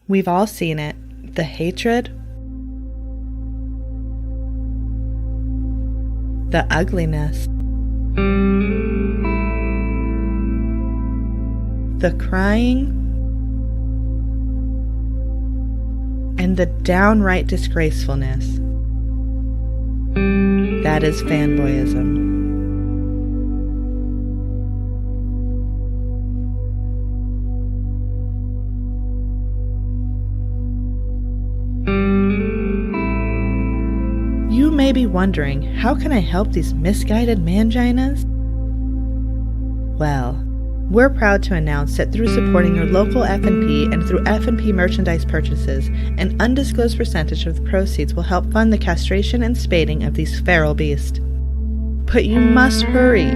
We've all seen it. The hatred, the ugliness, the crying, and the downright disgracefulness. That is fanboyism. You may be wondering, how can I help these misguided manginas? Well, we're proud to announce that through supporting your local F&P and through F&P merchandise purchases, an undisclosed percentage of the proceeds will help fund the castration and spading of these feral beasts. But you must hurry,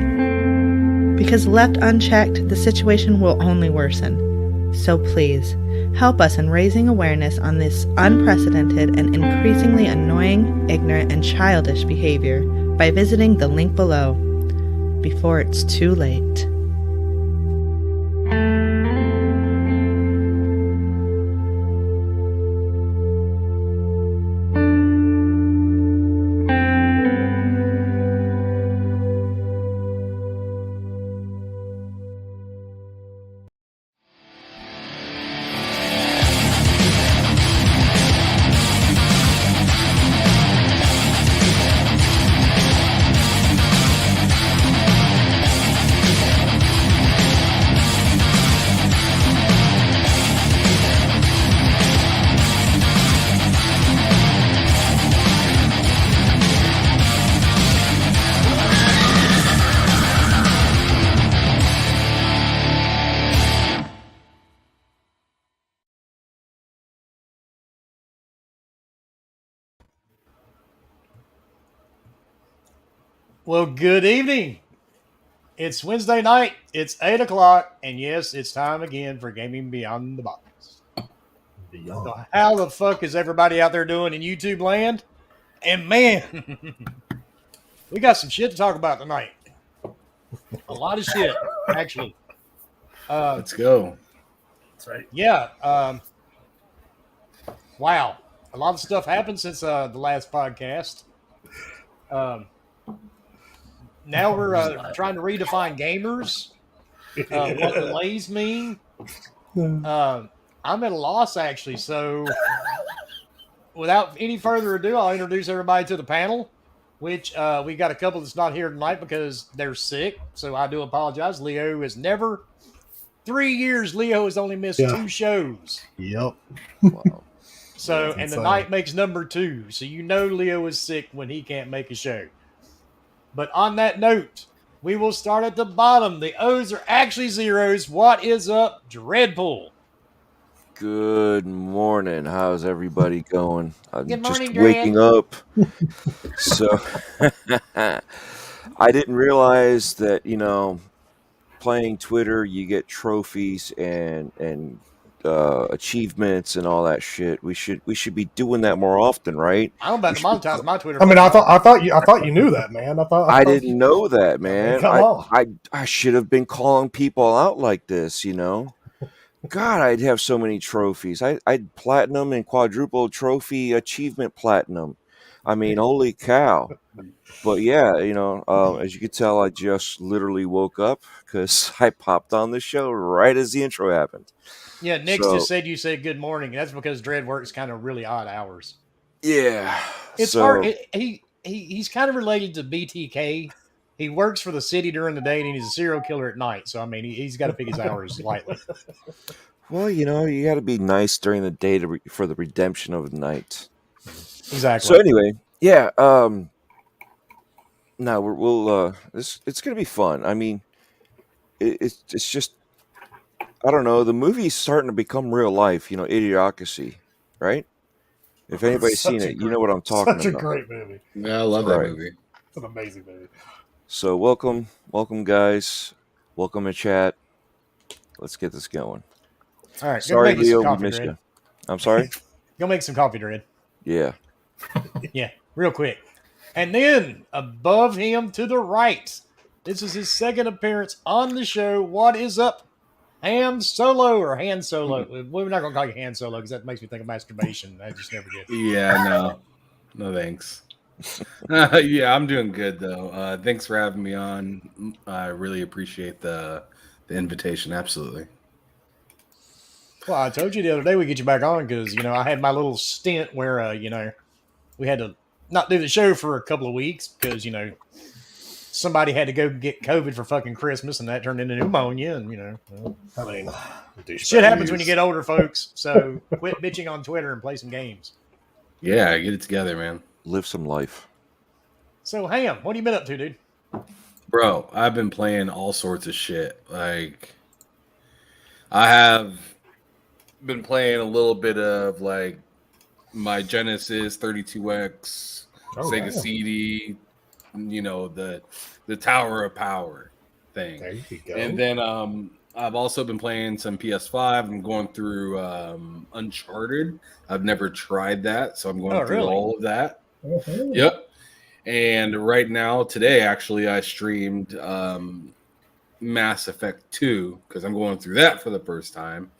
because left unchecked, the situation will only worsen. So please, help us in raising awareness on this unprecedented and increasingly annoying, ignorant, and childish behavior by visiting the link below, before it's too late. Well, good evening. It's Wednesday night. It's 8 o'clock. And yes, it's time again for Gaming Beyond the Box. So how the fuck is everybody out there doing in YouTube land? And man, we got some shit to talk about tonight. A lot of shit, actually. Let's go. That's right. Yeah. Wow. A lot of stuff happened since the last podcast. Now we're trying to redefine gamers, what delays mean. I'm at a loss, actually. So without any further ado, I'll introduce everybody to the panel, which we got a couple that's not here tonight because they're sick. So I do apologize. Leo has never, 3 years, Leo has only missed 2 shows. Yep. Wow. So, That's and insane. the night makes number 2. So you know Leo is sick when he can't make a show. But on that note, we will start at the bottom. The O's are actually zeros. What is up, Dreadpool? Good morning. How's everybody going? I'm Good just morning, waking up. So I didn't realize that, playing Twitter, you get trophies and achievements and all that shit. We should be doing that more often, right? I'm about to monetize my Twitter. I mean, I thought you knew that, man. I didn't know that, man. Come on. I should have been calling people out like this, God, I'd have so many trophies. I'd platinum and quadruple trophy achievement platinum. I mean, holy cow. But yeah, as you could tell, I just literally woke up because I popped on the show right as the intro happened. Yeah, Nick just said you said good morning. That's because Dread works kind of really odd hours. Yeah. It's hard. He's kind of related to BTK. He works for the city during the day and he's a serial killer at night. So, I mean, he's got to pick his hours lightly. Well, you got to be nice during the day for the redemption of the night. Exactly. So anyway, yeah. Now we'll it's gonna be fun. I mean, it's just, I don't know. The movie's starting to become real life. Idiocracy, right? If anybody's seen it, you know what I'm talking about. Such a great movie. Yeah, I love that movie. It's an amazing movie. So welcome, guys. Welcome to chat. Let's get this going. All right. Sorry, Leo, we missed you. I'm sorry. Go make some coffee, Dread. Yeah. Yeah, real quick. And then above him to the right, this is his second appearance on the show. What is up, Ham Solo or Han Solo? We're not gonna call you Han Solo because that makes me think of masturbation. I just never did. Yeah, no thanks. Yeah, I'm doing good though. Thanks for having me on. I really appreciate the invitation. Absolutely. Well, I told you the other day we get you back on because I had my little stint where we had to not do the show for a couple of weeks because somebody had to go get COVID for fucking Christmas and that turned into pneumonia and I mean, shit happens when you get older, folks. So quit bitching on Twitter and play some games. Yeah, get it together, man. Live some life. So Ham, what have you been up to, dude? Bro, I've been playing all sorts of shit. Like, I have been playing a little bit of like my Genesis 32X, Sega CD, the Tower of Power thing. There you go. And then I've also been playing some PS5. I'm going through Uncharted. I've never tried that, so I'm going through all of that. Mm-hmm. Yep. And right now, today, actually, I streamed Mass Effect 2 because I'm going through that for the first time.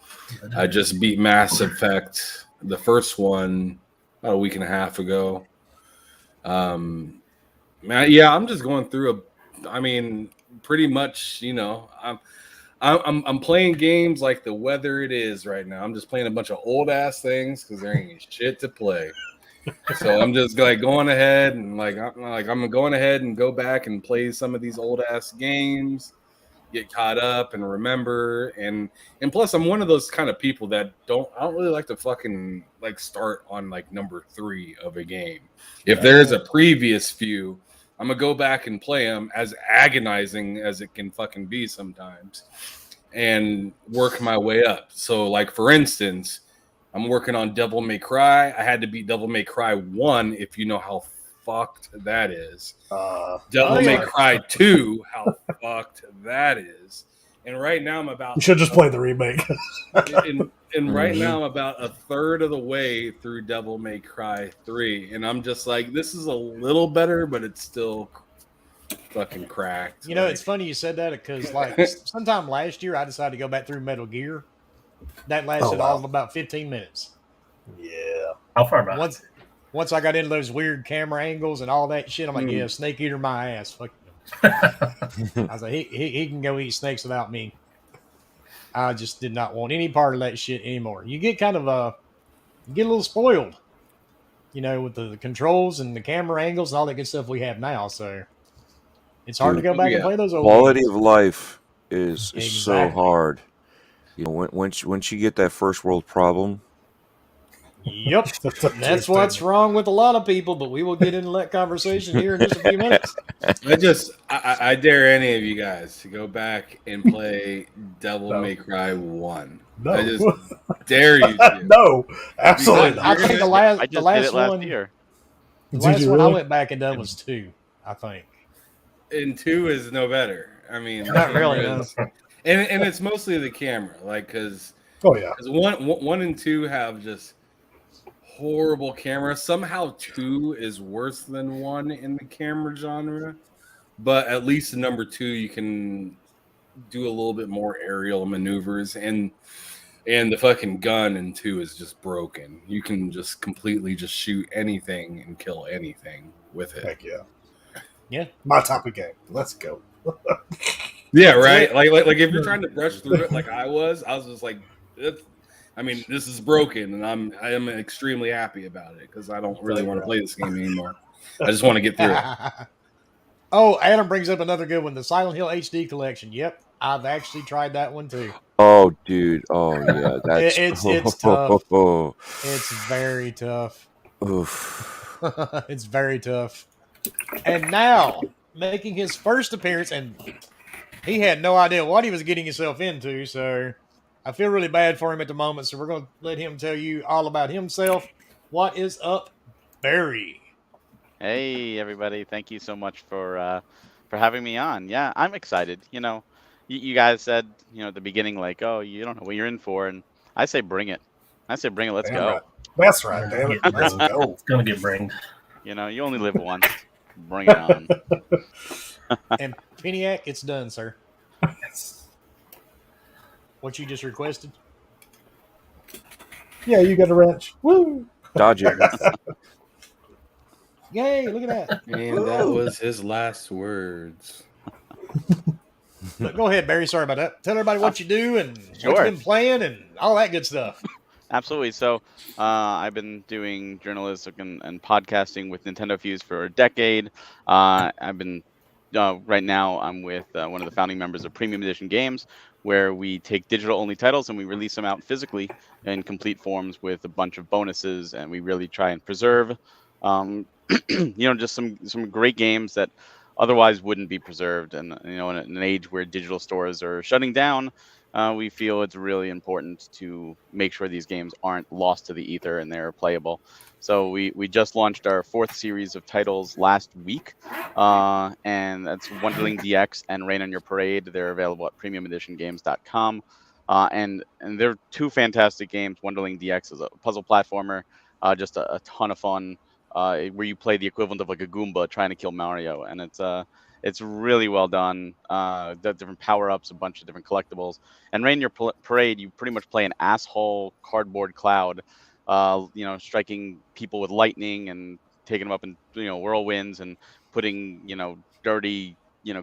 I just beat Mass Effect, the first one, about a week and a half ago. I'm just going through pretty much, I'm playing games like the weather it is right now. I'm just playing a bunch of old ass things because there ain't shit to play. So I'm just like going ahead and I'm going ahead and go back and play some of these old ass games, get caught up and remember, and plus I'm one of those kind of people that I don't really like to fucking like start on like number 3 of a game. If there's a previous few, I'm gonna go back and play them, as agonizing as it can fucking be sometimes, and work my way up. So like for instance, I'm working on Devil May Cry. I had to beat Devil May Cry 1, if you know how fucked that is. Devil May Cry 2, how fucked that is. And right now I'm about... You should just play the remake. and right now I'm about a third of the way through Devil May Cry 3. And I'm just like, this is a little better, but it's still fucking cracked. It's funny you said that because like sometime last year I decided to go back through Metal Gear. That lasted all of about 15 minutes. Yeah. How far back? Once I got into those weird camera angles and all that shit, I'm like, yeah, Snake Eater my ass. Fuck him. I was like, he can go eat snakes without me. I just did not want any part of that shit anymore. You get kind of you get a little spoiled, with the controls and the camera angles and all that good stuff we have now. So it's hard to go back and play those old quality games. of life is so hard. Once you get that first world problem. Yep, that's what's wrong with a lot of people. But we will get into that conversation here in just a few minutes. I dare any of you guys to go back and play Devil May Cry 1. No. I just dare you to. No, absolutely not. I think the last did it last last year. The last one I went back and done was 2, I think. And 2 is no better. I mean, not really. No. And it's mostly the camera, like because one and 2 have just horrible camera. Somehow 2 is worse than 1 in the camera genre, but at least in number 2 you can do a little bit more aerial maneuvers, and the fucking gun in 2 is just broken. You can just completely just shoot anything and kill anything with it. Heck yeah. Yeah. My type of game. Let's go. Yeah, right. Like if you're trying to brush through it like I was just like, this is broken, and I am extremely happy about it because I don't really want to play this game anymore. I just want to get through it. Oh, Adam brings up another good one, the Silent Hill HD collection. Yep, I've actually tried that one too. Oh, dude. Oh, yeah. That's it's tough. It's very tough. Oof. It's very tough. And now, making his first appearance, and he had no idea what he was getting himself into, so I feel really bad for him at the moment, so we're going to let him tell you all about himself. What is up, Barry? Hey, everybody. Thank you so much for having me on. Yeah, I'm excited. You guys said, at the beginning, like, oh, you don't know what you're in for, and I say bring it. Let's go. Right. That's right, damn it. Let's go. It's going to get bringed. You only live once. Bring it on. And Piniac, it's done, sir. What you just requested? Yeah, you got a wrench. Woo! Dodge it. Yay! Look at that. And that was his last words. But go ahead, Barry. Sorry about that. Tell everybody what you do and what Sure. you've been playing and all that good stuff. Absolutely. So I've been doing journalism and podcasting with Nintendo Fuse for a decade. I've been right now I'm with one of the founding members of Premium Edition Games, where we take digital only titles and we release them out physically in complete forms with a bunch of bonuses, and we really try and preserve just some great games that otherwise wouldn't be preserved. And in an age where digital stores are shutting down, we feel it's really important to make sure these games aren't lost to the ether and they're playable. So we just launched our 4th series of titles last week, and that's Wonderling DX and Rain on Your Parade. They're available at premiumeditiongames.com. And they're 2 fantastic games. Wonderling DX is a puzzle platformer, just a ton of fun, where you play the equivalent of like a Goomba trying to kill Mario, and it's really well done. The different power-ups, a bunch of different collectibles. And Rain Your Parade, you pretty much play an asshole cardboard cloud, striking people with lightning and taking them up in whirlwinds and putting dirty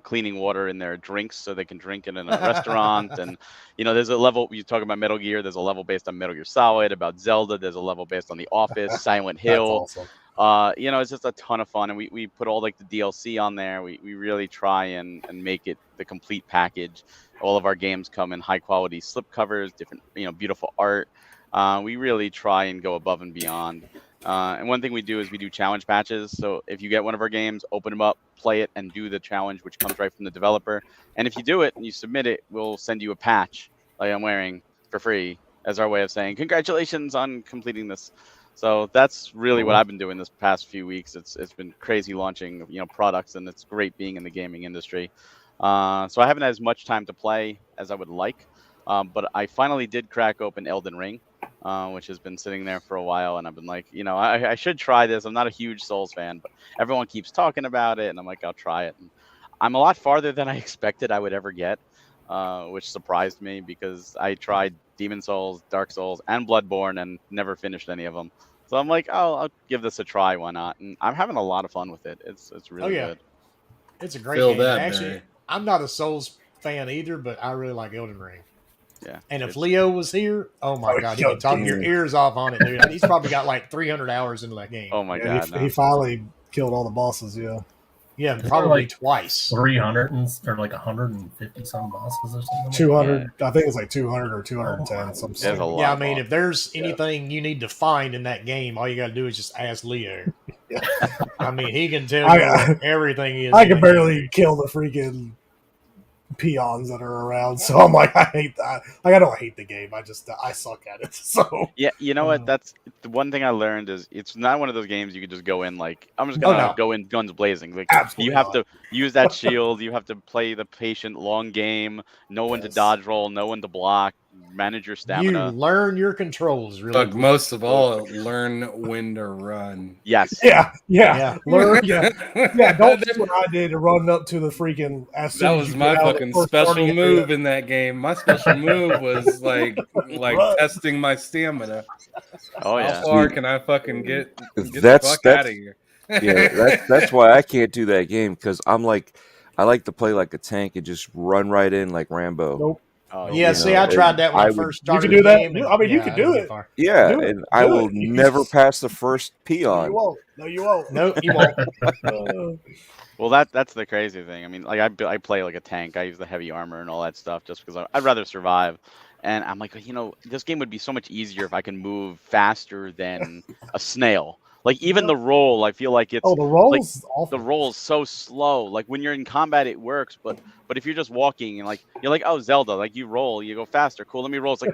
cleaning water in their drinks so they can drink it in a restaurant. And there's a level, you talk about Metal Gear, there's a level based on Metal Gear Solid. About Zelda, there's a level based on The Office, Silent Hill. That's awesome. It's just a ton of fun, and we put all like the DLC on there. We really try and make it the complete package. All of our games come in high quality slip covers, different beautiful art. We really try and go above and beyond. And one thing we do is we do challenge patches. So if you get one of our games, open them up, play it, and do the challenge, which comes right from the developer. And if you do it and you submit it, we'll send you a patch like I'm wearing for free as our way of saying congratulations on completing this. So that's really what I've been doing this past few weeks. It's been crazy launching products, and it's great being in the gaming industry. So I haven't had as much time to play as I would like, but I finally did crack open Elden Ring, which has been sitting there for a while, and I've been like, I should try this. I'm not a huge Souls fan, but everyone keeps talking about it, and I'm like, I'll try it. And I'm a lot farther than I expected I would ever get, which surprised me because I tried Demon Souls, Dark Souls, and Bloodborne and never finished any of them. So I'm like, oh, I'll give this a try. Why not? And I'm having a lot of fun with it. It's really good. It's a great Feel game. that, Actually, Barry. I'm not a Souls fan either, but I really like Elden Ring. Yeah. And if Leo was here, oh my God, he yo, could talk your dude. ears off on it, dude. He's probably got like 300 hours into that game. Oh my Yeah, God. he finally killed all the bosses. Yeah. Yeah, Isn't probably like twice. 300 or like 150 some bosses or something. 200. I think it's like 200 or 210. Some There's a stupid- lot. Yeah, I mean, if there's anything you need to find in that game, all you got to do is just ask Leo. Yeah. I mean, he can tell I- you what everything is. I in can that barely game. kill the freaking peons that are around, so I'm like, I hate that. Like, I don't hate the game. I suck at it. So Yeah, you know what? Uh, That's the one thing I learned is it's not one of those games you can just go in like I'm just Oh, gonna no. go in guns blazing. Like Absolutely you have not. to use that shield. You have to play the patient long game. Know when to Yes. dodge roll. Know when to block. Manage your You stamina. learn your controls really But quick. most of all, learn when to run. Yes. yeah, Yeah. learn, yeah. Don't do what I did to run up to the freaking. As soon That as was you my get out of the fucking first special party move area. in that game. My special move was like Run. testing my stamina. Oh How yeah. far can I fucking get That's- the fuck that's- out of here? Yeah, that's why I can't do that game because I like to play like a tank and just run right in like Rambo. Nope. Oh Yeah, You see, know, I tried and that when I, I would- first You started can the do that. game. I mean, you yeah, can I do didn't get it. far. Yeah, Do it. and I Do will it. You never just- pass the first No, you peon. won't. No, you won't. No, you won't. Well, that's the crazy thing. I mean, like I play like a tank. I use the heavy armor and all that stuff just because I'd rather survive. And I'm like, this game would be so much easier if I can move faster than a snail. Like even the roll, I feel like it's Oh, the roll's awful. the roll is so slow. Like when you're in combat, it works, but if you're just walking and like you're like, oh, Zelda, like you roll, you go faster. Cool, let me roll. It's like,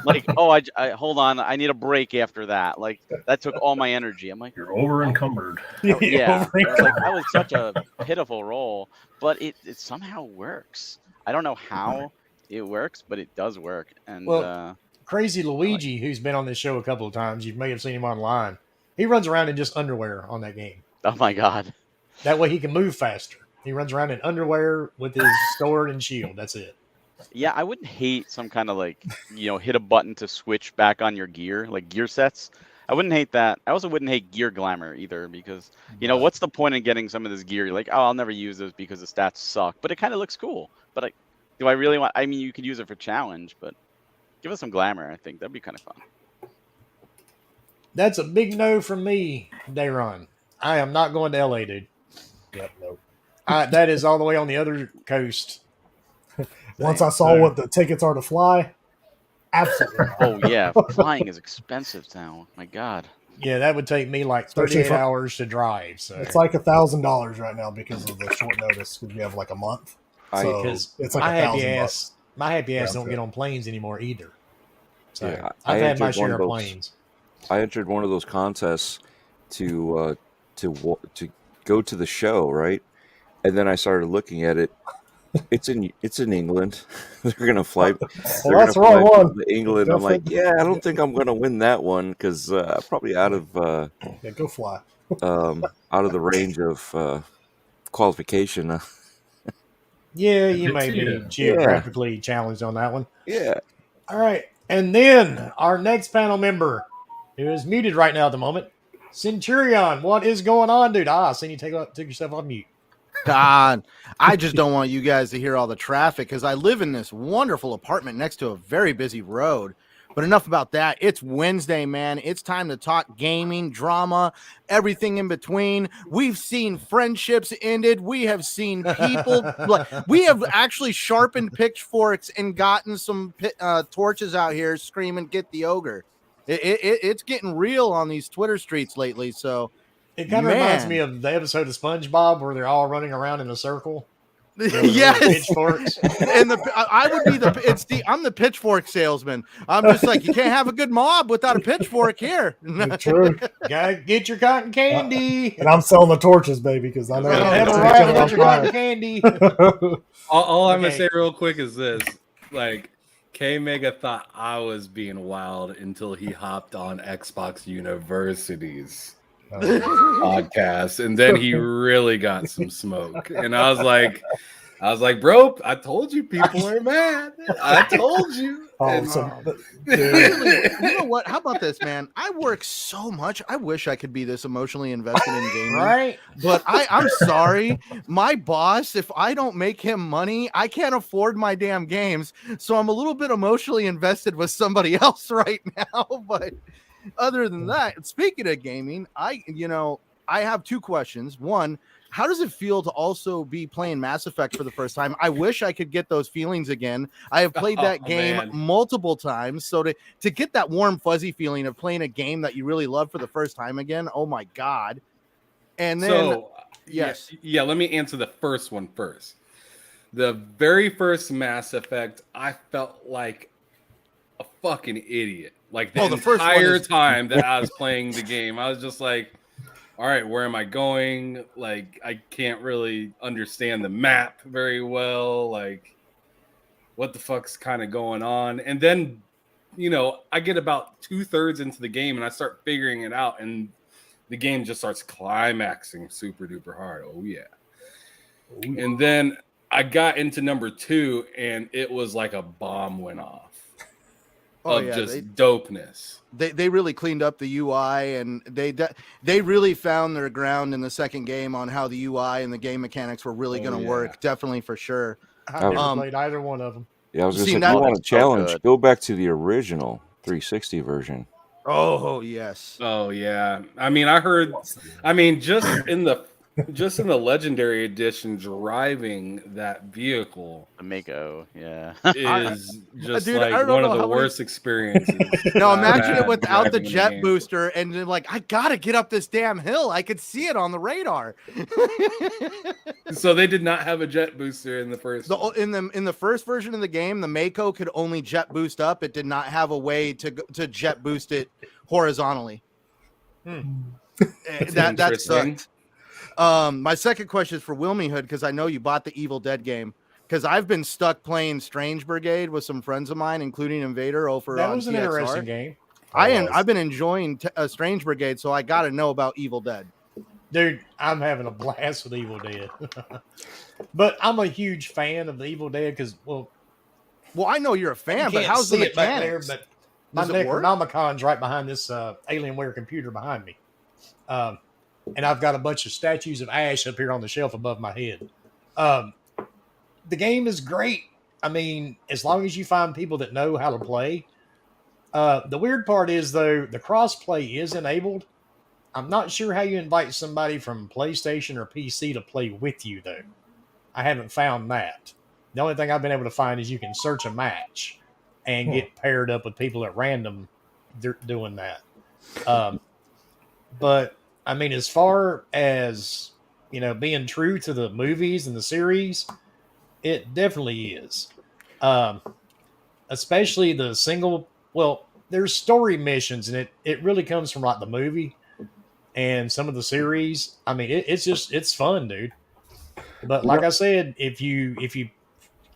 like oh, I hold on, I need a break after that. Like that took all my energy. I'm like, You're over encumbered. yeah. Over- I was like, that was such a pitiful roll, but it somehow works. I don't know how it works, but it does work. And Well, Crazy Luigi, who's been on this show a couple of times, you may have seen him online. He runs around in just underwear on that game. oh my god, That way he can move faster. He runs around in underwear with his sword and shield. That's it. Yeah, I wouldn't hate some kind of like, hit a button to switch back on your gear, like gear sets. I wouldn't hate that. I also wouldn't hate gear glamour either because, what's the point in getting some of this gear? You're like, oh, I'll never use this because the stats suck, but it kind of looks cool. But do I really want? I mean, you could use it for challenge, but give us some glamour. I think that'd be kind of fun. That's a big no from me, Dayron. I am not going to LA, dude. Yep, nope. That is all the way on the other coast. Once I saw what the tickets are to fly, absolutely. Oh yeah, flying is expensive now. My God. Yeah, that would take me like Especially 38 hours to drive. So It's like $1,000 right now because of the short notice because we have like a month. So because it's like my happy $1,000. ass, my happy ass Round don't trip. get on planes anymore either. So Yeah, I've had my entered one share of of those- planes. I entered one of those contests to go to the show, right? And then I started looking at it. It's in England. They're gonna fly. Well, They're that's the gonna wrong fly one. to England. I'm like, Definitely. yeah, I don't think I'm gonna win that one because I'm probably out of Yeah, go fly. out of the range of qualification. Yeah, you may Yeah. be geographically challenged on that one. Yeah. All right. And then our next panel member, who is muted right now at the moment, Centurion. What is going on, dude? I seen you take yourself off mute. God, I just don't want you guys to hear all the traffic because I live in this wonderful apartment next to a very busy road. But enough about that. It's Wednesday, man. It's time to talk gaming, drama, everything in between. We've seen friendships ended. We have seen people. We have actually sharpened pitchforks and gotten some torches out here screaming, "Get the ogre." It's getting real on these Twitter streets lately. So It kind of reminds me of the episode of SpongeBob where they're all running around in a circle. Yes, pitchforks. And I would be I'm the pitchfork salesman. I'm just like, you can't have a good mob without a pitchort here. True. Gotta get your cotton candy. And I'm selling the torches, baby, because I know Gotta have a it's rifle, on get your cotton fire. candy. All I'm gonna Okay. say real quick is this: like, K Mega thought I was being wild until he hopped on Xbox University's podcast, and then he really got some smoke. And I was like, bro, I told you people are mad. I told you. And- You know what? How about this, man? I work so much. I wish I could be this emotionally invested in gaming. Right? But I'm sorry. My boss, if I don't make him money, I can't afford my damn games. So I'm a little bit emotionally invested with somebody else right now. But other than that, speaking of gaming, I have two questions. One, how does it feel to also be playing Mass Effect for the first time? I wish I could get those feelings again. I have played that game man. multiple times. So to get that warm, fuzzy feeling of playing a game that you really love for the first time again, oh my God. And then, so, yes. yeah, let me answer the first one first. The very first Mass Effect, I felt like a fucking idiot. Like the first one entire is- time that I was playing the game, I was just like, all right, where am I going? Like, I can't really understand the map very well. Like, what the fuck's kind of going on? And then, I get about 2/3 into the game and I start figuring it out, and the game just starts climaxing super duper hard. Oh, yeah. And then I got into number 2, and it was like a bomb went off. Oh, Of yeah, just dopeness. They really cleaned up the UI, and they really found their ground in the second game on how the UI and the game mechanics were really going to work. Definitely, for sure. I've never played either one of them. Yeah, I was going to See, say, if that- you want that's to so challenge, good. go back to the original 360 version. Oh yes. Oh yeah. I mean, I heard. I mean, just in the legendary edition, driving that vehicle The Mako, yeah. is just Dude, I like don't one know of the how many- worst experiences. No, I've imagine had it without the driving in jet game. booster, and then like, I gotta get up this damn hill. I could see it on the radar. So they did not have a jet booster in the first. one. In the first version of the game, the Mako could only jet boost up. It did not have a way to jet boost it horizontally. That Interesting. sucked. My second question is for Wilmy Hood, because I know you bought the Evil Dead game. Because I've been stuck playing Strange Brigade with some friends of mine, including Invader over That on was an TXR. interesting game. I've been enjoying Strange Brigade, so I got to know about Evil Dead. Dude, I'm having a blast with Evil Dead. But I'm a huge fan of the Evil Dead because, well, Well, I know you're a fan, You but can't how's the see it back there, mechanics? but my Does it work? Necronomicon's right behind this Alienware computer behind me. And I've got a bunch of statues of Ash up here on the shelf above my head. The game is great. I mean, as long as you find people that know how to play. The weird part is, though, the cross-play is enabled. I'm not sure how you invite somebody from PlayStation or PC to play with you, though. I haven't found that. The only thing I've been able to find is you can search a match and get paired up with people at random doing that. But I mean, as far as, you know, being true to the movies and the series, it definitely is. Especially the single. Well, there's story missions, and it really comes from like the movie and some of the series. I mean, it's fun, dude. But like I said, if you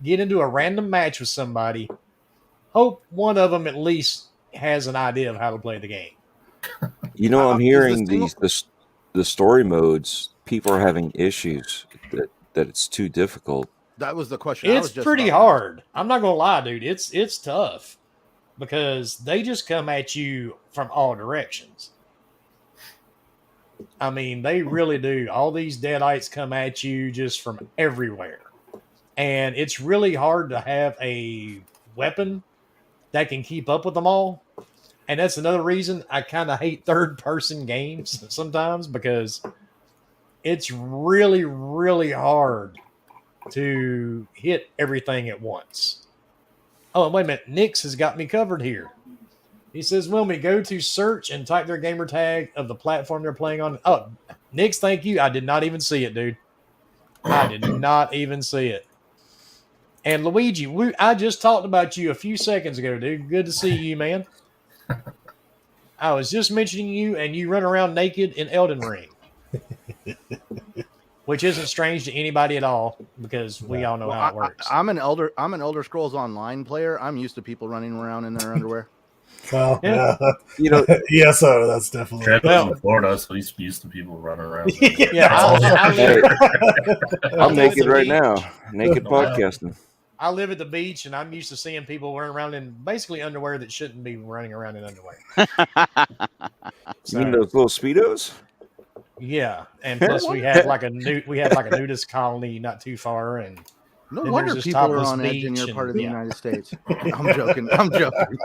get into a random match with somebody, hope one of them at least has an idea of how to play the game. You know, I'm Is hearing the the story modes. People are having issues that it's too difficult. That was the question. I It's was just pretty about to ask. hard. I'm not gonna lie, dude. It's tough because they just come at you from all directions. I mean, they really do. All these deadites come at you just from everywhere. And it's really hard to have a weapon that can keep up with them all. And that's another reason I kind of hate third-person games sometimes, because it's really, really hard to hit everything at once. Oh, and wait a minute. Nix has got me covered here. He says, when we go to search and type their gamer tag of the platform they're playing on. Oh, Nix, thank you. I did not even see it, dude. I did not even see it. And Luigi, I just talked about you a few seconds ago, dude. Good to see you, man. I was just mentioning you, and you run around naked in Elden Ring. Which isn't strange to anybody at all, because we all know how it works. I'm an Elder Scrolls Online player. I'm used to people running around in their underwear. Well, yeah. You know, Yeah, so that's definitely. Trent Well- lives in Florida, so he's used to people running around. I'm naked right now, naked podcasting. I live at the beach, and I'm used to seeing people running around in basically underwear that shouldn't be running around in underwear. You mean those little speedos? Yeah, and plus we had like a nudist colony not too far, and No then wonder there's this people are topless on edge in beach your part of and- the yeah. United States. I'm joking. I'm joking.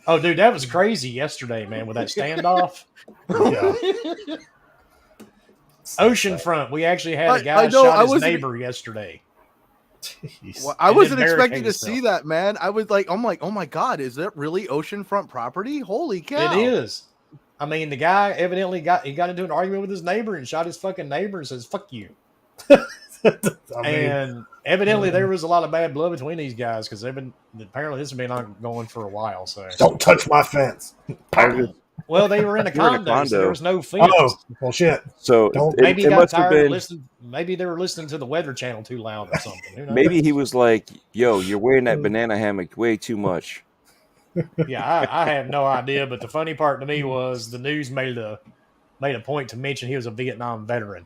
Oh, dude, that was crazy yesterday, man, with that standoff. Yeah. Oceanfront, we actually had a I guy know, shot I his wasn't- neighbor yesterday. Jeez. Well, I And wasn't then expecting to barricade see that, man. I'm like, oh my god, is that really oceanfront property? Holy cow! It is. I mean, the guy evidently got into an argument with his neighbor and shot his fucking neighbor and says, "Fuck you." I mean, And evidently there was a lot of bad blood between these guys, because apparently this has been ongoing for a while. So, don't touch my fence. well, they were in a They were in a condo, so there condo. was no fence. Oh, well, shit. So Don't- Maybe he it got must have tired of been. listening. Maybe they were listening to the Weather Channel too loud or something. Who knows? Maybe he was like, "Yo, you're wearing that banana hammock way too much." Yeah, I have no idea. But the funny part to me was the news made a point to mention he was a Vietnam veteran.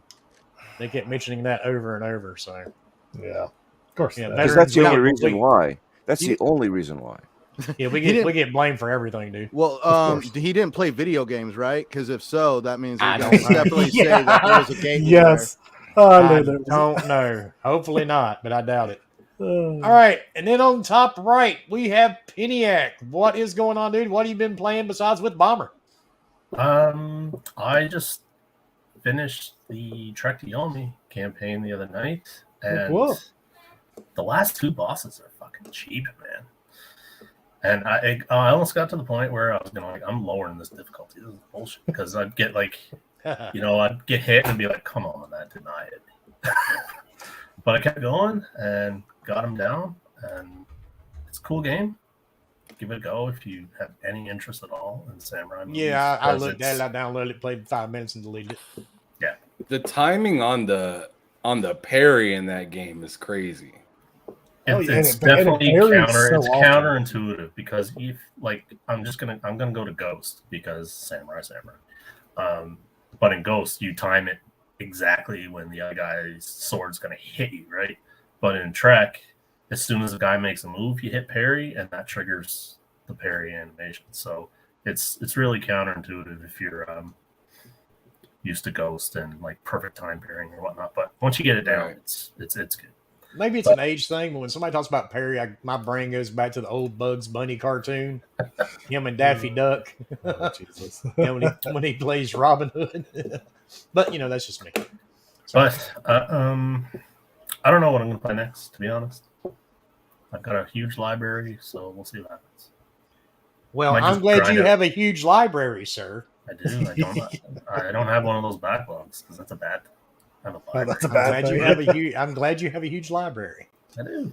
They kept mentioning that over and over. So, Yeah. Of course. Yeah, Yeah, Because veterans that's the we only get- reason we- why. That's He- the only reason why. yeah, we didn't- get blamed for everything, dude. Well, course. he didn't play video games, right? Because if so, that means we I can don't know. definitely say that there was a gate. Yes. Oh, I no, there was- don't know. Hopefully not, but I doubt it. Oh. All right, and then on top right we have Peniac. What is going on, dude? What have you been playing besides with Bomber? I just finished the Trek to Yomi campaign the other night, and Cool. the last two bosses are fucking cheap, man. And I almost got to the point where I was gonna I'm lowering this difficulty. This is bullshit, because I'd get like, I'd get hit and be like, come on, that did not hit me. But I kept going and got him down, and it's a cool game. Give it a go if you have any interest at all in samurai movies. Yeah, I because looked at it's- it, I downloaded it, played 5 minutes, and deleted it. The timing on the parry in that game is crazy. Oh, It's, yeah, it's and it definitely varies so it's often. counterintuitive, because if I'm gonna go to Ghost because samurai. But in Ghost you time it exactly when the other guy's sword's gonna hit you, right? But in Trek as soon as a guy makes a move, you hit parry, and that triggers the parry animation. So it's really counterintuitive if you're used to Ghost and like perfect time parrying or whatnot. But once you get it down, it's good. Maybe it's an age thing, but when somebody talks about parry, my brain goes back to the old Bugs Bunny cartoon, him and Daffy Duck, Jesus. when he plays Robin Hood. But that's just me. But I don't know what I'm going to play next, to be honest. I've got a huge library, so we'll see what happens. Well, I'm glad you have a huge library, sir. I do. I don't have one of those backlogs because that's a bad thing. I have a library. That's a bad thing. I'm glad you have a huge library. I do.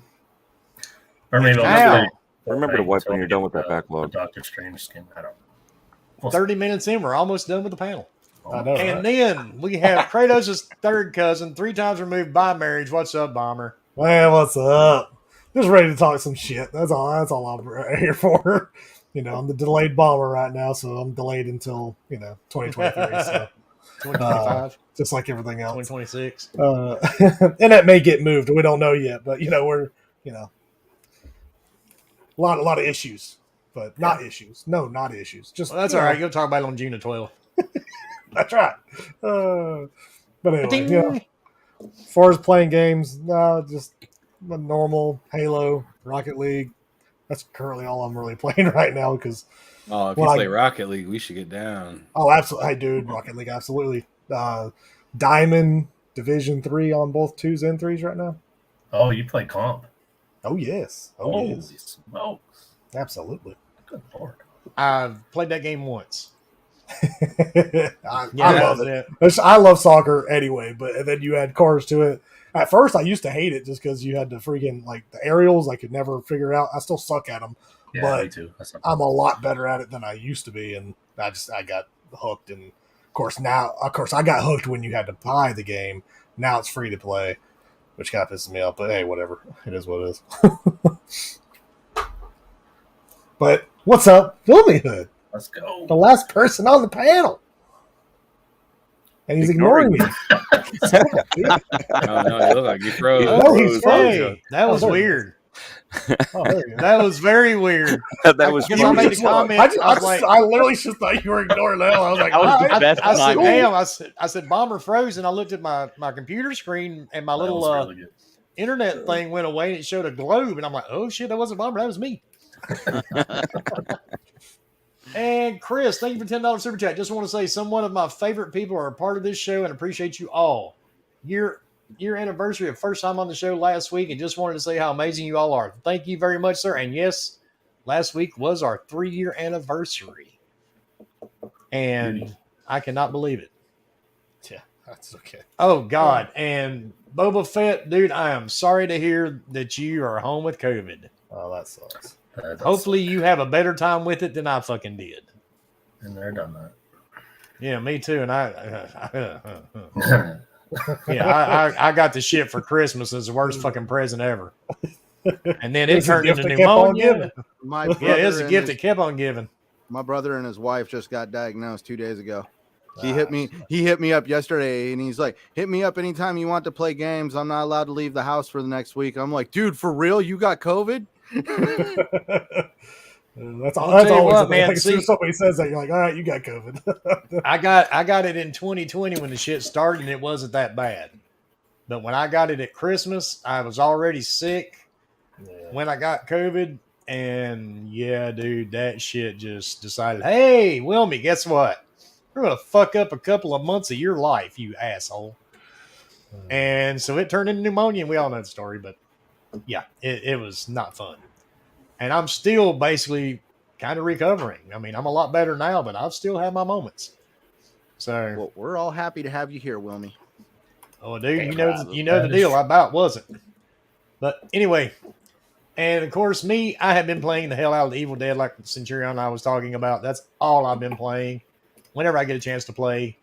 Or maybe I'll remember to wipe when you're done with that backlog. Doctor Strange skin. I don't know. 30 minutes in, we're almost done with the panel. I know, And right? then we have Kratos' third cousin, 3 times removed by marriage. What's up, Bomber? Man, what's up? Just ready to talk some shit. That's all I'm here for. I'm the delayed bomber right now, so I'm delayed until 2023. So 2025, just like everything else. 2026. And that may get moved. We don't know yet, but we're a lot of issues, but not issues. No, not issues. Just that's all right. You'll talk about it on June the 12th. That's right. But anyway, as far as playing games, just the normal Halo, Rocket League. That's currently all I'm really playing right now because. Oh, if you play Rocket League, we should get down. Oh, absolutely, I do. Rocket League, absolutely. Diamond Division 3 on both 2s and 3s right now. Oh, you play comp? Oh yes. Holy Yes. smokes! Absolutely. Good lord. I've played that game once. I love it. I love soccer anyway, but then you add cars to it. At first, I used to hate it just because you had to freaking the aerials. I could never figure out. I still suck at them, Yeah, me too. I'm a lot better at it than I used to be, and I got hooked. And of course, I got hooked when you had to buy the game. Now it's free to play, which kind of pisses me off. But hey, whatever. It is what it is. But what's up, Filmy Hood? Let's go. The last person on the panel. And he's ignoring me. Oh, no, you look like you froze. Oh, he's Hey, that was weird. Oh, there you go. That was very weird. That was Because I made the comment. I literally just thought you were ignoring that. I was like, That was the best I said, timing. damn. I said, Bomber froze, and I looked at my computer screen, and my little really good. internet thing went away, and it showed a globe, and I'm like, oh shit, that wasn't Bomber, that was me. And Chris, thank you for $10 super chat. Just want to say, some one of my favorite people are a part of this show, and appreciate you all. Your anniversary of first time on the show last week, and just wanted to say how amazing you all are. Thank you very much, sir. And yes, last week was our 3-year anniversary, and I cannot believe it. yeah, that's okay. Oh God! And Boba Fett, dude, I am sorry to hear that you are home with COVID. Oh, that sucks. Hopefully, you have a better time with it than I fucking did. And they're done that. Yeah, me too. And I got the shit for Christmas as the worst fucking present ever. And then it It's a turned gift into that kept on pneumonia. giving. My Yeah, it's a brother gift and that kept on giving. my brother and his wife just got diagnosed 2 days ago. He hit me up yesterday, and he's like, hit me up anytime you want to play games. I'm not allowed to leave the house for the next week. I'm like, dude, for real? You got COVID? That's I'll always tell you what, the thing. man, Like, as soon as see- somebody says that, you're like, all right, you got COVID. I got it in 2020 when the shit started, and it wasn't that bad. But when I got it at Christmas, I was already sick when I got COVID. And yeah, dude, that shit just decided, hey, Wilmy, guess what? We're going to fuck up a couple of months of your life, you asshole. And so it turned into pneumonia, and we all know the story. But yeah, it was not fun. And I'm still basically kind of recovering. I mean, I'm a lot better now, but I've still had my moments. So, Well, we're all happy to have you here, Wilmy. oh, dude, you know the deal. I about wasn't. But anyway, and of course, I have been playing the hell out of the Evil Dead, like Centurion I was talking about. That's all I've been playing. Whenever I get a chance to play,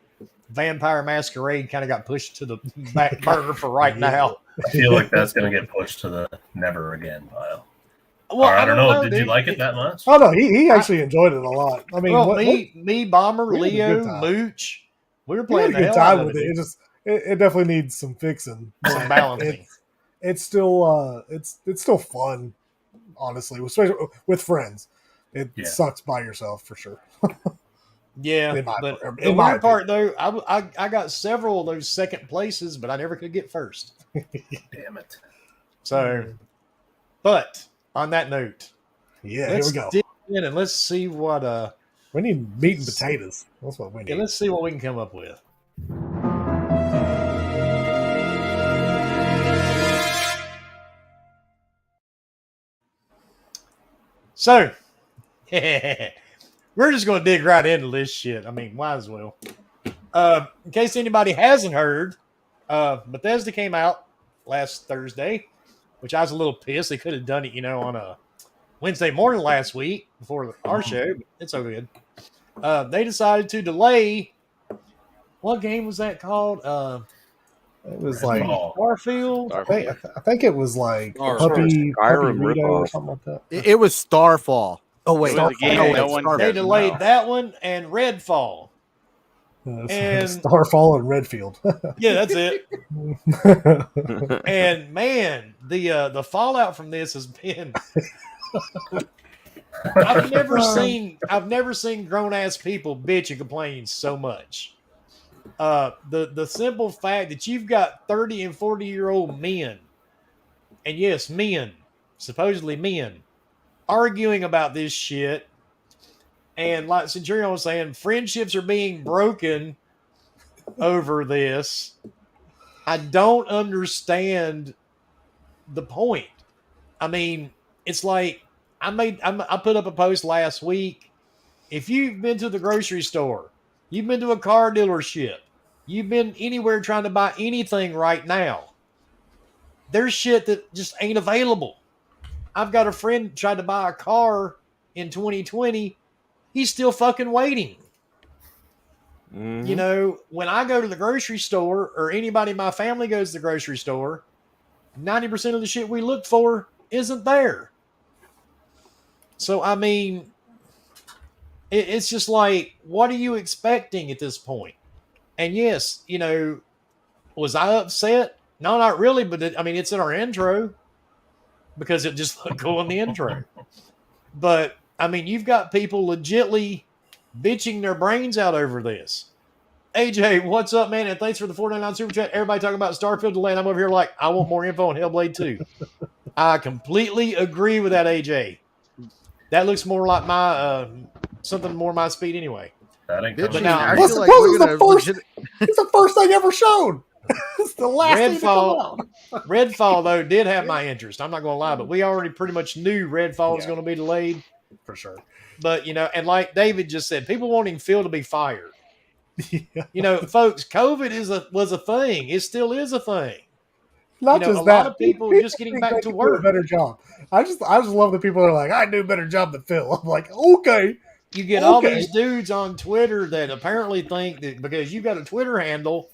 Vampire Masquerade kind of got pushed to the back burner for right now. I feel like that's going to get pushed to the never again pile. Well, Or, I don't know. Did you dude. like it that much? Oh, no, he actually enjoyed it a lot. I mean, Well, me, Bomber, we had a Leo, good time. Mooch, we were we had playing a the good hell out time of with it. it. It definitely needs some fixing. Some balancing. it's still fun, honestly, especially with friends. It sucks by yourself for sure. Yeah, but the weird part though, I got several of those second places, but I never could get first. Damn it. So, but on that note, here we go. Dig in and let's see what we need meat and potatoes. That's what we need. Yeah, let's see what we can come up with. So, we're just going to dig right into this shit. I mean, might as well. In case anybody hasn't heard, Bethesda came out last Thursday, which I was a little pissed. They could have done it, on a Wednesday morning last week before our show. But it's so good. They decided to delay. What game was that called? It was like Starfield. I think it was like Puppy Rito or something like that. It was Starfall. Oh wait, they delayed that one and Redfall. And Starfall and Redfield. Yeah, that's it. And man, the fallout from this has been. I've never seen grown ass people bitch and complain so much. The simple fact that you've got 30 and 40-year-old men, and yes, men, supposedly men, arguing about this shit, and like Centurion was saying, friendships are being broken over this. I don't understand the point. I mean, it's like I put up a post last week. If you've been to the grocery store, you've been to a car dealership, you've been anywhere trying to buy anything right now, there's shit that just ain't available. I've got a friend tried to buy a car in 2020. He's still fucking waiting. Mm-hmm. When I go to the grocery store or anybody in my family goes to the grocery store, 90% of the shit we look for isn't there. So, I mean, it's just like, what are you expecting at this point? And yes, was I upset? No, not really. But it's in our intro because it just looked cool in the intro. But I mean, you've got people legitly bitching their brains out over this. AJ, what's up, man? And thanks for the $4.99 super chat. Everybody talking about Starfield delay. I'm over here like, I want more info on Hellblade 2. I completely agree with that, AJ. That looks more like my something more my speed anyway. That ain't but now, it's the first thing ever shown. It's the last thing to come out. Redfall, though, did have my interest. I'm not going to lie, but we already pretty much knew Redfall was going to be delayed. For sure. But, and like David just said, people wanting Phil to be fired. Yeah. Folks, COVID was a thing. It still is a thing. Not just a that. lot of people just getting back to work. A better job. I just love the people that are like, I do a better job than Phil. I'm like, okay. You get all these dudes on Twitter that apparently think that because you got a Twitter handle,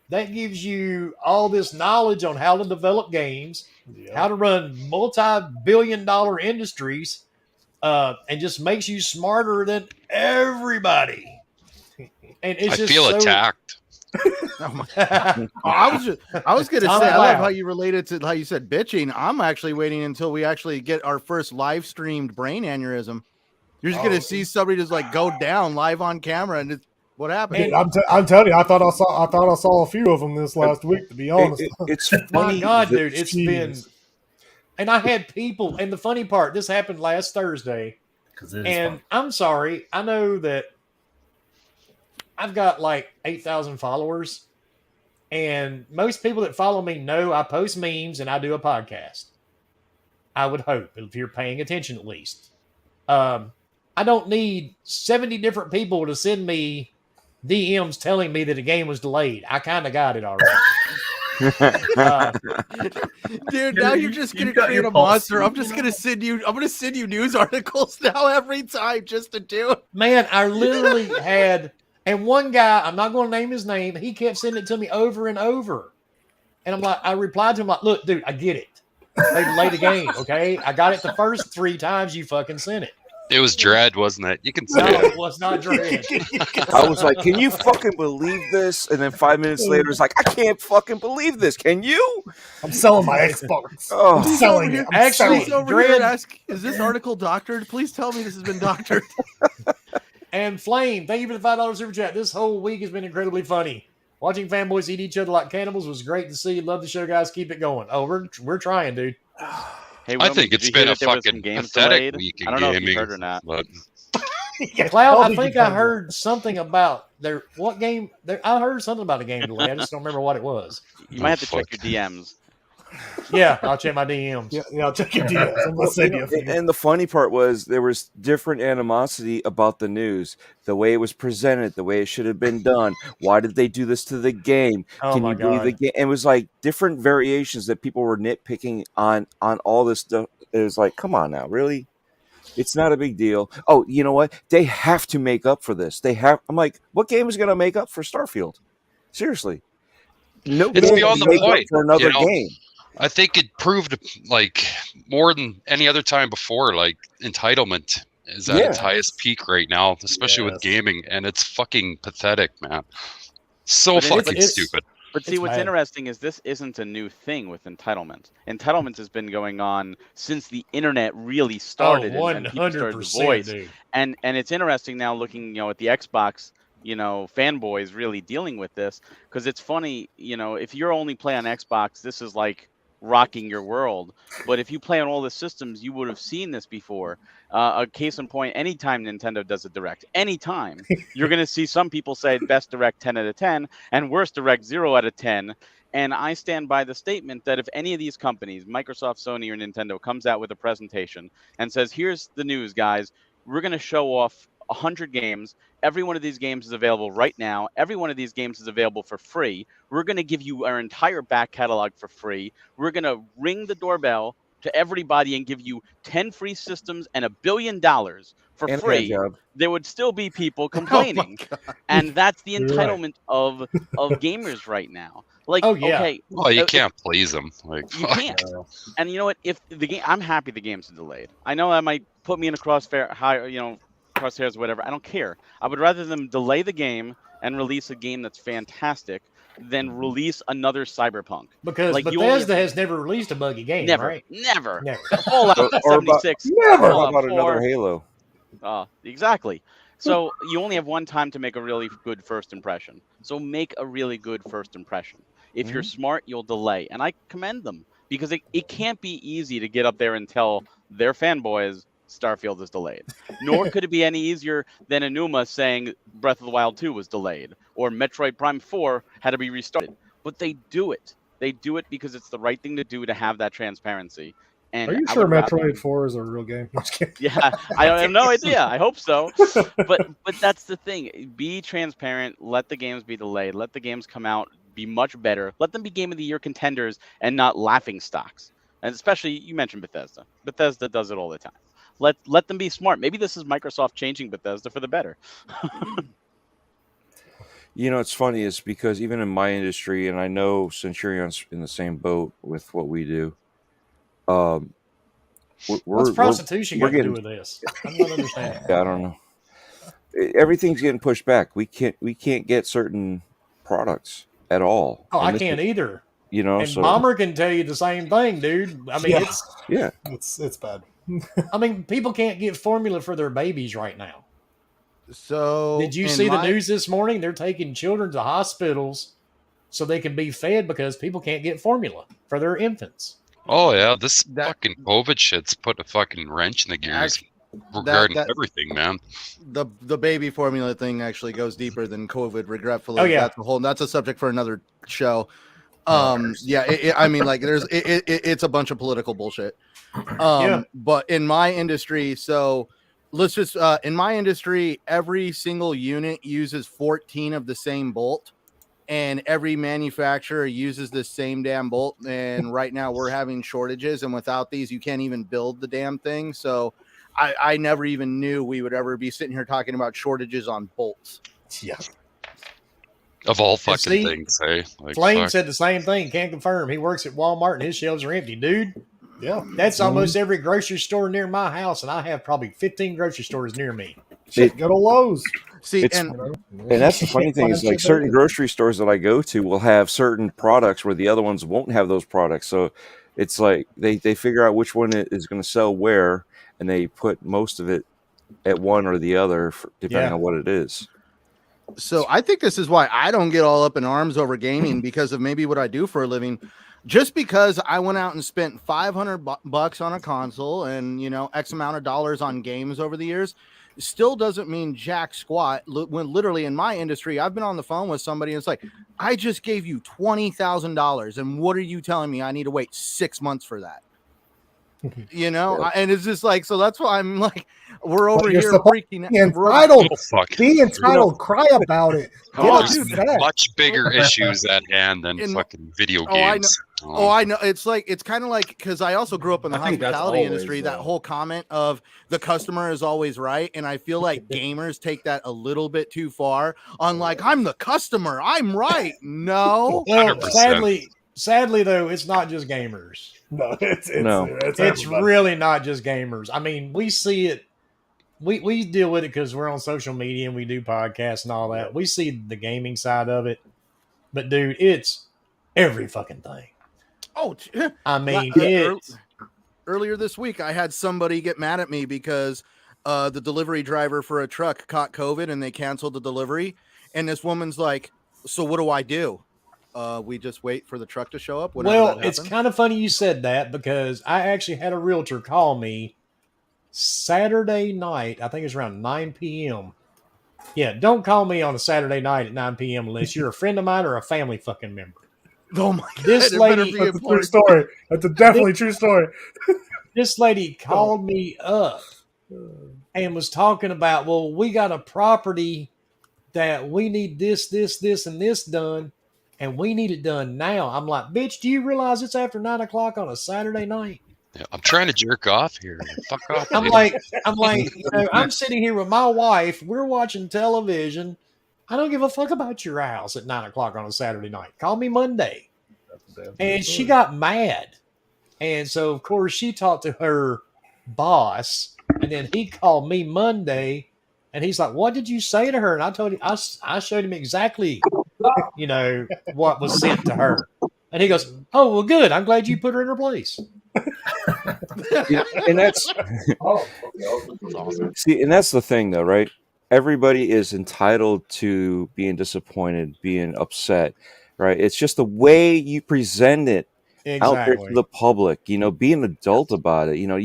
that gives you all this knowledge on how to develop games, how to run multi-billion-dollar industries, and just makes you smarter than everybody. And it's I feel attacked. I was going to say, I love how you related to how you said bitching. I'm actually waiting until we actually get our first live streamed brain aneurysm. You're just going to see somebody just like go down live on camera, and what happened? Dude, I'm telling you, I thought I saw a few of them this last week. To be honest, it's funny. My God, dude, it's been. And I had people, and the funny part, this happened last Thursday, and fun. I'm sorry, I know that I've got like 8,000 followers, and most people that follow me know I post memes and I do a podcast. I would hope, if you're paying attention at least. I don't need 70 different people to send me DMs telling me that a game was delayed. I kind of got it already. Dude, now you're just gonna create a monster. I'm gonna send you news articles now every time just to do it. Man, I literally had, and one guy, I'm not gonna name his name, he kept sending it to me over and over. And I'm like, I replied to him like, look, dude, I get it. They delayed the game, okay? I got it the first 3 times you fucking sent it. It was Dread, wasn't it? You can say No, it. it was not Dread. I was like, can you fucking believe this? And then 5 minutes later, it's like, I can't fucking believe this. Can you? I'm selling my Xbox. Oh. I'm selling it. I'm Actually, He's over Dread- here ask, is this article doctored? Please tell me this has been doctored. And Flame, thank you for the $5 super chat. This whole week has been incredibly funny. Watching fanboys eat each other like cannibals was great to see. Love the show, guys. Keep it going. Oh, we're trying, dude. Hey, I Wilmy, think did it's you hear been a that there was some fucking games pathetic delayed? week in I don't know if gaming. you heard or not. But Cloud, How I did think you I find heard something about there. What game? I heard something about a game delay. I just don't remember what it was. You might have to check fuck. your DMs. Yeah, I'll check my DMs. Yeah, I'll check your DMs. I'm gonna send you a few. And the funny part was there was different animosity about the news, the way it was presented, the way it should have been done. Why did they do this to the game? Oh Can my you believe the God. game? And it was like different variations that people were nitpicking on all this stuff. It was like, come on now, really? It's not a big deal. Oh, you know what? They have to make up for this. I'm like, what game is going to make up for Starfield? Seriously, no It's game beyond can the make up point, for another you know? game. I think it proved like more than any other time before. Like Entitlement is at its highest peak right now, especially with gaming, and it's fucking pathetic, man. So But fucking it's- stupid. But see, It's what's bad. interesting is this isn't a new thing with entitlement. Entitlement has been going on since the internet really started and people started to 100%, voice. dude. And it's interesting now looking, at the Xbox, fanboys really dealing with this because it's funny, if you're only play on Xbox, this is like rocking your world. But if you play on all the systems, you would have seen this before. A case in point, anytime Nintendo does a direct, anytime you're going to see some people say best direct 10 out of 10 and worst direct 0 out of 10. And I stand by the statement that if any of these companies, Microsoft, Sony, or Nintendo, comes out with a presentation and says, here's the news, guys, we're going to show off 100 games. Every one of these games is available right now. Every one of these games is available for free. We're going to give you our entire back catalog for free. We're going to ring the doorbell to everybody and give you 10 free systems and $1 billion for And a free. hand job. There would still be people complaining. And that's the entitlement of gamers right now. Like, Oh, yeah. okay. Well, you can't please them. Like, You can't. And you know what? If the game, I'm happy the game's delayed. I know that might put me in a crosshairs, whatever. I don't care. I would rather them delay the game and release a game that's fantastic than release another Cyberpunk. Because Like, you only Bethesda have- has never released a buggy game, Never, right? never. Never. Fallout Or about- 76. Never. How Fallout about 4. another Halo? Exactly. So you only have one time to make a really good first impression. So make a really good first impression. If you're smart, you'll delay. And I commend them because it can't be easy to get up there and tell their fanboys Starfield is delayed. Nor could it be any easier than Enuma saying Breath of the Wild 2 was delayed or Metroid Prime 4 had to be restarted. But they do it. They do it because it's the right thing to do to have that transparency. And Are you I sure would rather- Metroid 4 is a real game? I'm just kidding. Yeah, I have no idea. I hope so. But that's the thing. Be transparent. Let the games be delayed. Let the games come out, be much better. Let them be Game of the Year contenders and not laughing stocks. And especially, you mentioned Bethesda. Bethesda does it all the time. Let them be smart. Maybe this is Microsoft changing Bethesda for the better. You know, it's funny is because even in my industry, and I know Centurion's in the same boat with what we do. What's prostitution we're got to do getting- with this? I'm not understanding. I don't know. Everything's getting pushed back. We can't get certain products at all. Oh, And I this can't is- either. You know, And so Bomber can tell you the same thing, dude. I mean, Yeah. it's It's bad. people can't get formula for their babies right now. So Did you see the news this morning? They're taking children to hospitals so they can be fed because people can't get formula for their infants. oh yeah, this That- fucking COVID shit's put a fucking wrench in the gears regarding everything, man. The baby formula thing actually goes deeper than COVID. Regretfully, Oh, yeah. that's a subject for another show. I mean, like it's a bunch of political bullshit. Yeah. But in my industry, so let's just in my industry, every single unit uses 14 of the same bolt, and every manufacturer uses the same damn bolt. And right now we're having shortages, and without these, you can't even build the damn thing. So I never even knew we would ever be sitting here talking about shortages on bolts. Yeah. Of all fucking see, things, hey. Like, Flame fuck. said the same thing. Can't confirm. He works at Walmart and his shelves are empty, dude. Yeah. That's almost every grocery store near my house, and I have probably 15 grocery stores near me. Shit, go to Lowe's. See, It's- and And that's the funny thing is, Find like, shit certain there. grocery stores that I go to will have certain products where the other ones won't have those products. So it's like they figure out which one is going to sell where, and they put most of it at one or the other, depending Yeah. on what it is. so I think this is why I don't get all up in arms over gaming, because of maybe what I do for a living. Just because I went out and spent $500 on a console and, you know, X amount of dollars on games over the years, still doesn't mean jack squat. When literally in my industry, I've been on the phone with somebody and it's like, I just gave you $20,000, and what are you telling me I need to wait 6 months for that? You know, and it's just like, so that's why I'm like, we're over you're here supposed freaking out. Be We're- entitled. Oh fuck! Be entitled. Cry about it. Get Oh, it There's dude, back. much bigger issues at hand than In- fucking video Oh, I know. games. Oh, I know. It's like, it's kind of like, because I also grew up in the I think that's hospitality always, industry. That whole comment of the customer is always right, and I feel like gamers take that a little bit too far. On like, I'm the customer, I'm right. No, Well, 100%. sadly though, it's not just gamers. No, it's It's everybody. really not just gamers. I mean, we see it. We deal with it because we're on social media and we do podcasts and all that. We see the gaming side of it, but dude, it's every fucking thing. oh, I mean, ear- it's earlier this week, I had somebody get mad at me because the delivery driver for a truck caught COVID and they canceled the delivery. And this woman's like, so what do I do? We just wait for the truck to show up. well, it's kind of funny you said that because I actually had a realtor call me Saturday night. I think it's around 9 p.m. Yeah, don't call me on a Saturday night at 9 p.m. unless you're a friend of mine or a family fucking member. Oh my God, This it better lady- be That's a true important. story. That's a definitely true story. This lady called me up and was talking about, well, we got a property that we need this, and this done, and we need it done now. I'm like, bitch, do you realize it's after 9 o'clock on a Saturday night? Yeah, I'm trying to jerk off here. Fuck off. I'm dude. like, you know, I'm sitting here with my wife. We're watching television. I don't give a fuck about your house at 9 o'clock on a Saturday night. Call me Monday. And she got mad. And so, of course, she talked to her boss. And then he called me Monday. And he's like, what did you say to her? And I told him, I showed him exactly, you know, what was sent to her. And he goes, oh, well, good. I'm glad you put her in her place. And that's see, and that's the thing, though, right? Everybody is entitled to being disappointed, being upset, right? It's just the way you present it out there to Exactly. the public. You know, be an adult about it. You know,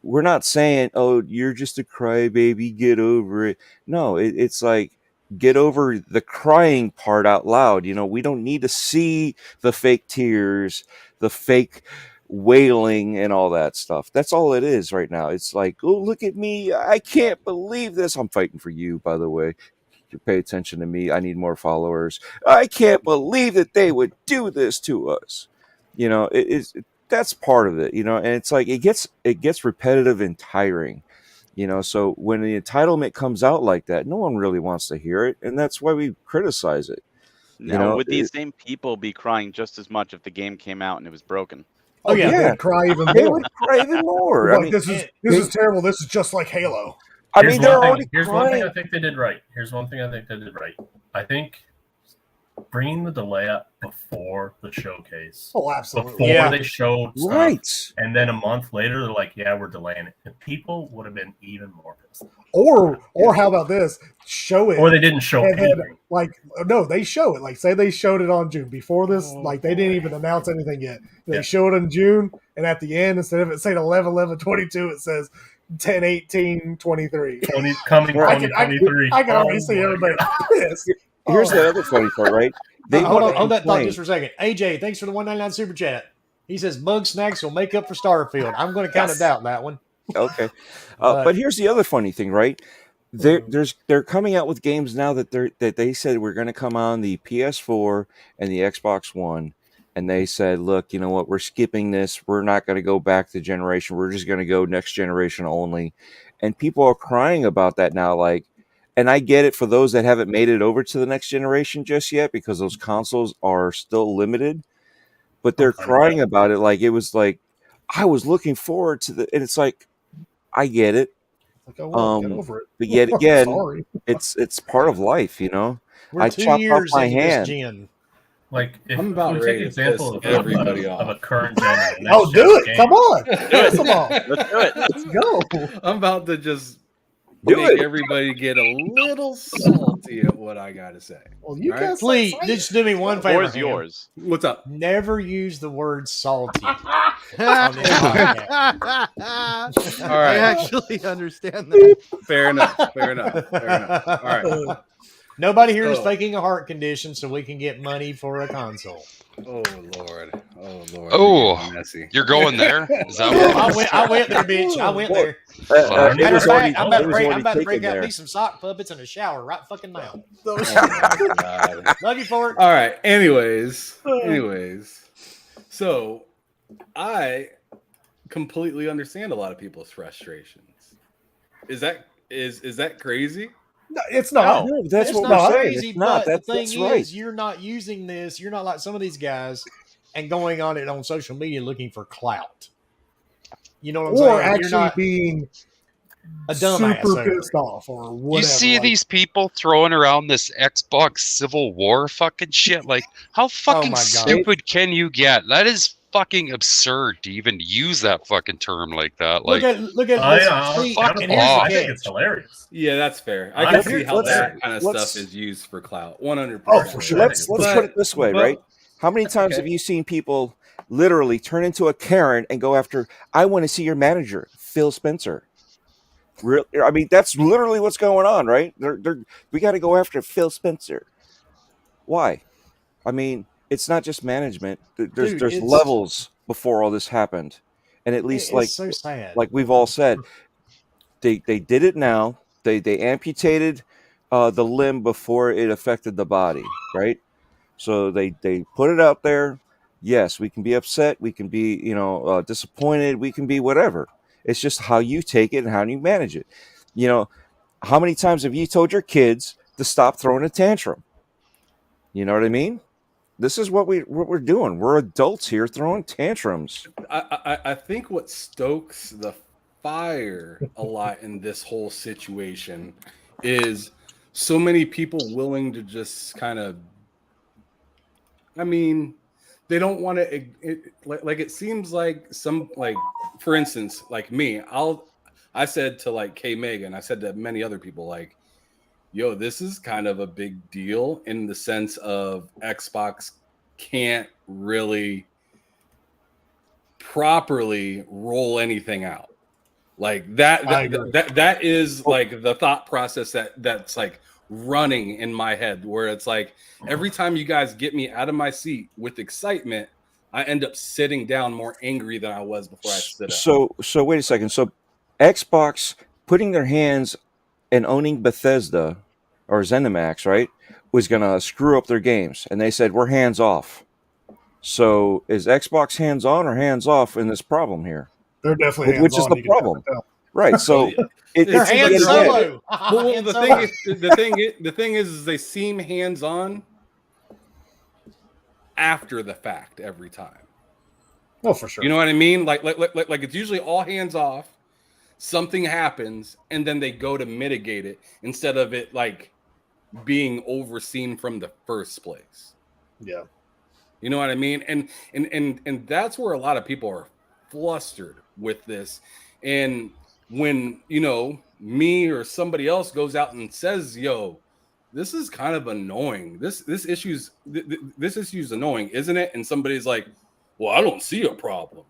we're not saying, "Oh, you're just a crybaby, get over it." No, it's like, get over the crying part out loud. You know, we don't need to see the fake tears, the fake wailing and all that stuff. That's all it is right now. It's like, oh, look at me, I can't believe this. I'm fighting for you, by the way. You pay attention to me. I need more followers. I can't believe that they would do this to us. You know, that's part of it, you know, and it's like it gets repetitive and tiring. You know, so when the entitlement comes out like that, no one really wants to hear it, and that's why we criticize it. Now, would these same people be crying just as much if the game came out and it was broken? Oh yeah, yeah. they'd cry even They more. would cry even more. Like, I mean, this is terrible. This is just like Halo. I mean, they're already Here's one thing crying. I think they did right. I think bringing the delay up before the showcase, Oh, absolutely. before Yeah. they showed stuff, Right. and then a month later they're like, "Yeah, we're delaying it," and people would have been even more pissed. Or how about this? Show it. Or they didn't show and then, anything. like, no, they show it. Like, say they showed it on June before this. Like, they didn't even announce anything yet. They Yeah. show it in June, and at the end, instead of it saying 11/11/22, it says 10/18/23. Coming Right. 2023. I can already Oh see my everybody God. pissed. Here's the other funny part, right? They Hold wanna on that thought complain. just for a second. AJ, thanks for the 199 super chat. He says Bug Snacks will make up for Starfield. I'm going to kind of doubt that one. Okay, but here's the other funny thing, right? They're coming out with games now that they said we're going to come on the PS4 and the Xbox One, and they said, look, you know what? We're skipping this. We're not going to go back to generation. We're just going to go next generation only. And people are crying about that now, like. And I get it for those that haven't made it over to the next generation just yet, because those consoles are still limited. But they're crying about it like it was like, I was looking forward to and it's like, I get it. Like, oh, well, get over it. But yet again, Sorry. it's part of life, you know. We're I 2 chopped off years my into this hand. gen. Like if I'm about we take ready an to example piss everybody of a off. current gen. and a next Oh, do gen it! game. Come on, piss them off. Let's do it. Let's go. I'm about to just Do make it. everybody get a little salty at what I gotta say. Well, you All right? guys, Please, just do me one favor. Floor's Ham. yours. What's up? Never use the word salty on this podcast. I All right. actually understand that. Fair enough. Fair enough. Fair enough. All right. Nobody here is So- faking a heart condition so we can get money for a console. Oh Lord. Oh Lord. Oh. Messy. You're going there? Is that what I went there, bitch. I went there. It Matter of was already, fact, I'm about it to was break, already I'm about to taken break out there. me some sock puppets in a shower right fucking now. Oh, my God. Love you for it. All right. Anyways. So I completely understand a lot of people's frustrations. Is that crazy? No, it's not. No, that's It's what not we're saying. crazy, It's not. but the That's thing right. is, you're not using this. You're not like some of these guys and going on it on social media looking for clout. You know what I'm saying? Or You're actually not being a dumbass. super over pissed it. off or whatever. You see like, these people throwing around this Xbox Civil War fucking shit. Like, how fucking my God. stupid can you get? That is fucking absurd to even use that fucking term like that. Like, Look at this I tweet, fuck and here's the off. I think catch. it's hilarious. Yeah, that's fair. I I can think see how let's- that kind of let's- stuff is used for clout. 100%. Oh, for sure. Let's But- put it this way, but- right? How many times Okay. have you seen people literally turn into a Karen and go after? I want to see your manager, Phil Spencer. I mean, that's literally what's going on, right? We got to go after Phil Spencer. Why? I mean, it's not just management. There's Dude, there's it's- levels before all this happened, and at least It's so sad. like we've all said, they did it now. They amputated the limb before it affected the body, right? So they put it out there. Yes, we can be upset. We can be disappointed. We can be whatever. It's just how you take it and how you manage it. You know, how many times have you told your kids to stop throwing a tantrum? You know what I mean? This is what we're doing. We're adults here throwing tantrums. I think what stokes the fire a lot in this whole situation is so many people willing to just kind of, I mean, they don't want to, it seems like some, like, for instance, like me, I said to like K Megan, I said to many other people, like, yo, this is kind of a big deal in the sense of Xbox can't really properly roll anything out like that is like the thought process that's like running in my head, where it's like every time you guys get me out of my seat with excitement, I end up sitting down more angry than I was before I stood up. So wait a second. So Xbox putting their hands and owning Bethesda or ZeniMax, right, was going to screw up their games, and they said we're hands off. So is Xbox hands on or hands off in this problem here? They're definitely hands Which is on, the you can problem, tell. right? So They're it's hand again, solo. Well, Hand the solo. thing is they seem hands on after the fact every time. Oh, for sure. You know what I mean? Like it's usually all hands off. Something happens, and then they go to mitigate it instead of it like being overseen from the first place. Yeah. You know what I mean? And that's where a lot of people are flustered with this. And when, you know, me or somebody else goes out and says, yo, this is kind of annoying. This issue's annoying, isn't it? And somebody's like, well, I don't see a problem.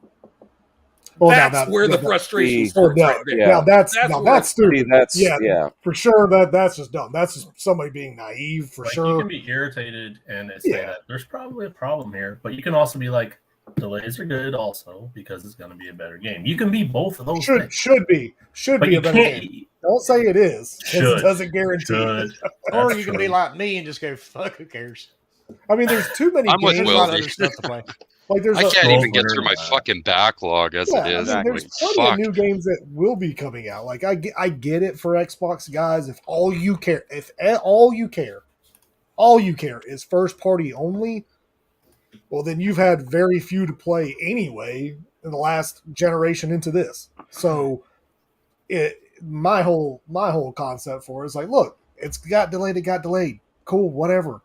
Well, That's where the frustration starts right there. Yeah. Now that's See, stupid. that's Yeah. yeah. For sure, that's just dumb. That's just somebody being naive, for Like, sure. you can be irritated and say Yeah. that there's probably a problem here, but you can also be like, delays are good also because it's going to be a better game. You can be both of those things. Should be But a you better can't. game. Don't say it is. 'Cause Should. It doesn't guarantee Should. it. Or That's you can true. be like me and just go, fuck, who cares? I mean, there's too many I'm with games. There's a lot of Will. other stuff to play. Like there's I a, can't Well, even get through my fucking backlog as yeah, it is. I mean, there's Like, plenty fuck. of new games that will be coming out. Like I get it for Xbox guys. If all you care is first party only, well then you've had very few to play anyway. in the last generation into this. So my whole concept for it is like, look, it got delayed. Cool, whatever.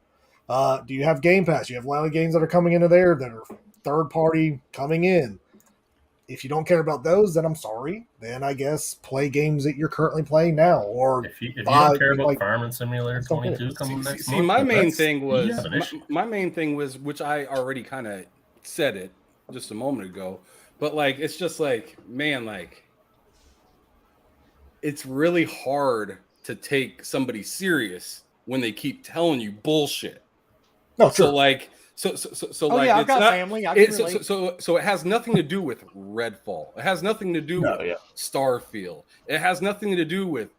Do you have Game Pass? You have a lot of games that are coming into there that are third party coming in. If you don't care about those, then I'm sorry. Then I guess play games that you're currently playing now. Or if you don't care about Farming Simulator 22 coming next month, my main thing was, which I already kind of said it just a moment ago, but like it's just like, man, like it's really hard to take somebody serious when they keep telling you bullshit. No, sure. So like. So like I've it's got not, family. So it has nothing to do with Redfall. It has nothing to do with Starfield. It has nothing to do with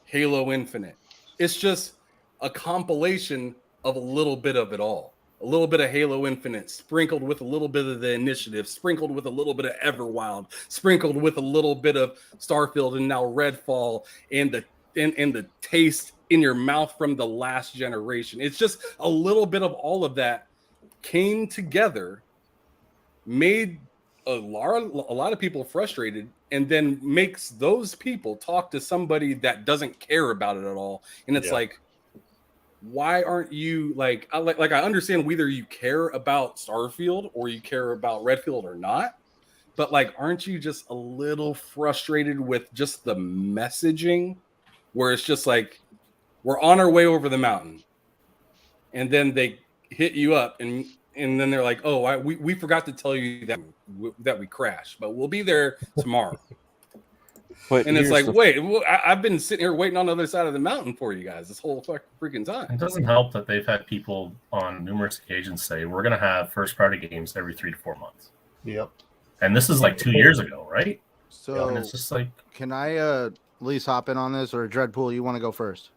Halo Infinite. It's just a compilation of a little bit of it all. A little bit of Halo Infinite, sprinkled with a little bit of the Initiative, sprinkled with a little bit of Everwild, sprinkled with a little bit of Starfield, and now Redfall, and the taste in your mouth from the last generation. It's just a little bit of all of that came together, made a lot of people frustrated, and then makes those people talk to somebody that doesn't care about it at all. And it's like, why aren't you like I understand whether you care about Starfield or you care about Redfield or not, but like, aren't you just a little frustrated with just the messaging where it's just like, we're on our way over the mountain, and then they hit you up, and then they're like, oh, we forgot to tell you that we crashed, but we'll be there tomorrow. And it's like, wait, I've been sitting here waiting on the other side of the mountain for you guys this whole freaking time. It doesn't help that they've had people on numerous occasions say, we're going to have first-party games every 3 to 4 months. Yep. And this is like 2 years ago, right? So and it's just like, can I at least hop in on this, or Dreadpool, you want to go first?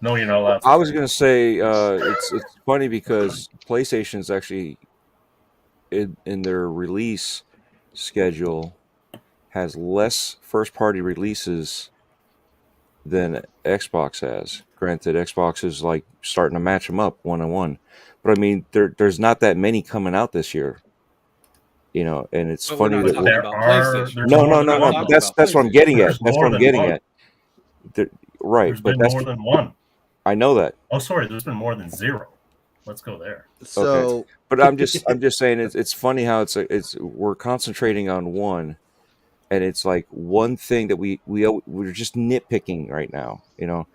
No, you're not allowed to. I was going to say it's funny because PlayStation's actually in their release schedule has less first-party releases than Xbox has. Granted, Xbox is like starting to match them up 1-on-1, but I mean, there's not that many coming out this year, you know. And it's funny that no. That's what I'm getting at. That's what I'm getting at. Right, there's been more than one. I know that. Oh, sorry, there's been more than 0. Let's go there. So, okay. But I'm just saying it's funny how it's we're concentrating on one, and it's like one thing that we're just nitpicking right now, you know.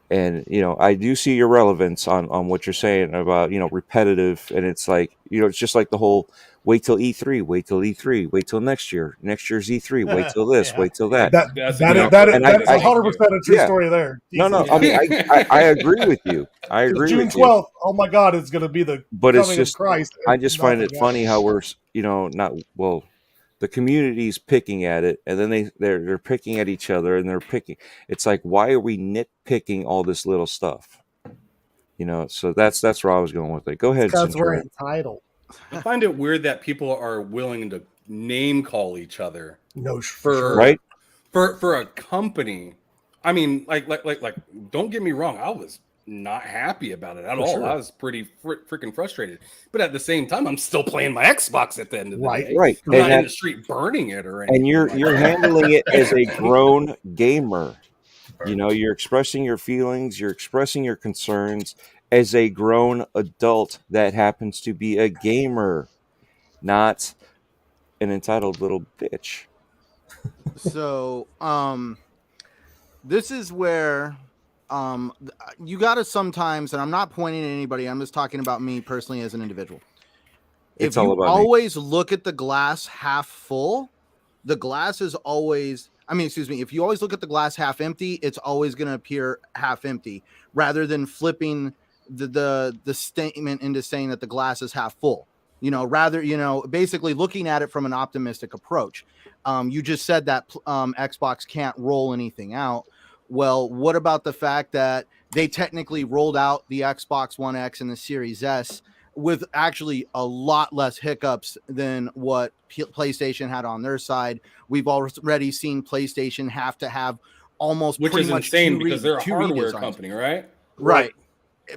And you know, I do see your relevance on what you're saying about, you know, repetitive, and it's like, you know, it's just like the whole wait till E3, wait till next year's E3, wait till this, wait till that. That's 100% a true story there. Jesus. No, I mean, I agree with you. I agree June with 12th, oh my God, it's going to be the coming of Christ. I just find it funny how we're, you know, the community's picking at it, and then they're picking at each other, and they're picking. It's like, why are we nitpicking all this little stuff? You know, so that's where I was going with it. Go ahead. Because we're entitled. I find it weird that people are willing to name call each other. No, right? For a company. I mean, like, don't get me wrong. I was not happy about it at all. Sure. I was pretty freaking frustrated. But at the same time, I'm still playing my Xbox at the end of the day. Right. I'm not in the street burning it or anything. And you're handling it as a grown gamer. You know, you're expressing your feelings, you're expressing your concerns as a grown adult that happens to be a gamer, not an entitled little bitch. So, this is where you got to sometimes, and I'm not pointing at anybody, I'm just talking about me personally as an individual. If you always look at the glass half full, the glass is always, if you always look at the glass half empty, it's always going to appear half empty, rather than flipping the statement into saying that the glass is half full. You know, rather, you know, basically looking at it from an optimistic approach. You just said that Xbox can't roll anything out. Well, what about the fact that they technically rolled out the Xbox One X and the Series S with actually a lot less hiccups than what PlayStation had on their side? We've already seen PlayStation have to have almost which is insane because they're a hardware company, right? Right.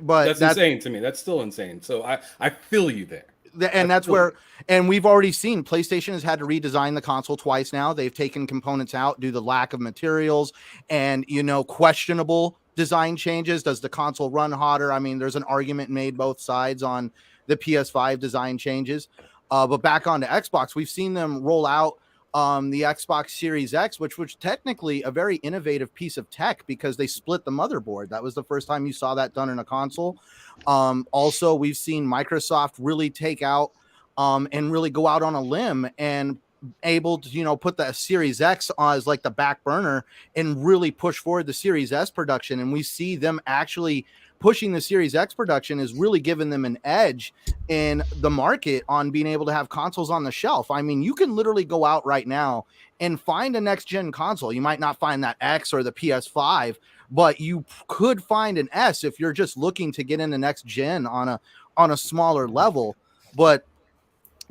But that's insane to me. That's still insane. So I feel you there. And that's where, and we've already seen PlayStation has had to redesign the console twice now. They've taken components out due to the lack of materials and, questionable design changes. Does the console run hotter? I mean, there's an argument made both sides on the PS5 design changes. But back onto Xbox, we've seen them roll out the Xbox Series X, which was technically a very innovative piece of tech because they split the motherboard. That was the first time you saw that done in a console. Also, we've seen Microsoft really take out and really go out on a limb and able to, put the Series X as like the back burner and really push forward the Series S production. And we see them actually pushing the Series X production is really giving them an edge in the market on being able to have consoles on the shelf. I mean, you can literally go out right now and find a next gen console. You might not find that X or the PS5, but you could find an S if you're just looking to get in the next gen on a smaller level. But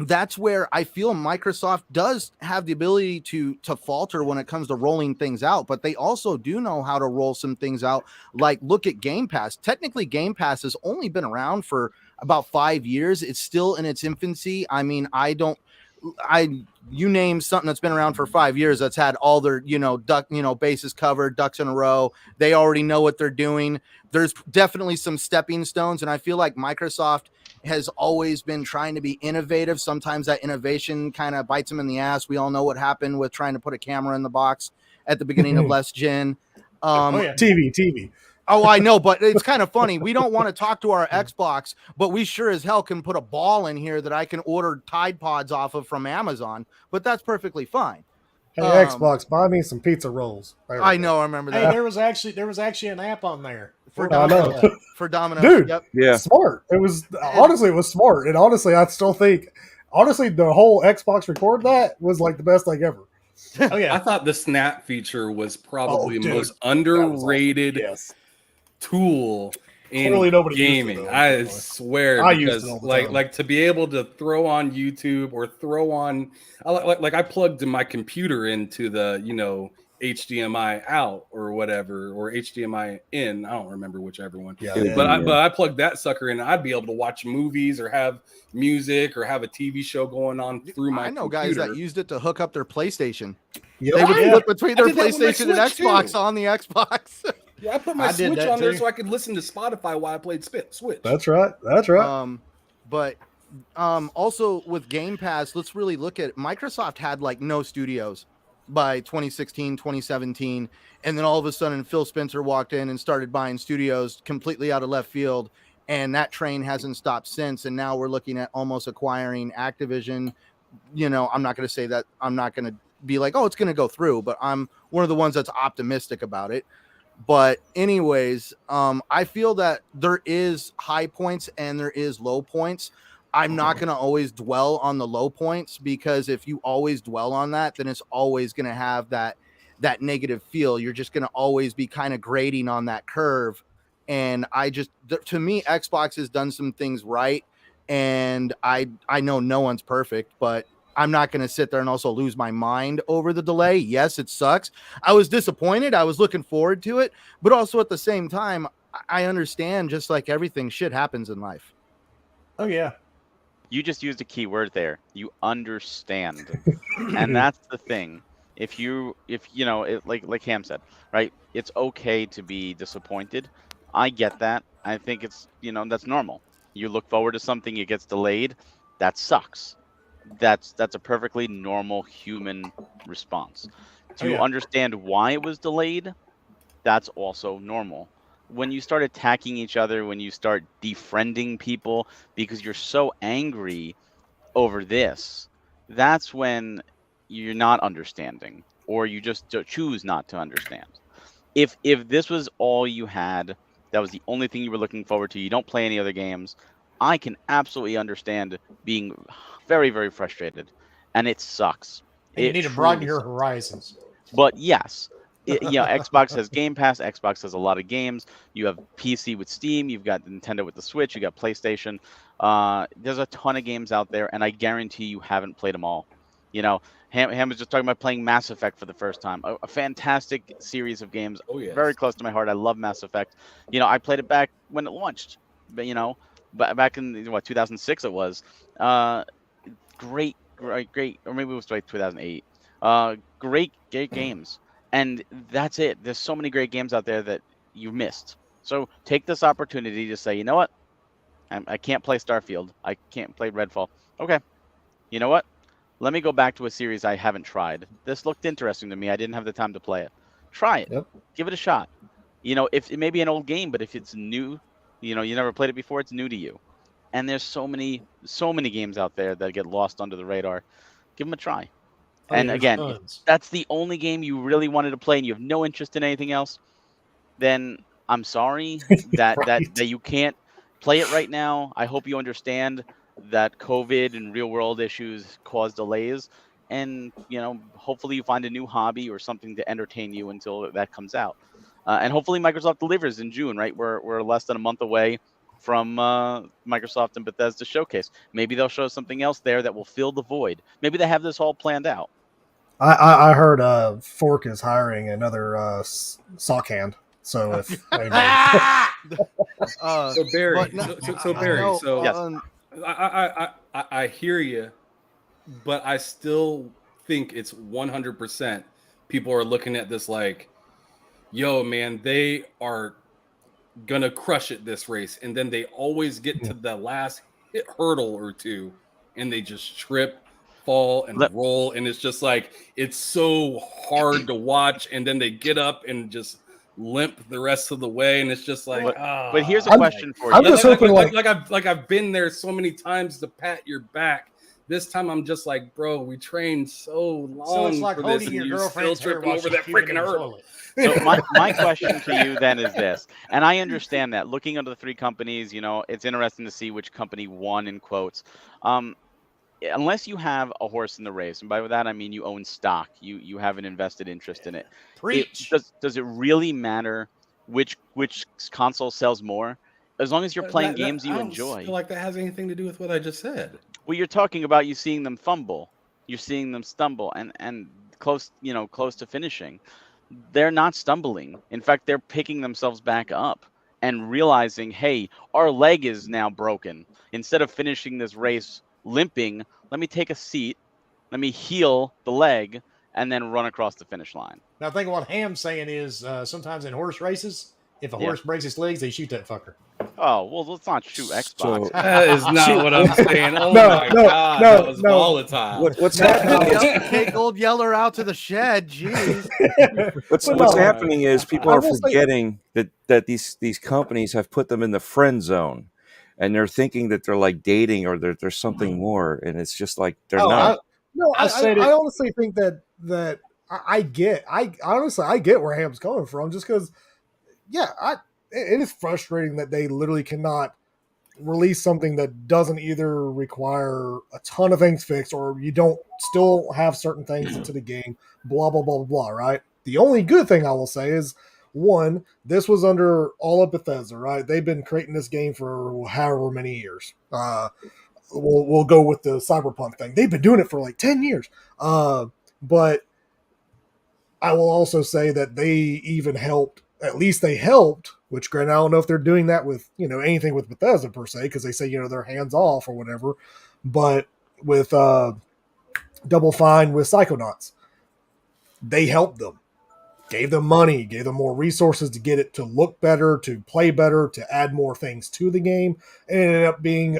that's where I feel Microsoft does have the ability to falter when it comes to rolling things out, but they also do know how to roll some things out. Like, look at Game Pass. Technically, Game Pass has only been around for about 5 years. It's still in its infancy. I mean, you name something that's been around for 5 years that's had all their, bases covered, ducks in a row. They already know what they're doing. There's definitely some stepping stones, and I feel like Microsoft has always been trying to be innovative. Sometimes that innovation kind of bites them in the ass. We all know what happened with trying to put a camera in the box at the beginning of last gen. TV. Oh, I know, but it's kind of funny. We don't want to talk to our Xbox, but we sure as hell can put a ball in here that I can order Tide Pods off of from Amazon, but that's perfectly fine. Hey, Xbox, buy me some pizza rolls. I know, I remember that. Hey, there was actually an app on there for Domino's. For Domino's, dude. Yep. Yeah, smart. It was smart, and honestly, I still think the whole Xbox record that was like the best thing ever. Oh yeah, I thought the snap feature was probably the most That was underrated awesome. Yes. tool in Clearly nobody used it, gaming. though. I swear, I used because it all the time. like to be able to throw on YouTube or throw on, I plugged my computer into the HDMI out or whatever, or HDMI in. I don't remember whichever one. Yeah, but I plugged that sucker in. I'd be able to watch movies or have music or have a TV show going on through my. I know computer. guys that used it to hook up their PlayStation. Yep. They would flip between their I did that with my PlayStation and Switch, Xbox too. on the Xbox. Yeah, I put my I did Switch that on there too. so I could listen to Spotify while I played Switch. That's right. But also with Game Pass, let's really look at Microsoft had like no studios by 2016, 2017. And then all of a sudden Phil Spencer walked in and started buying studios completely out of left field. And that train hasn't stopped since. And now we're looking at almost acquiring Activision. I'm not going to say that. I'm not going to be like, oh, it's going to go through, but I'm one of the ones that's optimistic about it. But anyways, I feel that there is high points and there is low points. I'm not going to always dwell on the low points, because if you always dwell on that, then it's always going to have that negative feel. You're just going to always be kind of grading on that curve. And to me, Xbox has done some things right. And I know no one's perfect, but I'm not going to sit there and also lose my mind over the delay. Yes, it sucks. I was disappointed. I was looking forward to it, but also at the same time, I understand, just like everything, shit happens in life. oh yeah. You just used a key word there. You understand. And that's the thing. If like Cam said, right? It's okay to be disappointed. I get that. I think it's, that's normal. You look forward to something, it gets delayed. That sucks. That's a perfectly normal human response. To understand why it was delayed, that's also normal. When you start attacking each other, when you start defriending people because you're so angry over this, that's when you're not understanding, or you just choose not to understand. If this was all you had, that was the only thing you were looking forward to, you don't play any other games, I can absolutely understand being very, very frustrated, and it sucks. And you need to broaden your horizons. But yes, Xbox has Game Pass. Xbox has a lot of games. You have PC with Steam. You've got Nintendo with the Switch. You got PlayStation. There's a ton of games out there, and I guarantee you haven't played them all. Ham was just talking about playing Mass Effect for the first time. A fantastic series of games. Oh, yes. Very close to my heart. I love Mass Effect. I played it back when it launched. But back in what 2006 it was. Great, or maybe it was like 2008. Great games, and that's it. There's so many great games out there that you missed. So take this opportunity to say, you know what, I can't play Starfield, I can't play Redfall. Okay, you know what? Let me go back to a series I haven't tried. This looked interesting to me. I didn't have the time to play it. Try it. Yep. Give it a shot. If it may be an old game, but if it's new, you never played it before, it's new to you. And there's so many games out there that get lost under the radar. Give them a try. And again, if that's the only game you really wanted to play and you have no interest in anything else, then I'm sorry that that you can't play it right now. I hope you understand that COVID and real world issues cause delays, and hopefully you find a new hobby or something to entertain you until that comes out. And hopefully Microsoft delivers in June, right? We're less than a month away from Microsoft and Bethesda showcase. Maybe they'll show something else there that will fill the void. Maybe they have this all planned out. I heard Fork is hiring another sock hand. So if so Barry, I hear you, but I still think it's 100%. People are looking at this like, yo, man, they are gonna crush it this race, and then they always get to the last hurdle or two, and they just trip, fall, and roll, and it's just like it's so hard to watch, and then they get up and just limp the rest of the way, and it's just like. But here's a question for you. I'm just hoping I've been there so many times to pat your back. This time I'm just like, bro, we trained so long so it's like for this, and your you're still girlfriend's hair tripping over that freaking hurdle. So my question to you then is this, and I understand that looking under the three companies, it's interesting to see which company won in quotes. Unless you have a horse in the race, and by that I mean you own stock, you have an invested interest in it. Preach. Does it really matter which console sells more? As long as you're playing games you enjoy. I don't feel like that has anything to do with what I just said. Well, you're talking about you seeing them fumble, you're seeing them stumble, and close to finishing. They're not stumbling. In fact, they're picking themselves back up and realizing, hey, our leg is now broken. Instead of finishing this race limping, let me take a seat, let me heal the leg, and then run across the finish line. Now, I think what Ham's saying is sometimes in horse races, if a horse breaks its legs, they shoot that fucker. Oh, well, let's not shoot Xbox. So, that is not what I'm saying. Oh, my God. That was volatile. What's happening is take Old Yeller out to the shed. Jeez. What's happening is people are forgetting that these companies have put them in the friend zone, and they're thinking that they're like dating or there's something more, and it's just like they're not. I honestly think that I get where Ham's coming from, just because, it is frustrating that they literally cannot release something that doesn't either require a ton of things fixed, or you don't still have certain things into the game, blah, blah, blah, blah, blah, right? The only good thing I will say is, one, this was under all of Bethesda, right? They've been creating this game for however many years. We'll go with the Cyberpunk thing. They've been doing it for like 10 years. But I will also say that they even helped, at least they helped, which granted, I don't know if they're doing that with, anything with Bethesda per se, because they say, they're hands off or whatever. But with Double Fine with Psychonauts, they helped them, gave them money, gave them more resources to get it to look better, to play better, to add more things to the game, and it ended up being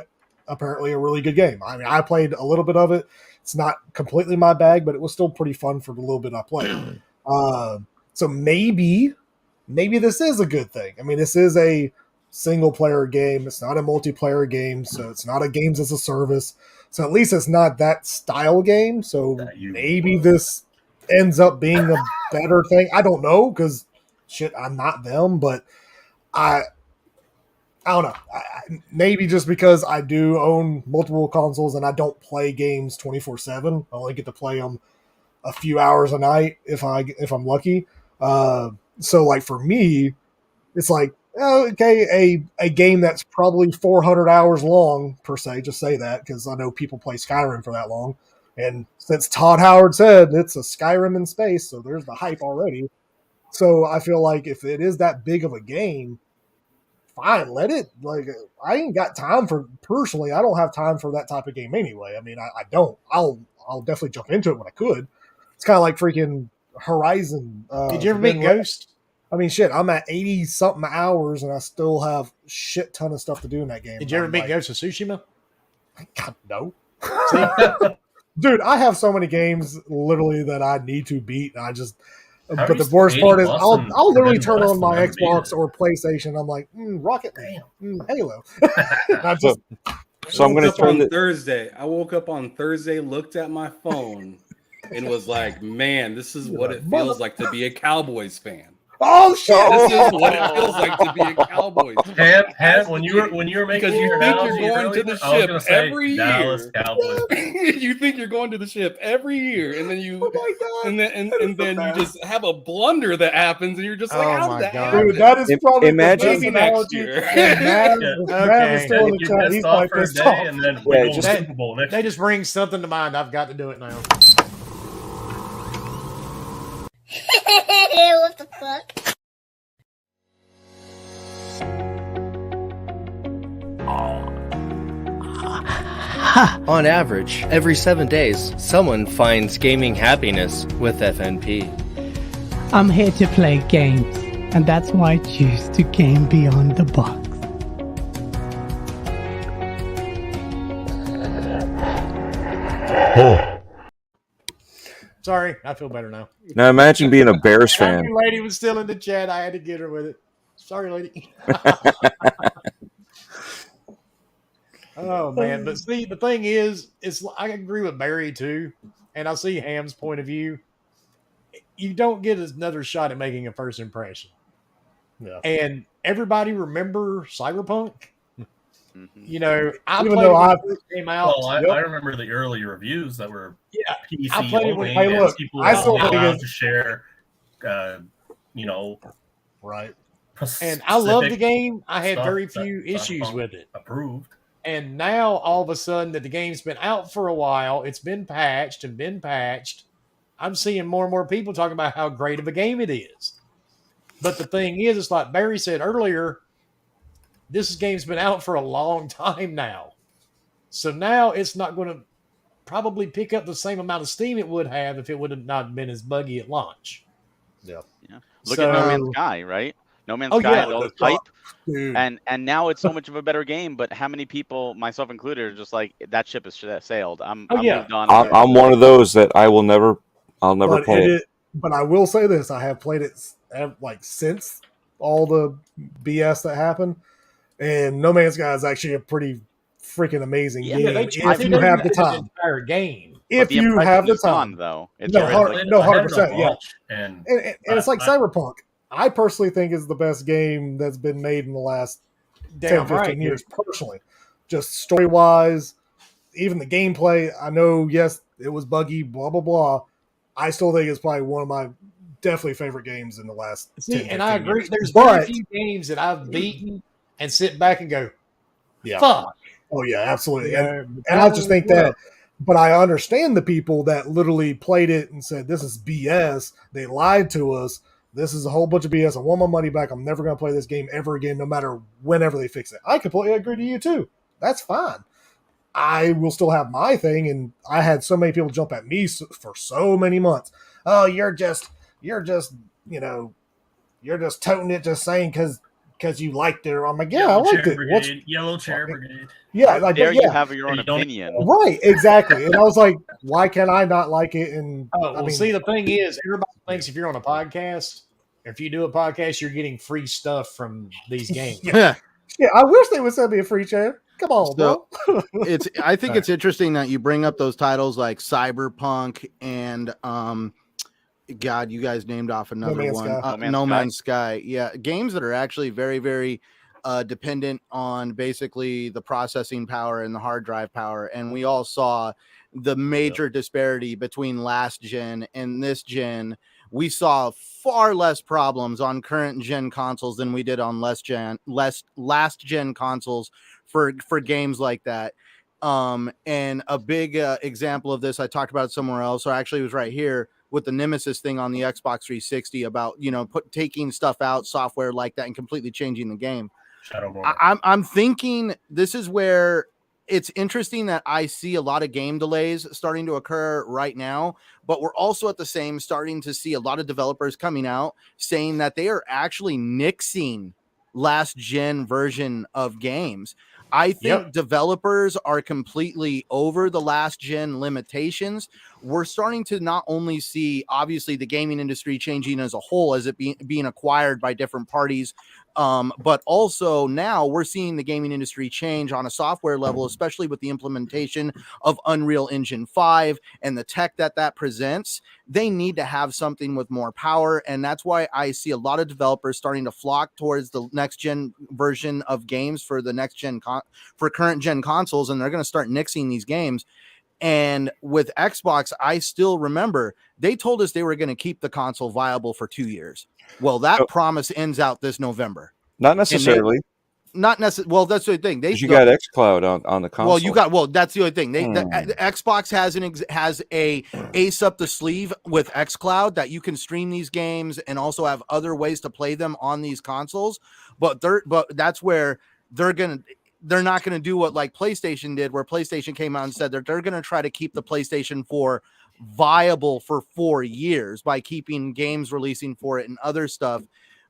apparently a really good game. I mean, I played a little bit of it. It's not completely my bag, but it was still pretty fun for the little bit I played. So maybe this is a good thing. I mean, this is a single player game. It's not a multiplayer game, so it's not a games as a service. So at least it's not that style game. So maybe this ends up being a better thing. I don't know, because shit, I'm not them, but I don't know. Maybe just because I do own multiple consoles and I don't play games 24/7. I only get to play them a few hours a night if I'm lucky. So like for me, it's like, okay, a game that's probably 400 hours long per se. Just say that because I know people play Skyrim for that long. And since Todd Howard said it's a Skyrim in space, so there's the hype already. So I feel like if it is that big of a game, fine. Let it. Like, I ain't got time for, personally, I don't have time for that type of game anyway. I mean, I don't. I'll definitely jump into it when I could. It's kind of like freaking Horizon. Did you ever meet Ghost? I mean, shit, I'm at 80 something hours and I still have shit ton of stuff to do in that game. Did you ever meet Ghost of Tsushima? God, no. Dude, I have so many games literally that I need to beat. And I just, but the worst part is I'll literally turn on my Xbox or PlayStation. I'm like, Rocket League, Halo. So I'm going to turn Thursday. I woke up on Thursday, looked at my phone, and was like, "Man, this is what it feels like to be a Cowboys fan." Oh shit! This is what it feels like to be a Cowboys fan. When you were making your analogy, you're going to the ship every Dallas year. Cowboys. You think you're going to the ship every year, and then you, and then you just have a blunder that happens, and you're just like, "How did that happen?" Dude, that is probably Imagine the best analogy. Mav is still in the chat. He's probably pissed off. And then we go to the Super Bowl next They just bring something to mind. I've got to do it now. What the fuck? On average, every 7 days, someone finds gaming happiness with FNP. I'm here to play games, and that's why I choose to game beyond the box. Sorry, I feel better now. Now imagine being a Bears fan. The lady was still in the chat. I had to get her with it. Sorry, lady. Oh man, but see, the thing is, I agree with Barry too, and I see Ham's point of view. You don't get another shot at making a first impression. Yeah. And everybody remember Cyberpunk? You know, I Even played though it when I- it first came out. Well, I remember the early reviews that were PC I played it when- only, hey, and look, people I were still not think allowed it's- to share, you know, right. And I love the specific game. I had stuff very that few issues Cyberpunk with it. Approved. And now all of a sudden that the game's been out for a while, it's been patched and been patched. I'm seeing more and more people talking about how great of a game it is. But the thing is, it's like Barry said earlier, this game's been out for a long time now. So now it's not going to probably pick up the same amount of steam it would have if it would have not been as buggy at launch. Yeah. Look at No Man's Sky, right? No Man's Oh, Sky yeah. had all this hype, Dude. and now it's so much of a better game. But how many people, myself included, are just like, that ship has sailed? I'm moved on. I'm one of those that I'll never play it. But I will say this: I have played it like since all the BS that happened, and No Man's Sky is actually a pretty freaking amazing game if you have the time. Entire game. If you have the time, though, it's no, already no, like- 100%, yeah. And it's like Cyberpunk. I personally think is the best game that's been made in the last 10, Damn 15 right, years, personally. Just story-wise, even the gameplay, I know, yes, it was buggy, blah, blah, blah. I still think it's probably one of my definitely favorite games in the last 10, And I 15 agree. years. There's But- very few games that I've beaten and sit back and go, Yeah. fuck. Oh, yeah, absolutely. Yeah, And that I just was think rough. that, but I understand the people that literally played it and said, this is BS. They lied to us. This is a whole bunch of BS. I want my money back. I'm never going to play this game ever again, no matter whenever they fix it. I completely agree to you, too. That's fine. I will still have my thing, and I had so many people jump at me for so many months. Oh, you're just, you know, you're just toting it, just saying because you liked it. I'm like, yeah, I liked it. Yellow Chair Brigade. Yeah, How like, dare yeah. you have your own opinion? Right, exactly. And I was like, why can I not like it? And Oh, well, see, the thing is, everybody thinks if you're on a podcast, if you do a podcast, you're getting free stuff from these games. yeah, I wish they would send me a free chair. Come on, So, bro. I think it's interesting that you bring up those titles like Cyberpunk and God, you guys named off another one. No Man's Sky. Yeah, games that are actually very, very dependent on basically the processing power and the hard drive power. And we all saw the major disparity between last gen and this gen. We saw far less problems on current gen consoles than we did on last gen consoles for games like that. And a big example of this, I talked about it somewhere else, or actually it was right here with the Nemesis thing on the Xbox 360 about, taking stuff out, software like that, and completely changing the game. I'm thinking this is where it's interesting that I see a lot of game delays starting to occur right now, but we're also at the same starting to see a lot of developers coming out saying that they are actually nixing last gen version of games. I think developers are completely over the last gen limitations. We're starting to not only see, obviously, the gaming industry changing as a whole, as it being acquired by different parties, but also now we're seeing the gaming industry change on a software level, especially with the implementation of Unreal Engine 5 and the tech that presents. They need to have something with more power, and that's why I see a lot of developers starting to flock towards the next gen version of games for the next gen for current gen consoles, and they're going to start nixing these games. And with Xbox, I still remember they told us they were going to keep the console viable for 2 years. Well, that promise ends out this November. Not necessarily. Not necessarily. Well, that's the thing. You got xCloud on the console. Well, that's the other thing. The Xbox has a ace up the sleeve with xCloud that you can stream these games and also have other ways to play them on these consoles. But that's where they're not going to do what like PlayStation did, where PlayStation came out and said they're going to try to keep the PlayStation 4 viable for 4 years by keeping games releasing for it and other stuff.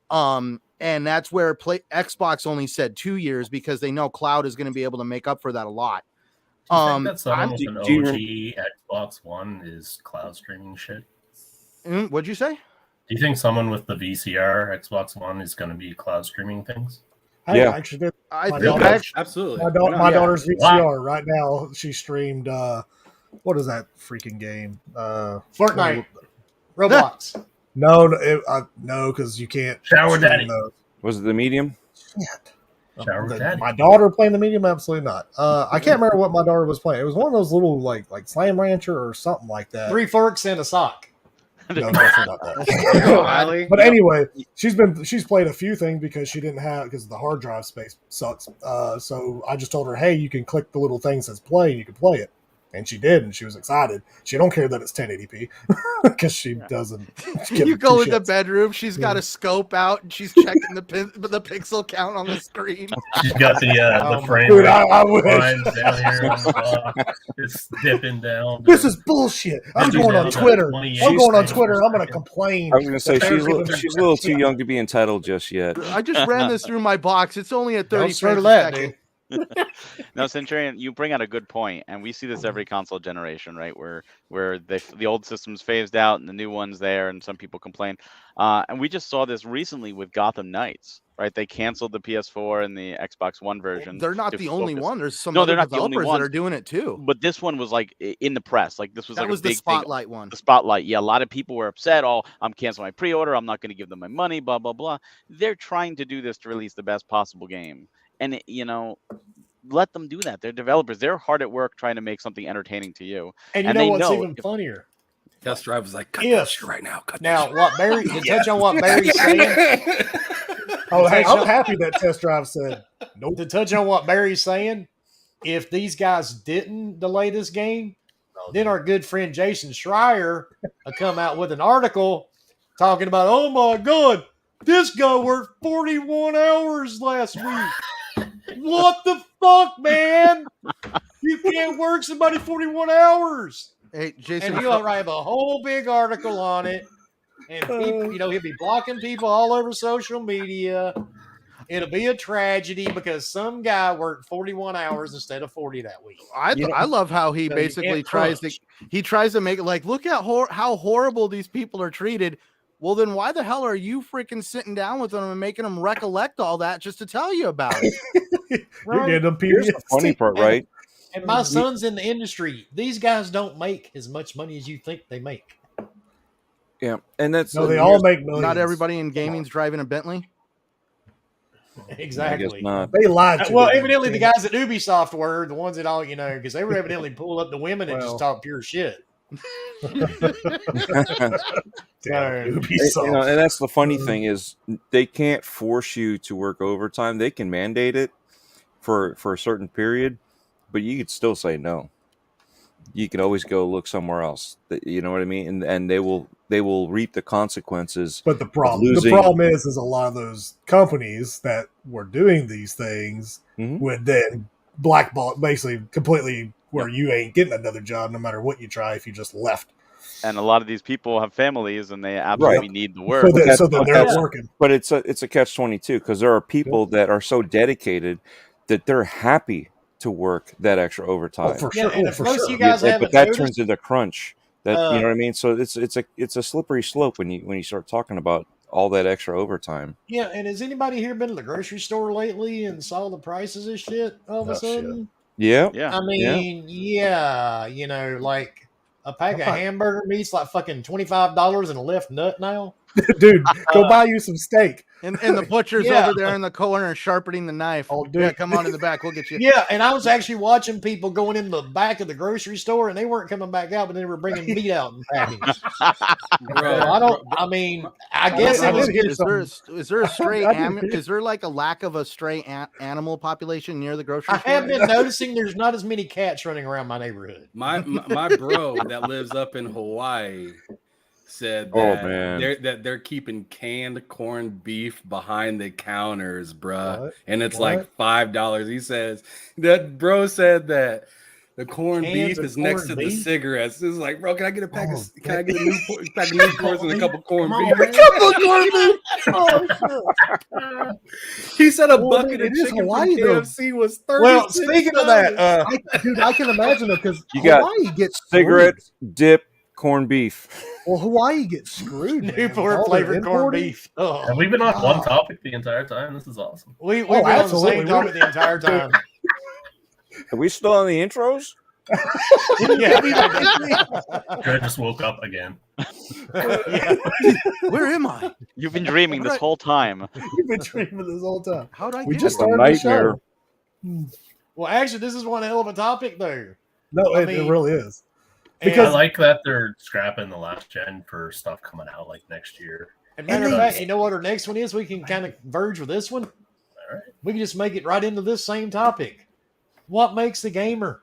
And that's where Xbox only said 2 years because they know cloud is going to be able to make up for that a lot. Do you think that someone with an OG Xbox One is cloud streaming shit? What'd you say? Do you think someone with the VCR Xbox One is going to be cloud streaming things? I actually did. Absolutely. My daughter's VCR right now. She streamed. What is that freaking game? Fortnite. Roblox. No, because you can't. Shower Daddy. Those. Was it the medium? Shit. Shower Daddy. My daughter playing the medium? Absolutely not. I can't remember what my daughter was playing. It was one of those little like Slam Rancher or something like that. 3 forks and a sock. No, definitely not that. But anyway, she's played a few things because the hard drive space sucks. So I just told her, hey, you can click the little thing that says play and you can play it. And she did, and she was excited. She don't care that it's 1080p because she doesn't. You go in the bedroom, she's got a scope out, and she's checking the pixel count on the screen. She's got the frame Dude, rate I wish. lines down here on the block. It's dipping down. This is bullshit. I'm going on Twitter. I'm going to complain. I was going to say she's a little too young to be entitled just yet. I just ran this through my box. It's only at 30 frames a second. No, Centurion, you bring out a good point, and we see this every console generation, right? Where the old systems phased out and the new one's there, and some people complain. And we just saw this recently with Gotham Knights, right? They canceled the PS4 and the Xbox One version. They're not the only one. There's some other developers that are doing it too. But this one was like in the press. Like this was like a big the Spotlight thing. one. The Spotlight. Yeah, a lot of people were upset. Oh, I'm canceling my pre-order. I'm not going to give them my money. Blah blah blah. They're trying to do this to release the best possible game. And, let them do that. They're developers. They're hard at work trying to make something entertaining to you. And you know what's even funnier? Test Drive was like, cut that shit right now. What Barry, to touch on what Barry's saying. I'm happy that Test Drive said, nope. To touch on what Barry's saying, if these guys didn't delay this game, then our good friend Jason Schreier will come out with an article talking about, oh my God, this guy worked 41 hours last week. What the fuck, man? You can't work somebody 41 hours. Hey, Jason, and he'll write a whole big article on it. And people, he'll be blocking people all over social media. It'll be a tragedy because some guy worked 41 hours instead of 40 that week. I love how he basically tries to make it like, look at how horrible these people are treated. Well, then why the hell are you freaking sitting down with them and making them recollect all that just to tell you about it? You're getting them Here's the funny part, right? And my son's in the industry. These guys don't make as much money as you think they make. Yeah, and that's they all make millions. Not everybody in gaming's driving a Bentley. Exactly. They lied to well, evidently the guys at Ubisoft were the ones that all, because they were evidently pull up the women and just talk pure shit. And that's the funny thing is they can't force you to work overtime. They can mandate it for a certain period, but you could still say no. you can always go look somewhere else. You know what I mean? And they will reap the consequences. But the problem is a lot of those companies that were doing these things would then blackball, basically completely, where you ain't getting another job no matter what you try if you just left. And a lot of these people have families, and they absolutely need the work. So they're working. But it's a catch-22 because there are people that are so dedicated that they're happy to work that extra overtime. For sure. And if most of you guys haven't but that noticed, turns into crunch. That you know what I mean. So it's a slippery slope when you start talking about all that extra overtime. Yeah, and has anybody here been to the grocery store lately and saw the prices of shit all of a sudden? Yeah. I mean, you know, like a pack of hamburger meat's like fucking $25 and a left nut now. Dude, go buy you some steak. And the butcher's over there in the corner sharpening the knife. Oh, dude. Yeah, come on in the back. We'll get you. Yeah, and I was actually watching people going in the back of the grocery store, and they weren't coming back out, but they were bringing meat out in packages. I guess it was. Is there a stray is there like a lack of a stray animal population near the grocery store? I have been noticing there's not as many cats running around my neighborhood. My bro that lives up in Hawaii said that they're keeping canned corned beef behind the counters, bruh. And it's like $5. He says that bro said that the corned beef is next to the cigarettes. It's like, bro, can I get a pack of Newports and a couple corned beef? He said a bucket of chicken from KFC was $36. Well, speaking of that, dude, I can imagine it because Hawaii gets cigarette dip corned beef. Well, Hawaii gets screwed. Newport flavored corned beef. Oh. Have we been on one topic the entire time? This is awesome. We've been on the same topic the entire time. Are we still on the intros? Jared just woke up again. Where am I? You've been dreaming this whole time. You've been dreaming this whole time. How did I we get just here? started the show. Well, actually, this is one hell of a topic, though. No, it really is. Because I like that they're scrapping the last gen for stuff coming out like next year. And matter of fact, you know what our next one is? We can kind of verge with this one. All right. We can just make it right into this same topic. What makes the gamer?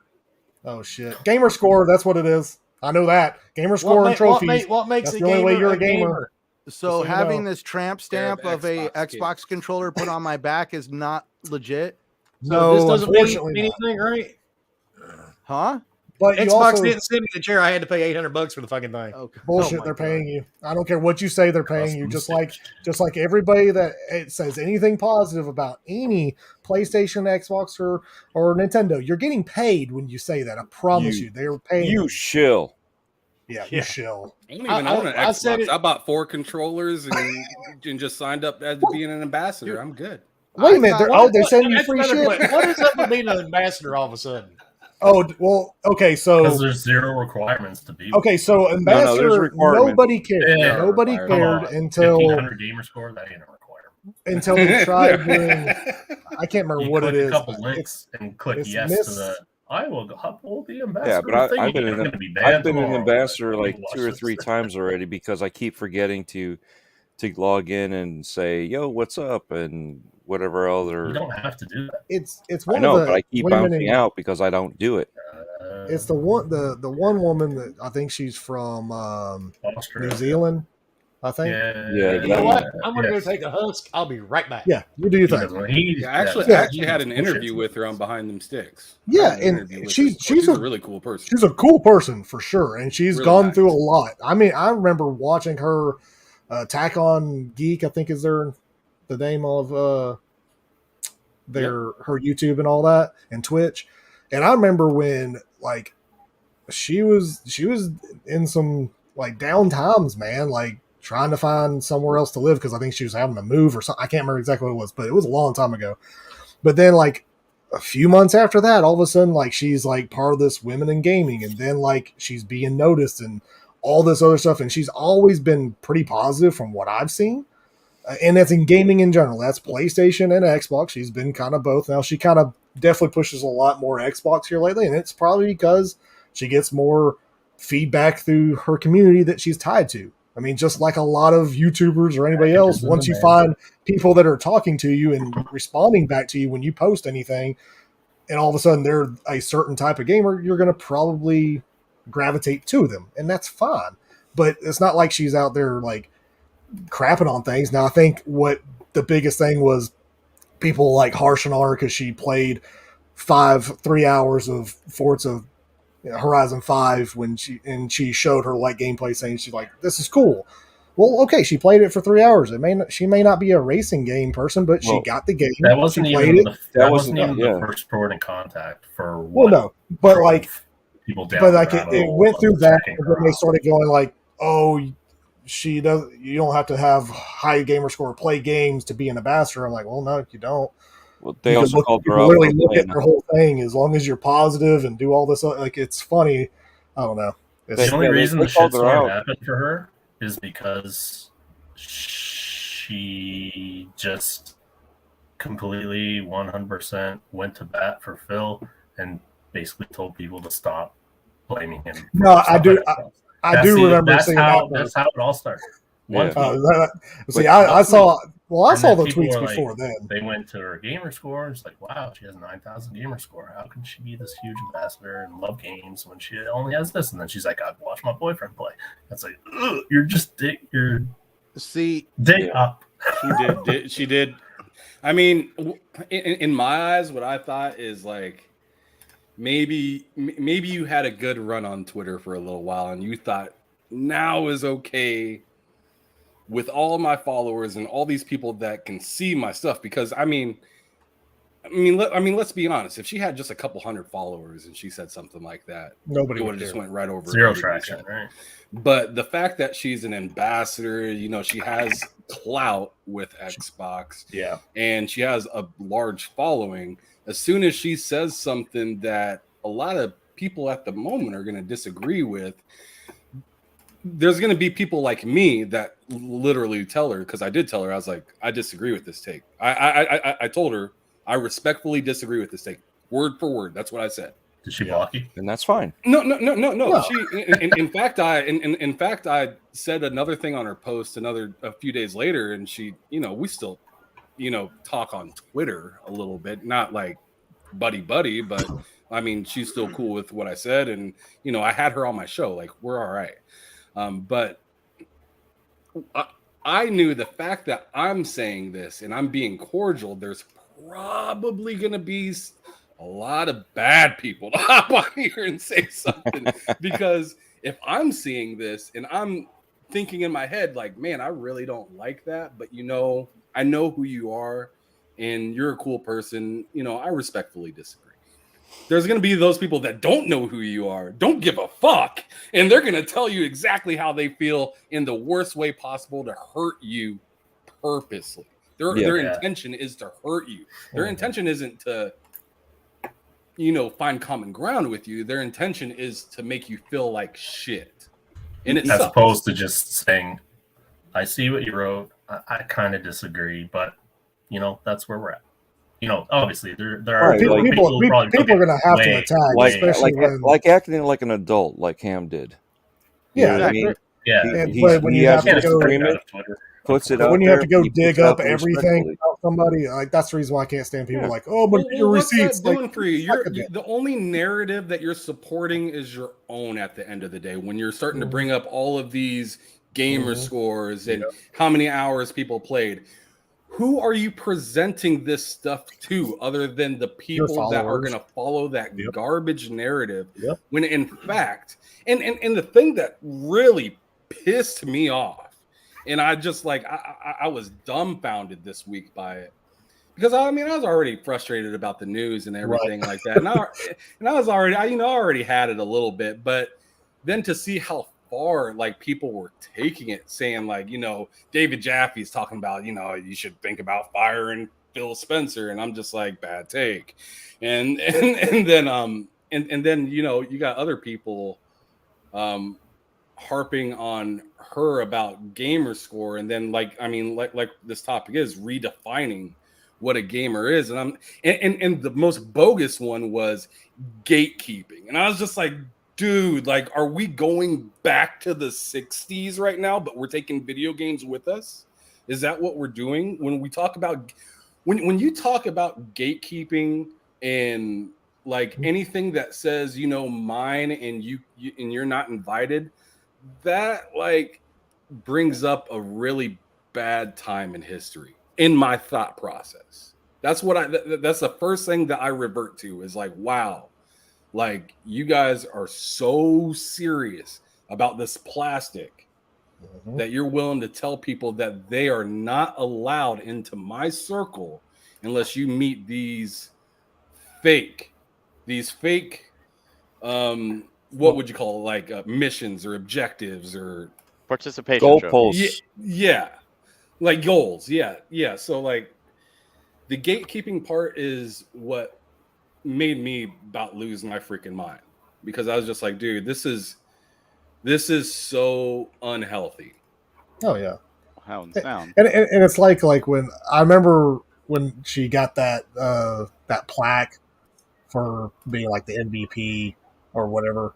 Oh shit! Gamer score. That's what it is. I know that. Gamer score and trophies. What makes that's the only gamer way you're a gamer? So having this tramp stamp of a Xbox controller put on my back is not legit. So this doesn't mean anything, right? Huh? But Xbox didn't send me the chair. I had to pay $800 for the fucking thing. Okay. Bullshit. They're paying you. I don't care what you say. They're paying you. Just like everybody that it says anything positive about any PlayStation, Xbox, or Nintendo. You're getting paid when you say that. I promise you. They're paying you. Shill. Yeah, you shill. I don't even own an Xbox. I bought 4 controllers and just signed up as being an ambassador. I'm good. Wait a minute. They're sending you free shit. What is up with being an ambassador all of a sudden? Oh, well, okay, so... Because there's 0 requirements to be... Okay, so Ambassador, nobody cared. Yeah, nobody cared until... 1,500 gamer score, that ain't a requirement. Until they tried doing... I can't remember what it is. You click a couple links and click yes to the... I will upload the ambassador. Yeah, but I've been an ambassador like 2 or 3 times already because I keep forgetting to log in and say, yo, what's up? And whatever other. You don't have to do that. It's one. I know, but I keep bouncing out because I don't do it. It's the one woman that I think she's from New Zealand. I think. Yeah. You know what? I'm gonna go take a husk. I'll be right back. Yeah, you do your thing. I actually had an interview with her on Behind Them Sticks. Yeah, and she's a really cool person. She's a cool person for sure, and she's really gone through a lot. I mean, I remember watching her. Attack on Geek, I think is the name of her YouTube and all that, and Twitch. And I remember when like she was in some like down times, man, like trying to find somewhere else to live because I think she was having to move or something. I can't remember exactly what it was, but it was a long time ago. But then like a few months after that, all of a sudden like she's like part of this Women in Gaming, and then like she's being noticed and all this other stuff, and she's always been pretty positive from what I've seen, and that's in gaming in general. That's PlayStation and Xbox. She's been kind of both. Now she kind of definitely pushes a lot more Xbox here lately, and it's probably because she gets more feedback through her community that she's tied to. I mean, just like a lot of YouTubers or anybody else, once you find people that are talking to you and responding back to you when you post anything, and all of a sudden they're a certain type of gamer, you're going to probably gravitate to them, and that's fine. But it's not like she's out there like crapping on things. Now, I think what the biggest thing was people like harshing on her because she played 3 hours of Forza Horizon 5 when she showed her like gameplay saying she's like, this is cool. Well, okay, she played it for 3 hours. She may not be a racing game person, but she got the game. That wasn't she even played that wasn't even the first port in contact for what? Well, no, but like people down but like it went through that, and then they started going like, oh, she does. You don't have to have high gamer score to play games to be an ambassador. I'm like, well, no, you don't. Well, they also called her out. Really look at their whole thing. As long as you're positive and do all this, like it's funny. I don't know. The only reason the shitstorm happened for her is because she just completely 100% went to bat for Phil and basically told people to stop blaming him. No, I do. I do remember seeing that. That's how it all started. I saw. Well, I saw the tweets before then. They went to her gamer score. It's like, wow, she has 9,000 gamer score. How can she be this huge ambassador and love games when she only has this? And then she's like, I've watched my boyfriend play. That's like, you're just dig up. She did. I mean, in my eyes, what I thought is like, maybe you had a good run on Twitter for a little while, and you thought now is okay with all my followers and all these people that can see my stuff. Because I mean, let's be honest. If she had just a couple hundred followers and she said something like that, nobody would have just went right over. Zero traction, right? But the fact that she's an ambassador, she has clout with Xbox, and she has a large following. As soon as she says something that a lot of people at the moment are going to disagree with, there's going to be people like me that literally tell her, because I did tell her, I was like, I disagree with this take. I told her I respectfully disagree with this take, word for word. That's what I said. Did she block you? And that's fine. No. She, in fact, I said another thing on her post a few days later, and she, we still, talk on Twitter a little bit, not like buddy, but I mean, she's still cool with what I said, and I had her on my show, like we're all right. But I knew the fact that I'm saying this and I'm being cordial, there's probably going to be a lot of bad people to hop on here and say something. Because if I'm seeing this and I'm thinking in my head, like, man, I really don't like that. But, I know who you are and you're a cool person. I respectfully disagree. There's going to be those people that don't know who you are, don't give a fuck, and they're going to tell you exactly how they feel in the worst way possible to hurt you purposely. Their intention is to hurt you. Their intention isn't to, find common ground with you. Their intention is to make you feel like shit. And as opposed to just saying, I see what you wrote. I kind of disagree, but, that's where we're at. Obviously there are people are going to have to attack, like acting like an adult, like Ham did. Yeah, But when you have to go puts it out when you have to go dig up everything about somebody, like that's the reason why I can't stand people like, oh, but your receipts. Doing for you? The only narrative that you're supporting is your own. At the end of the day, when you're starting to bring up all of these gamer scores and how many hours people played. Who are you presenting this stuff to other than the people that are going to follow that garbage narrative? When in fact, and the thing that really pissed me off, and I just I was dumbfounded this week by it, because I was already frustrated about the news and everything like that, and I was already I already had it a little bit, but then to see how far people were taking it, saying David Jaffe's talking about you should think about firing Phil Spencer, and I'm just like, bad take, and then you got other people harping on her about gamer score, and then like this topic is redefining what a gamer is, and the most bogus one was gatekeeping, and I was just like, dude, are we going back to the 60s right now, but we're taking video games with us? Is that what we're doing? When we talk about, when you talk about gatekeeping and Like anything that says, mine and you're not invited, that like brings up a really bad time in history in my thought process. That's that's the first thing that I revert to is like, wow, like you guys are so serious about this plastic that you're willing to tell people that they are not allowed into my circle unless you meet these fake what would you call it, like missions or objectives or participation goalposts. yeah, like goals. Yeah. So like the gatekeeping part is what made me about lose my freaking mind, because I was just like, dude, this is so unhealthy. Oh yeah, how unsound. And it's like when I remember when she got that plaque for being like the MVP or whatever,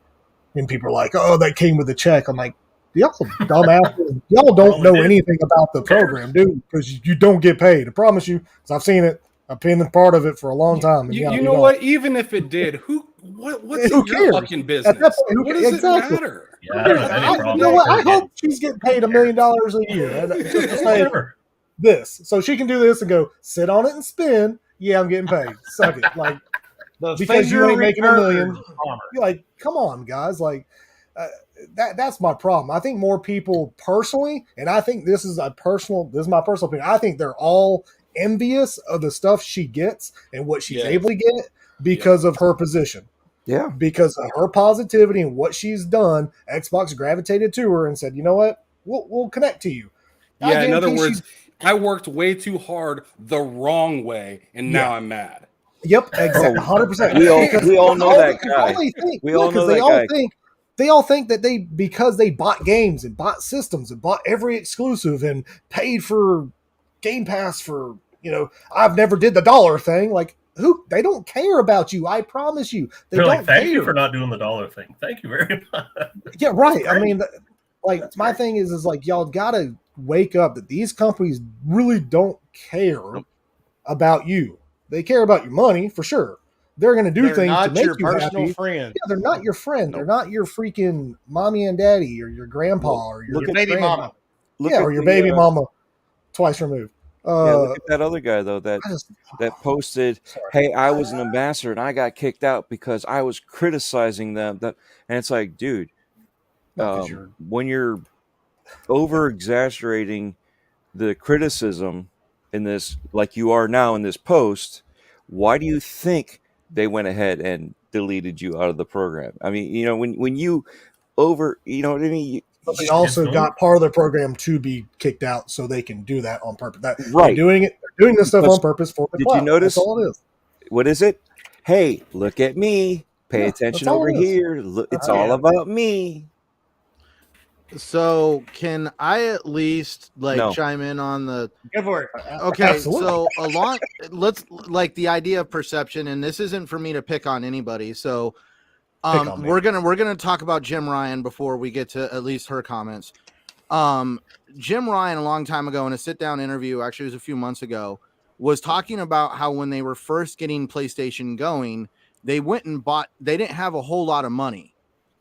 and people are like, "Oh, that came with a check." I'm like, y'all dumbasses, y'all don't know anything about the program, dude, because you don't get paid. I promise you, because I've seen it. I've been a part of it for a long time. And you know what? Even if it did, what's who your cares? fucking business? What does it matter? Yeah, you know what? I hope she's getting paid $1 million a year. Just to say this, so she can do this and go sit on it and spin. Yeah, I'm getting paid. Suck it, like because you ain't making $1 million. You're like, come on, guys, like. That's my problem. I think more people personally, and I think this is my personal opinion. I think they're all envious of the stuff she gets and what she's able to get because of her position. Yeah. Because of her positivity and what she's done, Xbox gravitated to her and said, you know what? We'll connect to you. Yeah, in other words, I worked way too hard the wrong way, and now I'm mad. Yep, exactly. 100%. We all know that guy. We all know that guy. They all think that because they bought games and bought systems and bought every exclusive and paid for Game Pass for, I've never did the dollar thing. Like, they don't care about you. I promise you. They're like, thank you for not doing the dollar thing. Thank you very much. Yeah, right. I mean, like, my thing is like, y'all got to wake up that these companies really don't care about you. They care about your money for sure. They're going to do things to make you personal happy. Friend. Yeah, they're not your friend. They're not your freaking mommy and daddy or your grandpa or your baby mama. Or your baby mama twice removed. Look at that other guy though that posted, "Hey, I was an ambassador and I got kicked out because I was criticizing them." And it's like, dude, when you're over exaggerating the criticism in this, like you are now in this post, why do you think they went ahead and deleted you out of the program? I mean, when you over, you know what I mean? But they also got part of their program to be kicked out so they can do that on purpose. Right. They're doing this stuff on purpose for the Did clout. you notice? That's all it is. What is it? Hey, look at me. Pay attention over here. Look, it's all about me. So can I at least chime in on the? Go for it. Okay, Absolutely. so let's the idea of perception, and this isn't for me to pick on anybody. So we're gonna talk about Jim Ryan before we get to at least her comments. Jim Ryan, a long time ago in a sit-down interview, actually it was a few months ago, was talking about how when they were first getting PlayStation going, they went and they didn't have a whole lot of money,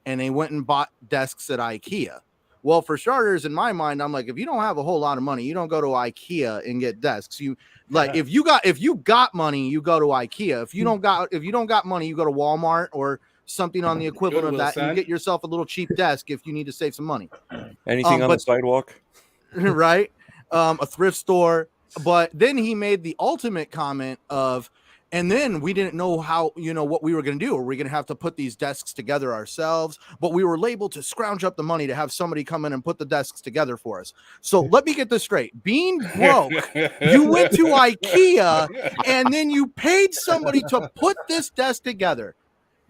and they went and bought desks at IKEA. Well, for starters, in my mind, I'm like, if you don't have a whole lot of money, you don't go to IKEA and get desks. You if you got money, you go to IKEA. If you don't got money, you go to Walmart or something on the equivalent of that, and you get yourself a little cheap desk if you need to save some money. Anything on the sidewalk, right? A thrift store. But then he made the ultimate comment of, and then we didn't know how, what we were going to do. Are we going to have to put these desks together ourselves? But we were able to scrounge up the money to have somebody come in and put the desks together for us. So let me get this straight. Being broke, you went to IKEA and then you paid somebody to put this desk together.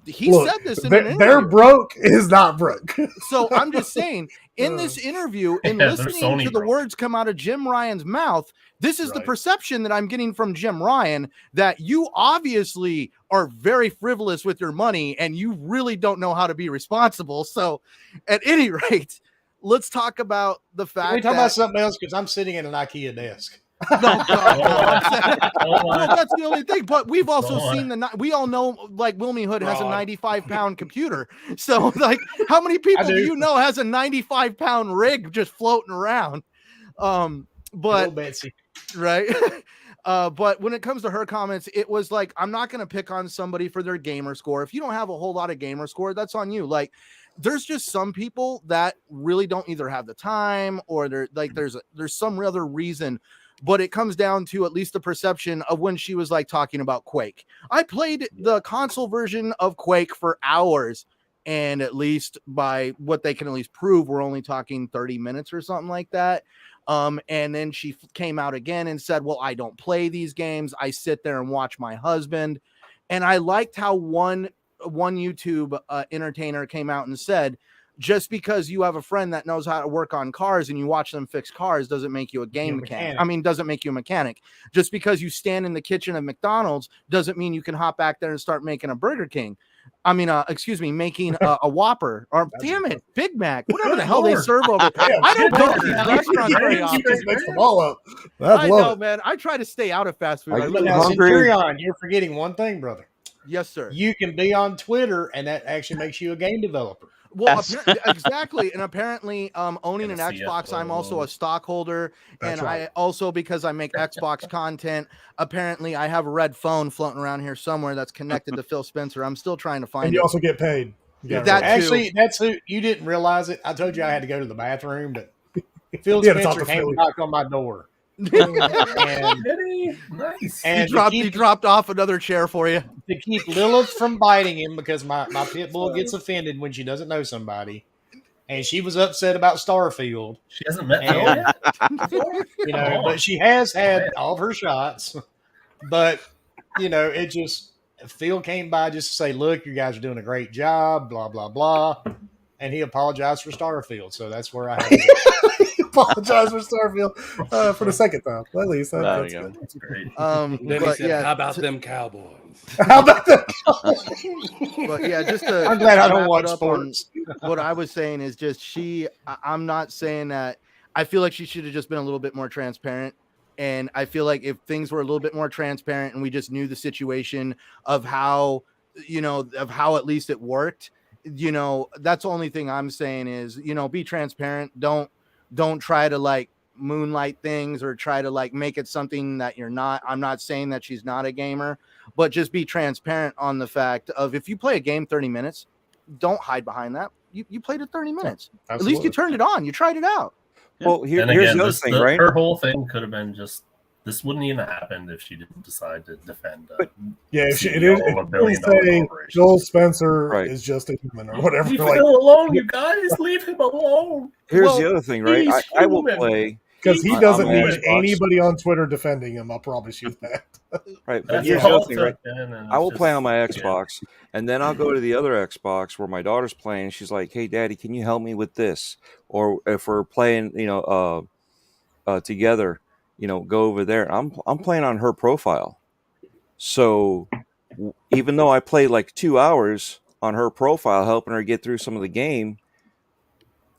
He said this in an interview. They're broke is not broke. So I'm just saying, in this interview and listening to the words come out of Jim Ryan's mouth, this is the perception that I'm getting from Jim Ryan, that you obviously are very frivolous with your money and you really don't know how to be responsible. So at any rate, let's talk about the fact Can we talk about something else? Because I'm sitting at an IKEA desk. No, God, well, that's the only thing. But we've also seen we all know, like, Wilmy Hood has a 95-pound computer. So, like, how many people do you know has a 95-pound rig just floating around? But Betsy. Right. But when it comes to her comments, it was like, I'm not going to pick on somebody for their gamer score. If you don't have a whole lot of gamer score, that's on you. Like, there's just some people that really don't either have the time or they're like, there's some other reason. But it comes down to at least the perception of when she was like talking about Quake. I played the console version of Quake for hours, and at least by what they can at least prove, we're only talking 30 minutes or something like that. And then she came out again and said, well, I don't play these games. I sit there and watch my husband. And I liked how one YouTube entertainer came out and said, just because you have a friend that knows how to work on cars and you watch them fix cars doesn't make you a game mechanic. I mean, doesn't make you a mechanic. Just because you stand in the kitchen of McDonald's doesn't mean you can hop back there and start making a Burger King. I mean, making a Whopper or Big Mac, whatever the hell they serve over. I don't go to these restaurants very often. Makes them all up. I know, man. I try to stay out of fast food. Centurion, you're forgetting one thing, brother. Yes, sir. You can be on Twitter, and that actually makes you a game developer. Well, exactly. And apparently, owning an Xbox, I'm also a stockholder. And I also, because I make Xbox content, apparently I have a red phone floating around here somewhere that's connected to Phil Spencer. I'm still trying to find it. And you also get paid. Actually, that's who you didn't realize it. I told you I had to go to the bathroom, but Phil Spencer came and knocked on my door. And he dropped off another chair for you to keep Lilith from biting him, because my pit bull gets offended when she doesn't know somebody, and she was upset about Starfield. She hasn't met Phil yet. But she has had all of her shots. But it just Phil came by just to say, "Look, you guys are doing a great job." Blah blah blah, and he apologized for Starfield. So that's where I had to go. Apologize for Starfield for the second time. At least that's good. That's great. Then he said, "How about them Cowboys?" How about them? But yeah, just to I'm glad I don't watch sports. What I was saying is just I'm not saying that. I feel like she should have just been a little bit more transparent. And I feel like if things were a little bit more transparent and we just knew the situation of how at least it worked, that's the only thing I'm saying is, be transparent. Don't try to like moonlight things or try to like make it something that you're not. I'm not saying that she's not a gamer, but just be transparent on the fact of, if you play a game 30 minutes, don't hide behind that. You played it 30 minutes. Absolutely. At least you turned it on. You tried it out. Well, here's the other thing, right? Her whole thing could have been just, this wouldn't even have happened if she didn't decide to defend. Joel Spencer is just a human or whatever. Leave Phil alone, you guys. Leave him alone. Here's the other thing, right? I will play because he doesn't need anybody on Twitter defending him. I promise you that. Right, but here's the other thing, right? I will play on my Xbox, and then I'll go to the other Xbox where my daughter's playing. And she's like, "Hey, Daddy, can you help me with this?" Or if we're playing, together, go over there. I'm playing on her profile, so even though I play like 2 hours on her profile, helping her get through some of the game.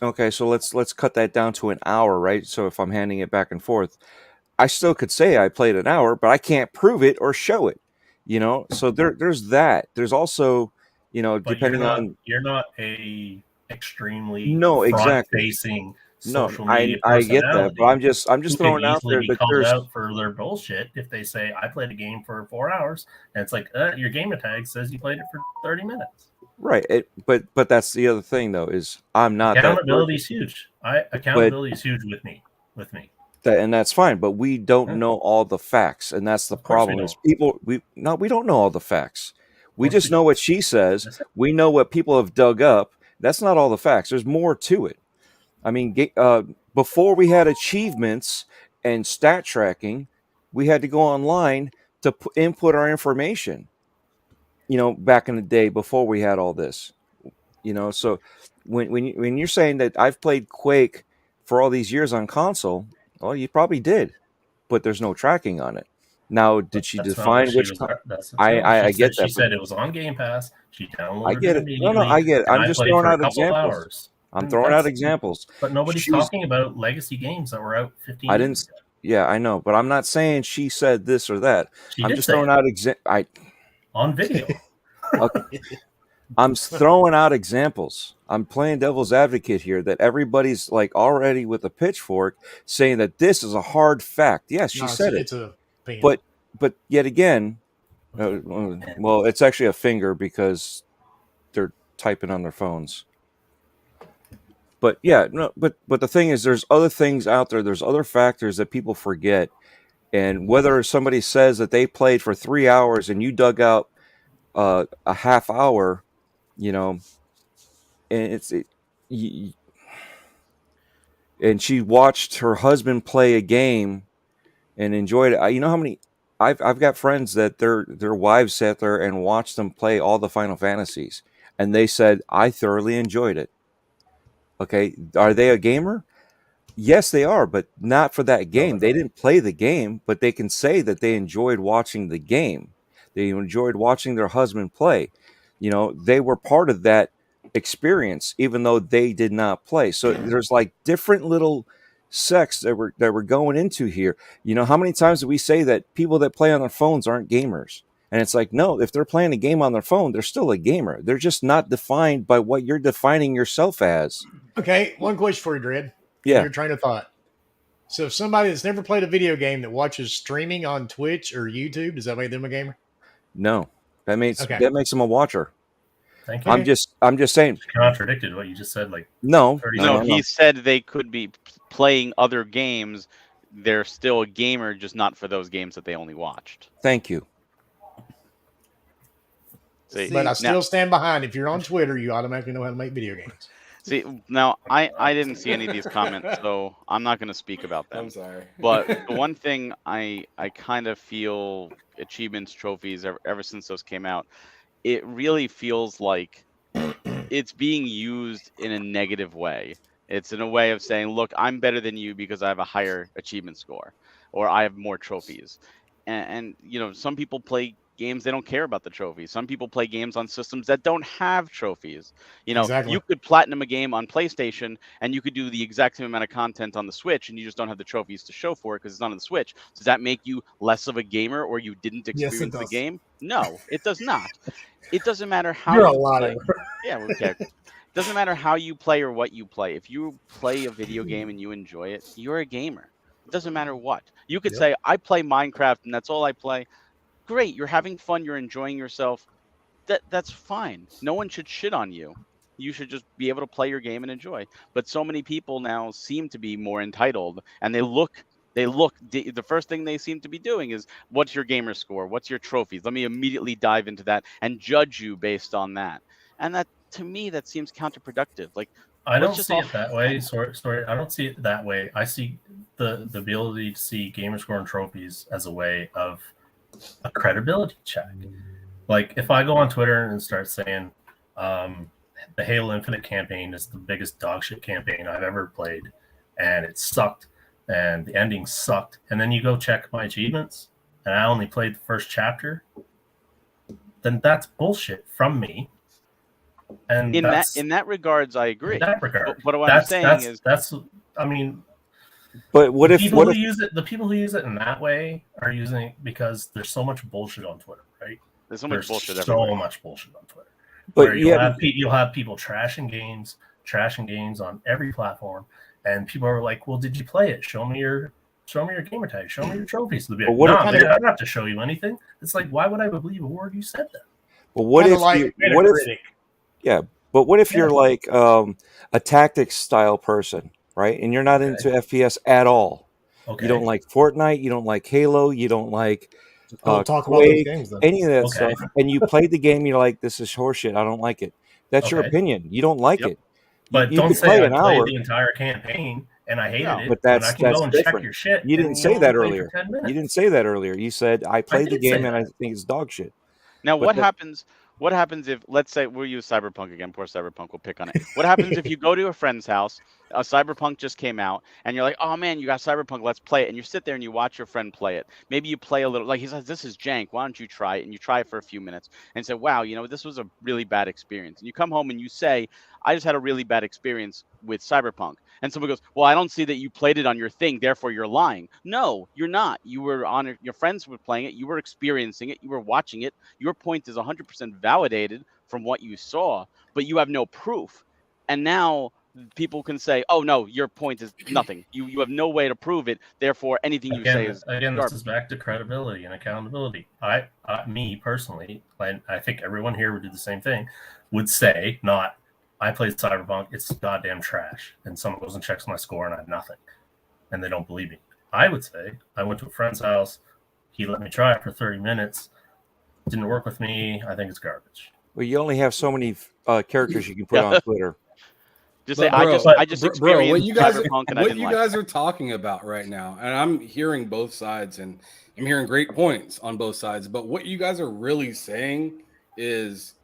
Okay, so let's cut that down to an hour, right? So if I'm handing it back and forth, I still could say I played an hour, but I can't prove it or show it, So there's that. There's also, depending on, you're not a extremely front-facing social media I get that, but I'm just throwing out there that called out for their bullshit if they say I played a game for 4 hours and it's like your gamer tag says you played it for 30 minutes. Right, but that's the other thing though, is I'm not accountability is huge. Accountability is huge with me. And that's fine, but we don't know all the facts, and that's the problem. Is we don't know all the facts. We just know what she says. We know what people have dug up. That's not all the facts. There's more to it. I mean, before we had achievements and stat tracking, we had to go online to input our information. Back in the day before we had all this, so when you're saying that I've played Quake for all these years on console, well, you probably did, but there's no tracking on it. Now, did she define which? I get that. She said it was on Game Pass. She downloaded I get it. No, I get it. I'm just throwing out examples. I'm throwing out examples. But nobody's talking about legacy games that were out 15 years ago. Yeah, I know, but I'm not saying she said this or that. She I'm did just say throwing it out on video. I'm throwing out examples. I'm playing devil's advocate here that everybody's like already with a pitchfork saying that this is a hard fact. Yes, she No, said it. it's a opinion. But yet again, well, it's actually a finger because they're typing on their phones. But yeah, no, but the thing is, there's other things out there. There's other factors that people forget. And whether somebody says that they played for 3 hours and you dug out a half hour, you know, and and she watched her husband play a game and enjoyed it. You know how many I've got friends that their wives sat there and watched them play all the Final Fantasies, and they said I thoroughly enjoyed it. Okay, are they a gamer? Yes, they are, but not for that game. They didn't play the game, but they can say that they enjoyed watching the game. They enjoyed watching their husband play. You know, they were part of that experience, even though they did not play. So there's like different little sects that we're going into here. You know, how many times do we say that people that play on their phones aren't gamers? And it's like, no, if they're playing a game on their phone, they're still a gamer. They're just not defined by what you're defining yourself as. Okay, one question for you, Dread. Yeah. Your train of thought. So if somebody that's never played a video game that watches streaming on Twitch or YouTube, does that make them a gamer? No. That makes them a watcher. Thank you. I'm just saying. You contradicted what you just said. Like no, he said they could be playing other games. They're still a gamer, just not for those games that they only watched. Thank you. But I still stand behind. If you're on Twitter, you automatically know how to make video games. See, now I didn't see any of these comments, so I'm not going to speak about them. I'm sorry. But the one thing I kind of feel achievements, trophies, ever since those came out, it really feels like it's being used in a negative way. It's in a way of saying, look, I'm better than you because I have a higher achievement score or I have more trophies. And you know, some people play games, they don't care about the trophies. Some people play games on systems that don't have trophies. You know, Exactly. you could platinum a game on PlayStation and you could do the exact same amount of content on the Switch and you just don't have the trophies to show for it because it's not on the Switch. Does that make you less of a gamer or you didn't experience the game? No, it does not. It doesn't matter how You're a you liar. play. Yeah, okay. It doesn't matter how you play or what you play. If you play a video game and you enjoy it, you're a gamer. It doesn't matter what. You could say, I play Minecraft and that's all I play. Great, you're having fun, you're enjoying yourself. That's fine. No one should shit on you. You should just be able to play your game and enjoy. But so many people now seem to be more entitled, and the first thing they seem to be doing is, what's your gamer score? What's your trophies? Let me immediately dive into that and judge you based on that. And that, to me, that seems counterproductive. Like, I don't see it that way. Sorry, I don't see it that way. I see the ability to see gamer score and trophies as a way of a credibility check. Like if I go on Twitter and start saying the Halo Infinite campaign is the biggest dog shit campaign I've ever played and it sucked and the ending sucked, and then you go check my achievements and I only played the first chapter, then that's bullshit from me. And in that regards, I agree. In that regard, but what I'm saying is I mean, but what if the people who use it in that way are using it because there's so much bullshit on Twitter, right? There's so much bullshit on Twitter. But where you'll have people trashing games on every platform, and people are like, "Well, did you play it? Show me your gamer tag. Show me your trophies." They'll be like, "No, I don't have to show you anything." It's like, why would I believe a word you said then? Well, what if you're like a tactics style person, right? And you're not into FPS at all. Okay. You don't like Fortnite, you don't like Halo, you don't like talk about those games, then. Any of that stuff. And you played the game, you're like, this is horseshit, I don't like it. That's your opinion. You don't like it. But don't say I played the entire campaign and I hated it. But that's different. Check your shit. You didn't say that earlier. You didn't say that earlier. You said I played the game and I think it's dog shit. Now, what happens? What happens if, let's say, we'll use Cyberpunk again. Poor Cyberpunk, we'll pick on it. What happens if you go to a friend's house Cyberpunk just came out, and you're like, oh man, you got Cyberpunk, let's play it. And you sit there and you watch your friend play it. Maybe you play a little, like he says, this is jank, why don't you try it? And you try it for a few minutes and say, wow, this was a really bad experience. And you come home and you say, I just had a really bad experience with Cyberpunk. And someone goes, well, I don't see that you played it on your thing, therefore you're lying. No, you're not. You were on it, your friends were playing it, you were experiencing it, you were watching it. Your point is 100% validated from what you saw, but you have no proof. And now people can say, oh no, your point is nothing. You have no way to prove it, therefore anything you say is again garbage. This is back to credibility and accountability. Me personally, and I think everyone here would do the same thing, would say, not I played Cyberpunk, it's goddamn trash, and someone goes and checks my score and I have nothing, and they don't believe me. I would say I went to a friend's house, he let me try it for 30 minutes, didn't work with me, I think it's garbage. Well, you only have so many characters you can put on Twitter. Just say, I just experienced what you guys, Cyberpunk and what you guys are talking about right now, and I'm hearing both sides, and I'm hearing great points on both sides. But what you guys are really saying is,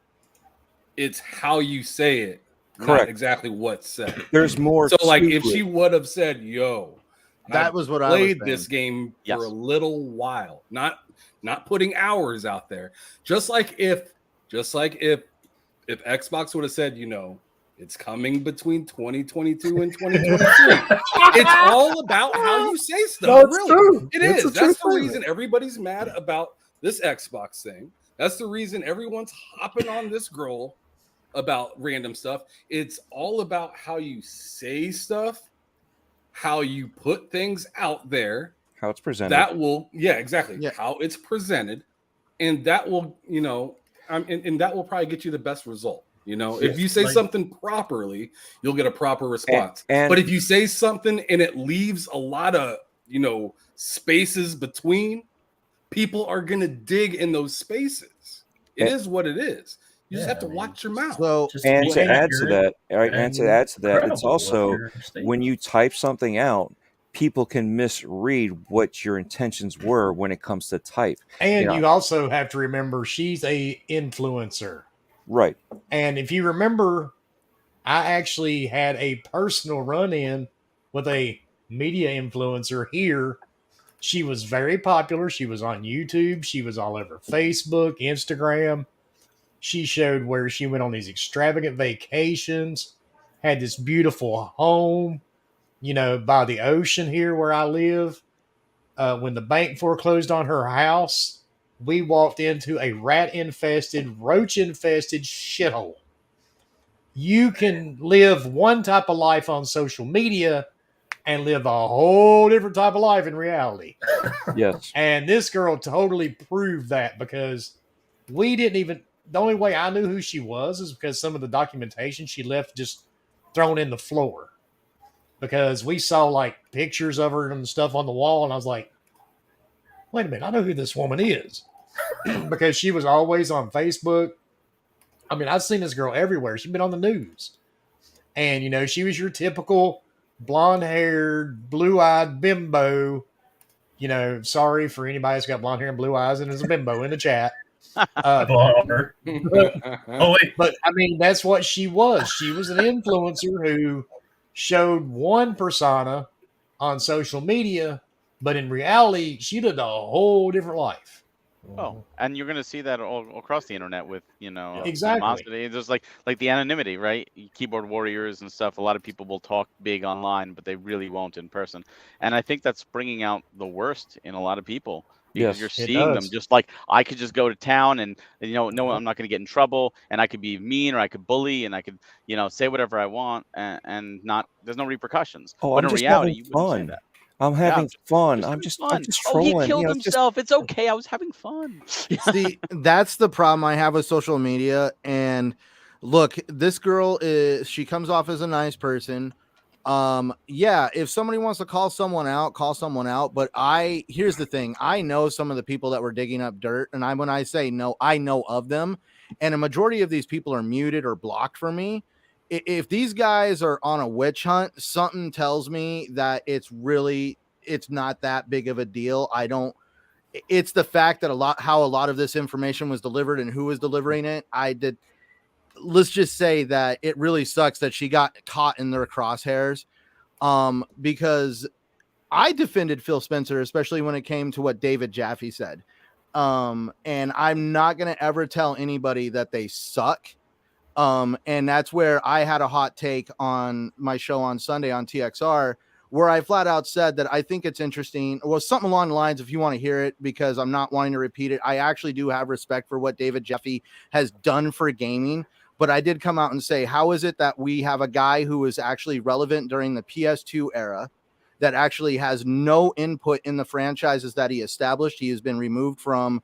it's how you say it, correct? Not exactly what's said. There's more. So, like, if she would have said, "Yo, that was what I played this game for a little while," not putting hours out there, just like if Xbox would have said, it's coming between 2022 and 2023. It's all about how you say stuff. No, it's true. It It's is. a That's true the reason everybody's mad about this Xbox thing. That's the reason everyone's hopping on this girl about random stuff. It's all about how you say stuff, how you put things out there, how it's presented. That will, exactly. Yeah. How it's presented, and that will, and that will probably get you the best result. If you say something properly, you'll get a proper response. But if you say something and it leaves a lot of, spaces between, people are going to dig in those spaces. It is what it is. You just have to watch your mouth. So, and to add to that, it's also when you type something out, people can misread what your intentions were when it comes to type. And you also have to remember she's a influencer. Right. And if you remember, I actually had a personal run-in with a media influencer here. She was very popular. She was on YouTube. She was all over Facebook, Instagram. She showed where she went on these extravagant vacations, had this beautiful home, by the ocean here where I live. When the bank foreclosed on her house, we walked into a rat-infested, roach-infested shithole. You can live one type of life on social media and live a whole different type of life in reality. Yes. And this girl totally proved that, because we didn't even... The only way I knew who she was is because some of the documentation she left just thrown in the floor. Because we saw, pictures of her and stuff on the wall, and I was like, wait a minute, I know who this woman is. Because she was always on Facebook. I mean, I've seen this girl everywhere. She's been on the news. And, she was your typical blonde-haired, blue-eyed bimbo. Sorry for anybody that's got blonde hair and blue eyes and is a bimbo in the chat. Oh, wait. But, I mean, that's what she was. She was an influencer who showed one persona on social media, but in reality, she lived a whole different life. Oh, and you're going to see that all across the internet with, exactly. animosity. There's like the anonymity, right? Keyboard warriors and stuff. A lot of people will talk big online, but they really won't in person. And I think that's bringing out the worst in a lot of people. Because you're seeing them just like, I could just go to town and, no, I'm not going to get in trouble, and I could be mean, or I could bully, and I could, say whatever I want, and not, there's no repercussions. Oh, but I'm in just reality, having you wouldn't fun. say that. I'm having fun. I'm just trolling. Oh, he killed himself. It's okay. I was having fun. See, that's the problem I have with social media. And look, this girl she comes off as a nice person. If somebody wants to call someone out. But here's the thing. I know some of the people that were digging up dirt. And when I say no, I know of them. And a majority of these people are muted or blocked for me. If these guys are on a witch hunt, something tells me that it's not that big of a deal. It's the fact that how a lot of this information was delivered and who was delivering it. Let's just say that it really sucks that she got caught in their crosshairs. because I defended Phil Spencer, especially when it came to what David Jaffe said. And I'm not going to ever tell anybody that they suck. And that's where I had a hot take on my show on Sunday on TXR, where I flat out said that I think it's interesting. Well, something along the lines, if you want to hear it, because I'm not wanting to repeat it. I actually do have respect for what David Jaffe has done for gaming. But I did come out and say, how is it that we have a guy who is actually relevant during the PS2 era that actually has no input in the franchises that he established? He has been removed from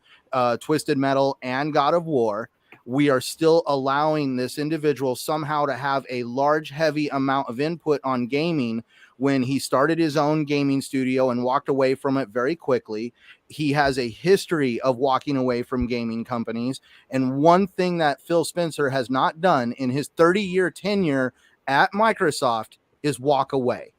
Twisted Metal and God of War. We are still allowing this individual somehow to have a large, heavy amount of input on gaming when he started his own gaming studio and walked away from it very quickly. He has a history of walking away from gaming companies. And one thing that Phil Spencer has not done in his 30-year tenure at Microsoft is walk away.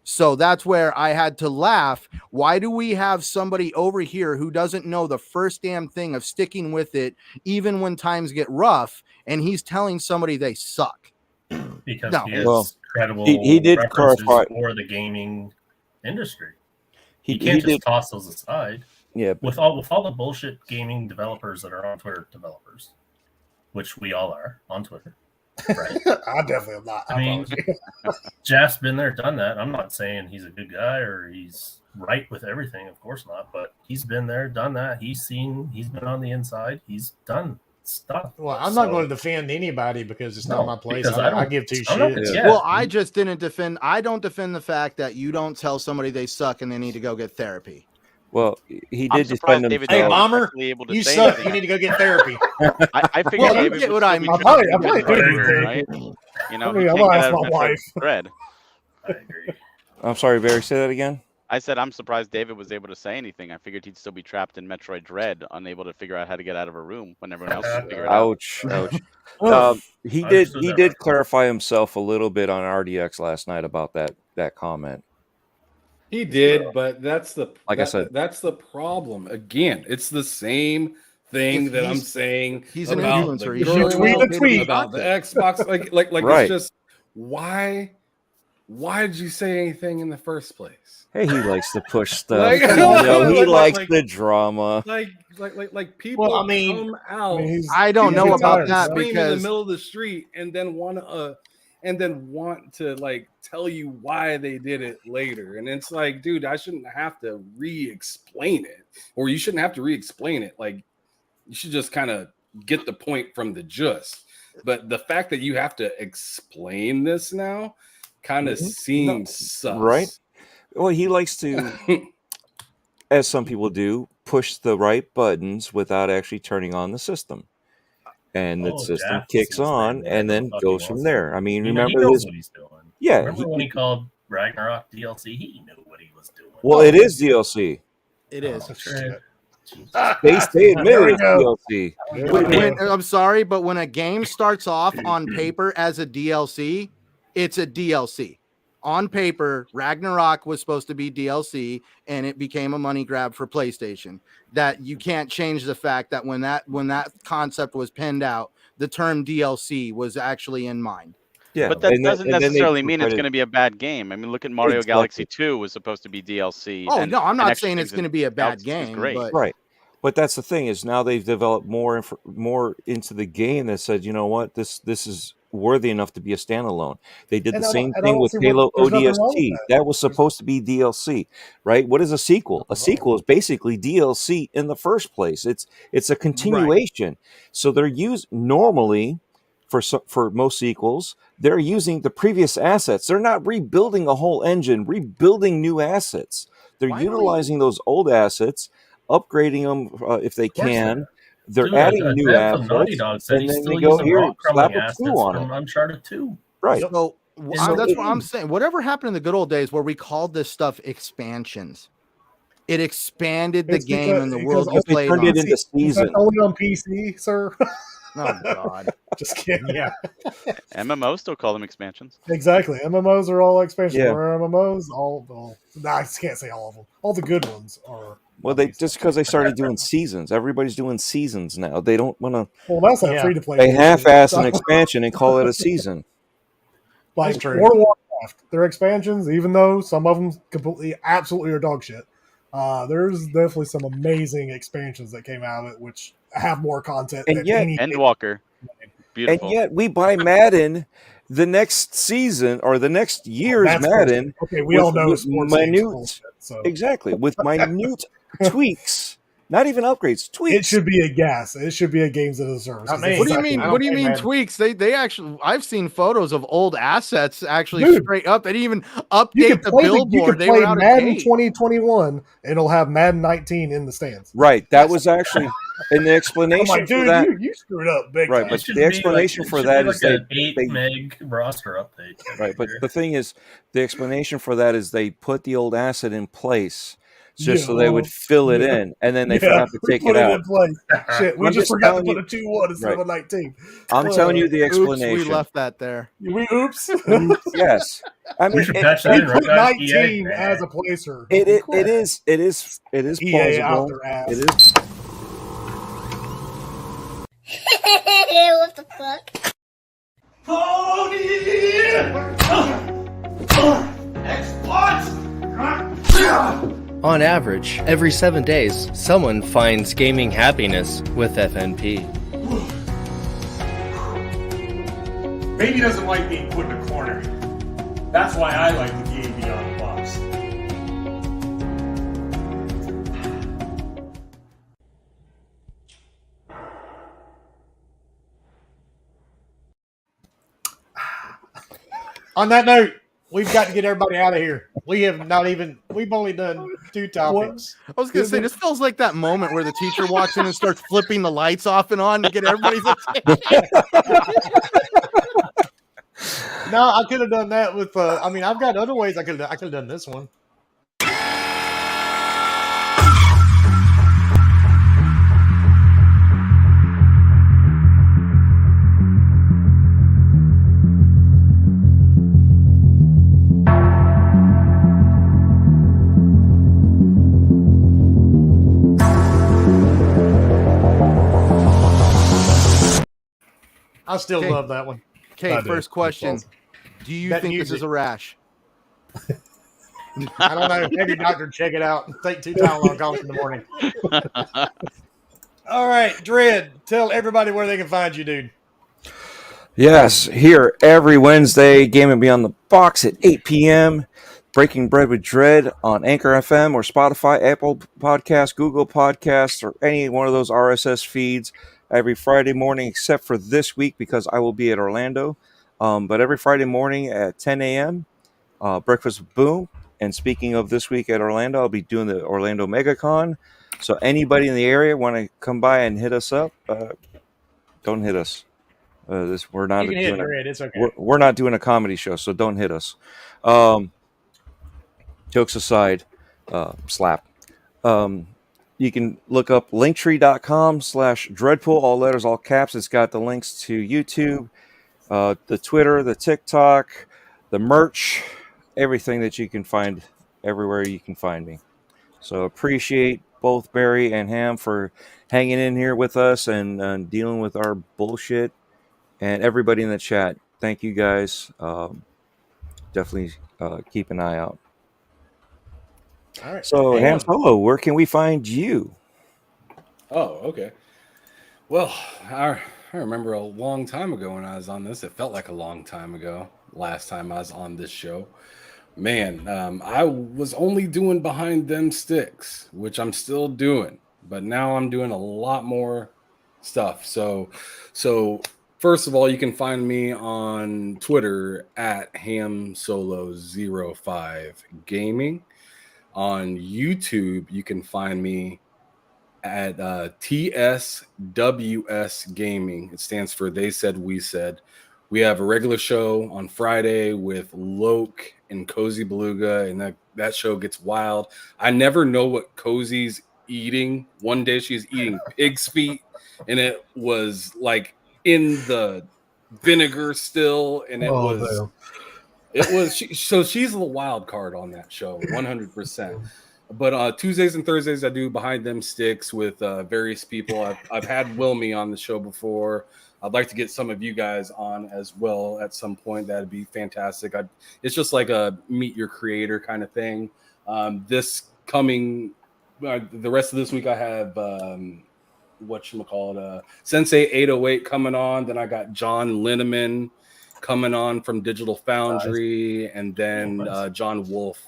So that's where I had to laugh. Why do we have somebody over here who doesn't know the first damn thing of sticking with it, even when times get rough, and he's telling somebody they suck? Because No. he has Well, credible he did references clarify. for the gaming industry. He You can't did. just toss those aside. Yeah, With all the bullshit gaming developers that are on Twitter developers, which we all are on Twitter. Right. I definitely am not. I mean, Jaff's been there, done that. I'm not saying he's a good guy or he's right with everything. Of course not. But he's been there, done that. He's been on the inside. He's done stuff. Well, I'm not going to defend anybody because it's not my place. because I give two I don't- shits. yeah. Well, I just didn't defend. I don't defend the fact that you don't tell somebody they suck and they need to go get therapy. well, he I'm did surprised defend David Hey, himself. Dale was Bomber, actually able to you say suck. anything. You need to go get therapy. I figured Well, you David get would what I still be mean. trying to I probably do do Metroid need Dread, therapy. right? You know, I mean, he I'm can't gonna get ask out of my Metroid wife. Dread. I agree. I'm sorry, Barry. Say that again. I said I'm surprised David was able to say anything. I figured he'd still be trapped in Metroid Dread, unable to figure out how to get out of a room when everyone else could figure it out. Ouch, ouch. Oh, He I did. understood He that did right. clarify himself a little bit on RDX last night about that comment. He did, but that's the Like I said. that's the problem. Again, it's the same thing If that I'm he's- saying He's an about influencer. the He girl, should tweet a tweet. about the Xbox. Like Right. it's just why did you say anything in the first place? Hey, he likes to push stuff. Like- You know, he like- likes the drama. Like people Well, I mean- come out. I don't know he's about retired, that so- Scream in the because middle of the street and then want to like tell you why they did it later. And it's like, dude, I shouldn't have to re-explain it, or you shouldn't have to re-explain it. Like, you should just kind of get the point from the gist. But the fact that you have to explain this now kind of seems sus. Right. Well, he likes to, as some people do, push the right buttons without actually turning on the system. And the Oh, system Jaff kicks seems on like and that. then Fuck, goes he from wants there. I mean, He remember knows his. what he's doing. Yeah. Remember when he called Ragnarok DLC? He knew what he was doing. Well, it is DLC. it is. Oh, shit. They admit There we it's go. DLC. I'm sorry, but when a game starts off on paper as a DLC, it's a DLC. On paper, Ragnarok was supposed to be DLC, and it became a money grab for PlayStation. That you can't change the fact that when that concept was penned out, the term DLC was actually in mind. Yeah, But that doesn't and then they necessarily mean it's put it- going to be a bad game. I mean, look at Mario Exactly. Galaxy 2 was supposed to be DLC. Oh and- no, I'm and not extra saying it's things going to in be a bad Galaxy 2 is game, great. but Right. But that's the thing is now they've developed more into the game that said, you know what, this is worthy enough to be a standalone. They did And the I don't- same and I thing don't with see what- Halo there's nothing wrong with ODST. That was supposed to be DLC, right? What is a sequel? A sequel is basically DLC in the first place. It's a continuation. So they're normally for most sequels, they're using the previous assets. They're not rebuilding a whole engine, rebuilding new assets. They're Why don't we- utilizing those old assets, upgrading them if they can. They're Dude, adding a new dev from Naughty assets, Dog said and he's then still they go using here, rock slap crumbling a 2 assets on from it. Uncharted 2. Right. So So that's it- what I'm saying. Whatever happened in the good old days where we called this stuff expansions? It expanded the It's game because- and the because world you also They played turned on. it into Is that season. only on PC, sir? Oh God. Just kidding. Yeah, MMO still call them expansions. exactly. MMOs are all expansions. Yeah. Or MMOs, all. No, I can't say all of them. All the good ones are. Well, they just because they started doing seasons. Everybody's doing seasons now. They don't want to. Well, that's that Yeah. free to play. They half-ass an expansion and call it a season. Like That's true. World of Warcraft. Their expansions, even though some of them completely, absolutely are dog shit, there's definitely some amazing expansions that came out of it, which have more content And than yet- any. Endwalker. Beautiful. And yet we buy Madden the next season or the next year's That's Madden. okay, we all know with sports minute, games bullshit, so. exactly, with minute tweaks, not even upgrades, tweaks. It should be a gas. It should be a games as a service. I 'cause mean, that's What do you exactly mean? I What do you don't mean think, tweaks? They actually. I've seen photos of old assets actually Dude. straight up. They didn't even You update can the play billboard. They were out of Madden date. 2021, and it'll have Madden 19 in the stands. Right, that was actually, and the I'm explanation like, for dude, that. you screwed up big Right, time. but It should the be explanation it for should that be is like an they 8 meg roster update. right, but the thing is, the explanation for that is they put the old asset in place just so they would fill it in, and then they forgot to we take put it it out. in place. Shit, we I'm just just forgot to telling put you- a 2-1 instead right. of a 19. I'm telling you the Oops, explanation. we left that there. We oops. Yes, I mean We should patch that We in, right, put guys? 19 EA, as a placer. it is EA out plausible. their ass. It is. What the fuck? On average, every 7 days, someone finds gaming happiness with FNP. Baby doesn't like being put in a corner. That's why I like the game beyond the box. On that note, we've got to get everybody out of here. We've only done 2 topics. I was gonna say this feels like that moment where the teacher walks in and starts flipping the lights off and on to get everybody's attention. No, I could have done that with. I've got other ways I could have done this one. I still Okay. love that one. Okay, I do. first question: do you That think this is music. a rash? I don't know. Maybe doctor, check it out. Take 2 Tylenol calls in the morning. All right, Dread, tell everybody where they can find you, dude. Yes, here every Wednesday, Game and Beyond the Box at 8 p.m. Breaking Bread with Dread on Anchor FM or Spotify, Apple Podcasts, Google Podcasts, or any one of those RSS feeds every Friday morning, except for this week because I will be at Orlando. But every Friday morning at 10 a.m., Breakfast with Boom. And speaking of this week at Orlando, I'll be doing the Orlando MegaCon. So anybody in the area want to come by and hit us up, don't hit us. We're not You can hit doing Dread. It's okay. we're not doing a comedy show, so don't hit us. Jokes aside, slap. You can look up linktree.com/dreadpool, all letters, all caps. It's got the links to YouTube, the Twitter, the TikTok, the merch, everything that you can find everywhere you can find me. So appreciate both Barry and Ham for hanging in here with us and dealing with our bullshit, and everybody in the chat. Thank you guys. Definitely keep an eye out. All right. So, Hang Ham on. Solo, where can we find you? Oh, okay. Well, I remember a long time ago when I was on this. It felt like a long time ago. Last time I was on this show, man, I was only doing Behind Them Sticks, which I'm still doing, but now I'm doing a lot more stuff. So first of all, you can find me on Twitter at HamSolo05Gaming. On YouTube, you can find me at TSWS Gaming. It stands for They Said We Said. We have a regular show on Friday with Loke and Cozy Beluga, and that show gets wild. I never know what Cozy's eating. One day she's eating pig's feet, and it was like in the vinegar still, and it was so she's the wild card on that show, 100%. But Tuesdays and Thursdays I do Behind Them Sticks with various people. I've had Wilmy on the show before. I'd like to get some of you guys on as well at some point. That'd be fantastic. It's just like a meet your creator kind of thing. This coming, the rest of this week, I have Sensei 808 coming on. Then I got John Linneman coming on from Digital Foundry, and then John Wolf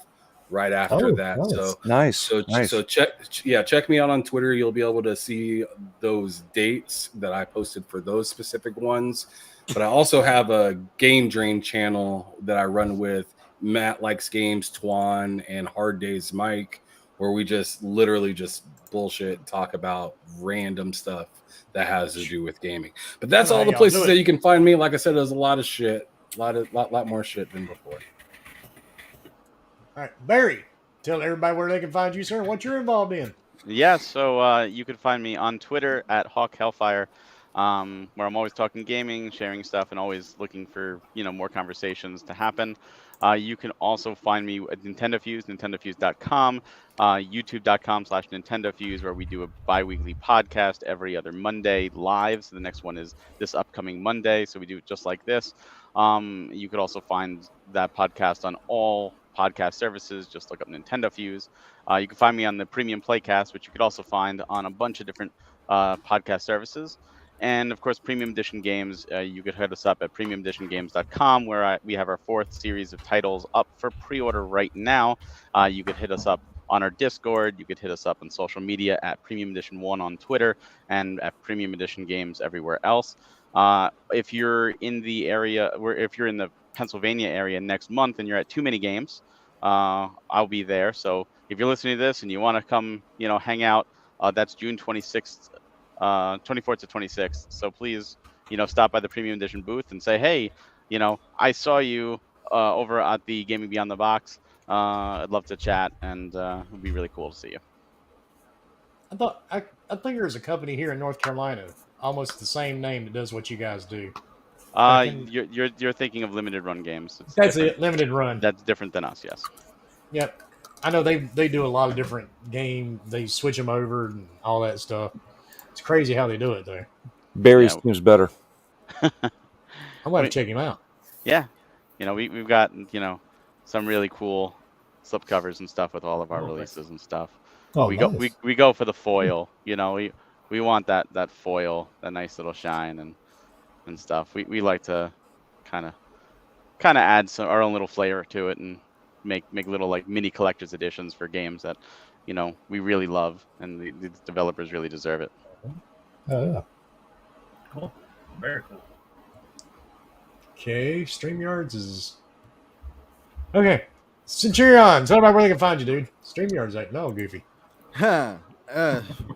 right after that. Nice. So check me out on Twitter. You'll be able to see those dates that I posted for those specific ones. But I also have a Game Drain channel that I run with Matt Likes Games, Twan, and Hard Days Mike, where we just literally just bullshit, talk about random stuff that has to do with gaming. But that's all the places that you can find me. Like I said, there's a lot of shit, lot more shit than before. All right, Barry, tell everybody where they can find you, sir, and what you're involved in. Yeah, so you can find me on Twitter at Hawk Hellfire, where I'm always talking gaming, sharing stuff, and always looking for more conversations to happen. You can also find me at Nintendo Fuse, nintendofuse.com, youtube.com/NintendoFuse, where we do a bi-weekly podcast every other Monday live. So the next one is this upcoming Monday, so we do it just like this. You could also find that podcast on all podcast services. Just look up Nintendo Fuse. You can find me on the Premium Playcast, which you could also find on a bunch of different podcast services. And of course, Premium Edition Games, you could hit us up at premiumeditiongames.com, where we have our 4th series of titles up for pre-order right now. You could hit us up on our Discord. You could hit us up on social media at Premium Edition 1 on Twitter and at Premium Edition Games everywhere else. If you're in the area, if you're in the Pennsylvania area next month and you're at Too Many Games, I'll be there. So if you're listening to this and you want to come, hang out, that's June 24th to 26th. So please, stop by the Premium Edition booth and say, hey, I saw you over at the Gaming Beyond the Box. I'd love to chat, and it'd be really cool to see you. I think there's a company here in North Carolina, almost the same name, that does what you guys do. You're thinking of Limited Run Games. That's it, Limited Run. That's different than us, yes. Yep. I know they do a lot of different game. They switch them over and all that stuff. It's crazy how they do it there. Barry's seems better. I'm going to check him out. Yeah. We've got, some really cool slipcovers and stuff with all of our releases and stuff. Oh, we nice. we go for the foil. We want that foil, that nice little shine and stuff. We like to kind of add our own little flavor to it and make little like mini collector's editions for games that we really love, and the developers really deserve it. Oh, yeah. Cool. Very cool. Okay, StreamYards is... Okay. Centurion, tell everybody where they can find you, dude. StreamYards ain't no goofy.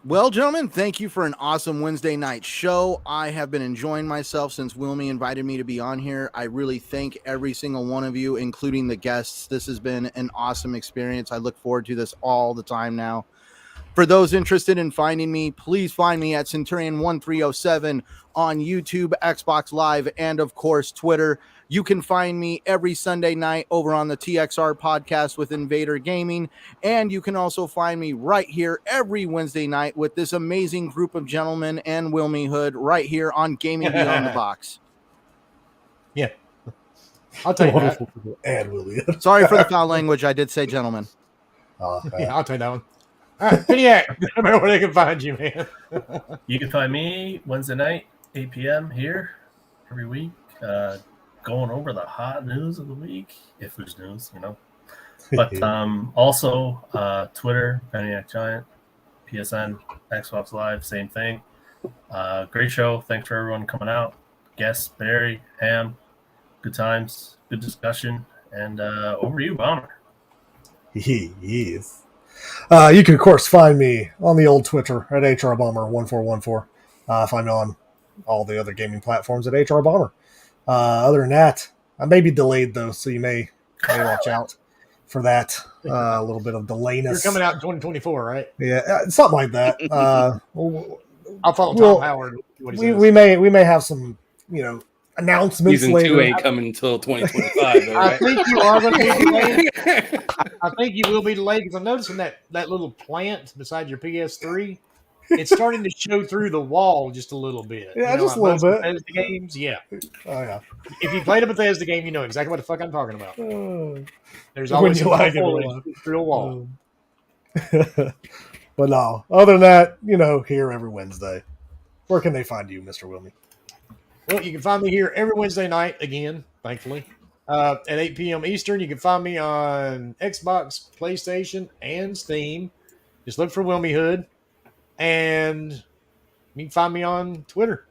Well, gentlemen, thank you for an awesome Wednesday night show. I have been enjoying myself since Wilmy invited me to be on here. I really thank every single one of you, including the guests. This has been an awesome experience. I look forward to this all the time now. For those interested in finding me, please find me at Centurion1307 on YouTube, Xbox Live, and of course, Twitter. You can find me every Sunday night over on the TXR podcast with Invader Gaming. And you can also find me right here every Wednesday night with this amazing group of gentlemen and Wilmy Hood right here on Gaming Beyond the Box. Yeah. I'll take that. And Willie. Sorry for the foul language. I did say gentlemen. Yeah, I'll take that one. All right, Piniac, remember where they can find you, man. You can find me Wednesday night, 8 p.m. here every week, going over the hot news of the week, if there's news, But also Twitter, Paniac Giant, PSN, Xbox Live, same thing. Great show. Thanks for everyone coming out. Guests, Barry, Ham, good times, good discussion, and over to you, Bomber. Yes. You can, of course, find me on the old Twitter at HRBomber1414. Find me on all the other gaming platforms at HRBomber. Other than that, I may be delayed, though, so you may watch out for that. A little bit of delayness. You're coming out in 2024, right? Yeah, something like that. I'll follow Tom Howard. We may have some, announcements Season later. 2 ain't coming until 2025. Though, right? I think you are going to be delayed. I think you will be delayed because I'm noticing that little plant beside your PS3. it's starting to show through the wall just a little bit. Yeah, you know, just a like little most bit. Bethesda games, yeah. Oh yeah. If you played a Bethesda game, you know exactly what the fuck I'm talking about. There's When always you some like it, foliage through a wall. But no, other than that, here every Wednesday. Where can they find you, Mr. Wilmy? Well, you can find me here every Wednesday night again, thankfully. At 8 p.m. Eastern, you can find me on Xbox, PlayStation, and Steam. Just look for Wilmy Hood. And you can find me on Twitter.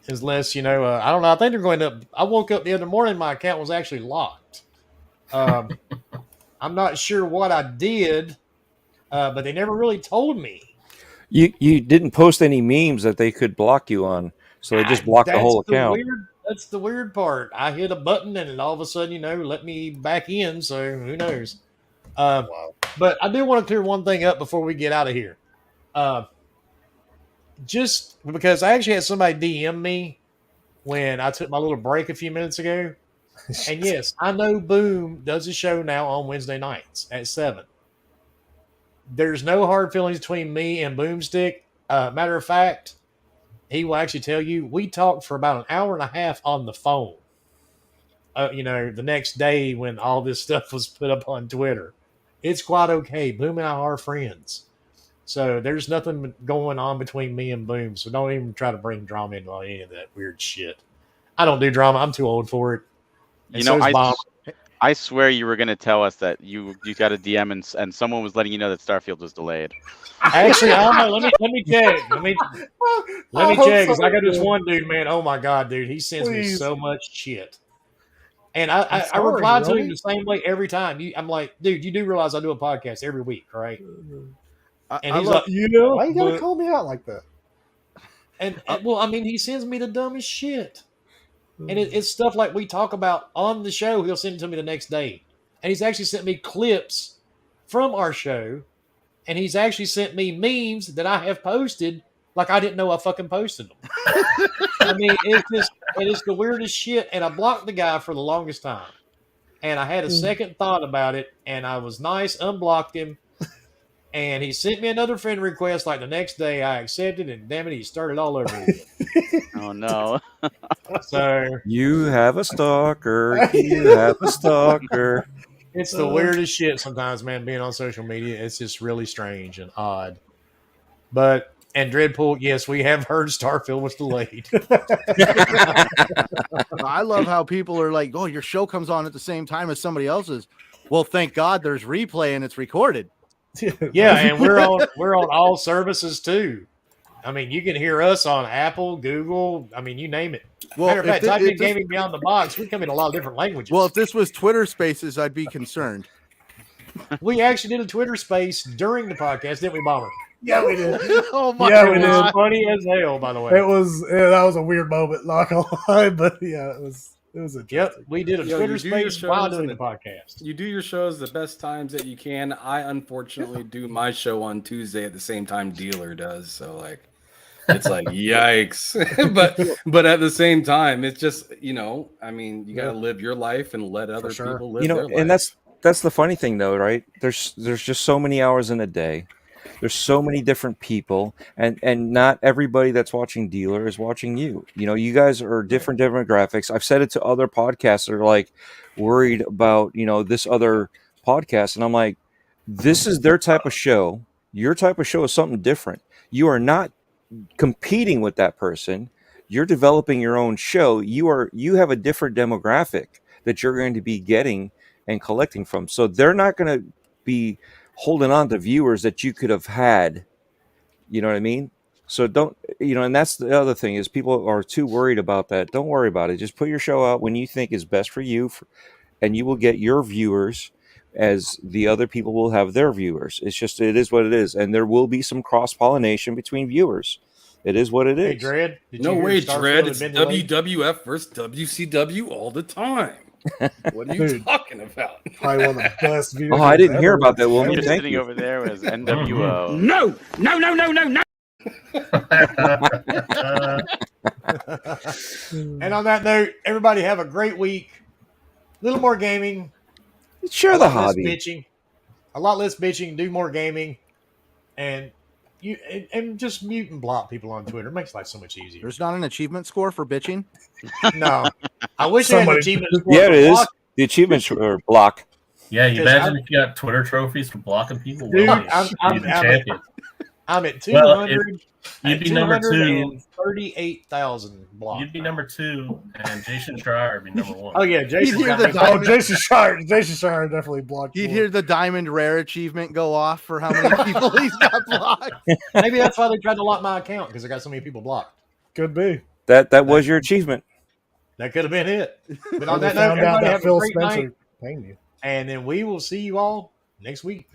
Unless, I don't know. I think they're going to. I woke up the other morning, my account was actually locked. I'm not sure what I did, but they never really told me. You didn't post any memes that they could block you on, so they just blocked the whole account. That's the weird part. I hit a button and it all of a sudden, let me back in. So who knows? But I do want to clear one thing up before we get out of here. Just because I actually had somebody DM me when I took my little break a few minutes ago. And yes, I know Boom does a show now on Wednesday nights at 7. There's no hard feelings between me and Boomstick. Matter of fact, he will actually tell you we talked for about an hour and a half on the phone. The next day when all this stuff was put up on Twitter. It's quite okay. Boom and I are friends. So there's nothing going on between me and Boom. So don't even try to bring drama into any of that weird shit. I don't do drama. I'm too old for it. And I swear you were going to tell us that you got a DM and someone was letting you know that Starfield was delayed. Actually, I don't know. Let me check. Let me check. Because I got this one dude, man. Oh my god, dude, he sends me so much shit, and I reply to him the same way every time. I'm like, dude, you do realize I do a podcast every week, right? And he's like, why you gotta call me out like that? And well, I mean, he sends me the dumbest shit. And it's stuff like we talk about on the show. He'll send it to me the next day. And he's actually sent me clips from our show. And he's actually sent me memes that I have posted like I didn't know I fucking posted them. I mean, it is the weirdest shit. And I blocked the guy for the longest time. And I had a second thought about it. And I was nice, unblocked him. And he sent me another friend request like the next day. I accepted, and damn it, he started all over again. Oh, no. So you have a stalker. You have a stalker. It's the weirdest shit sometimes, man, being on social media. It's just really strange and odd. But, and Dreadpool, yes, we have heard Starfield was delayed. I love how people are like, oh, your show comes on at the same time as somebody else's. Well, thank God there's replay and it's recorded. Yeah, and we're on all services too. I mean, you can hear us on Apple, Google. I mean, you name it. Matter of fact, type in Gaming Beyond the Box. We come in a lot of different languages. Well, if this was Twitter Spaces, I'd be concerned. We actually did a Twitter Space during the podcast, didn't we, Bomber? Yeah, we did. Oh my God, we it did. was funny as hell. By the way, that was a weird moment. Not gonna lie, but yeah, it was a we did a Twitter Space while doing the podcast. You do your shows the best times that you can. I unfortunately do my show on Tuesday at the same time Dealer does. So like, it's like yikes. but at the same time, it's just I mean, you got to live your life and let other people live their life. And that's the funny thing though, right? There's just so many hours in a day. There's so many different people, and not everybody that's watching Dealer is watching you. You guys are different demographics. I've said it to other podcasts that are like worried about, this other podcast. And I'm like, this is their type of show. Your type of show is something different. You are not competing with that person. You're developing your own show. You have a different demographic that you're going to be getting and collecting from. So they're not going to be holding on to viewers that you could have had, you know what I mean? So don't, and that's the other thing is people are too worried about that. Don't worry about it. Just put your show out when you think is best for you, and you will get your viewers as the other people will have their viewers. It is what it is. And there will be some cross-pollination between viewers. It is what it is. Hey, Dread. No way, Dread. It's WWF versus WCW all the time. What are you talking about? Probably one of the best videos. Oh, I didn't hear about that. Well, Just thank sitting you. over there was NWO. No. And on that note, everybody have a great week. A little more gaming. Share the hobby. A lot less bitching. Do more gaming. And and just mute and block people on Twitter. It makes life so much easier. There's not an achievement score for bitching. No, I wish they had an achievement score. Yeah, for it is. block. The achievements are block. Yeah, you imagine if you got Twitter trophies for blocking people. Dude, Well, I'm the champion. I'm at 200. Well, you'd be number 2. 38,000 blocks. You'd be number 2, and Jason Schreier would be number 1. Oh yeah, Jason. Jason Schreier definitely blocked. You'd hear the diamond rare achievement go off for how many people he's got blocked. Maybe that's why they tried to lock my account, because I got so many people blocked. Could be. That was your achievement. That could have been it. But on They that note, found out everybody that have a Phil great Spencer night, paying you. and then we will see you all next week.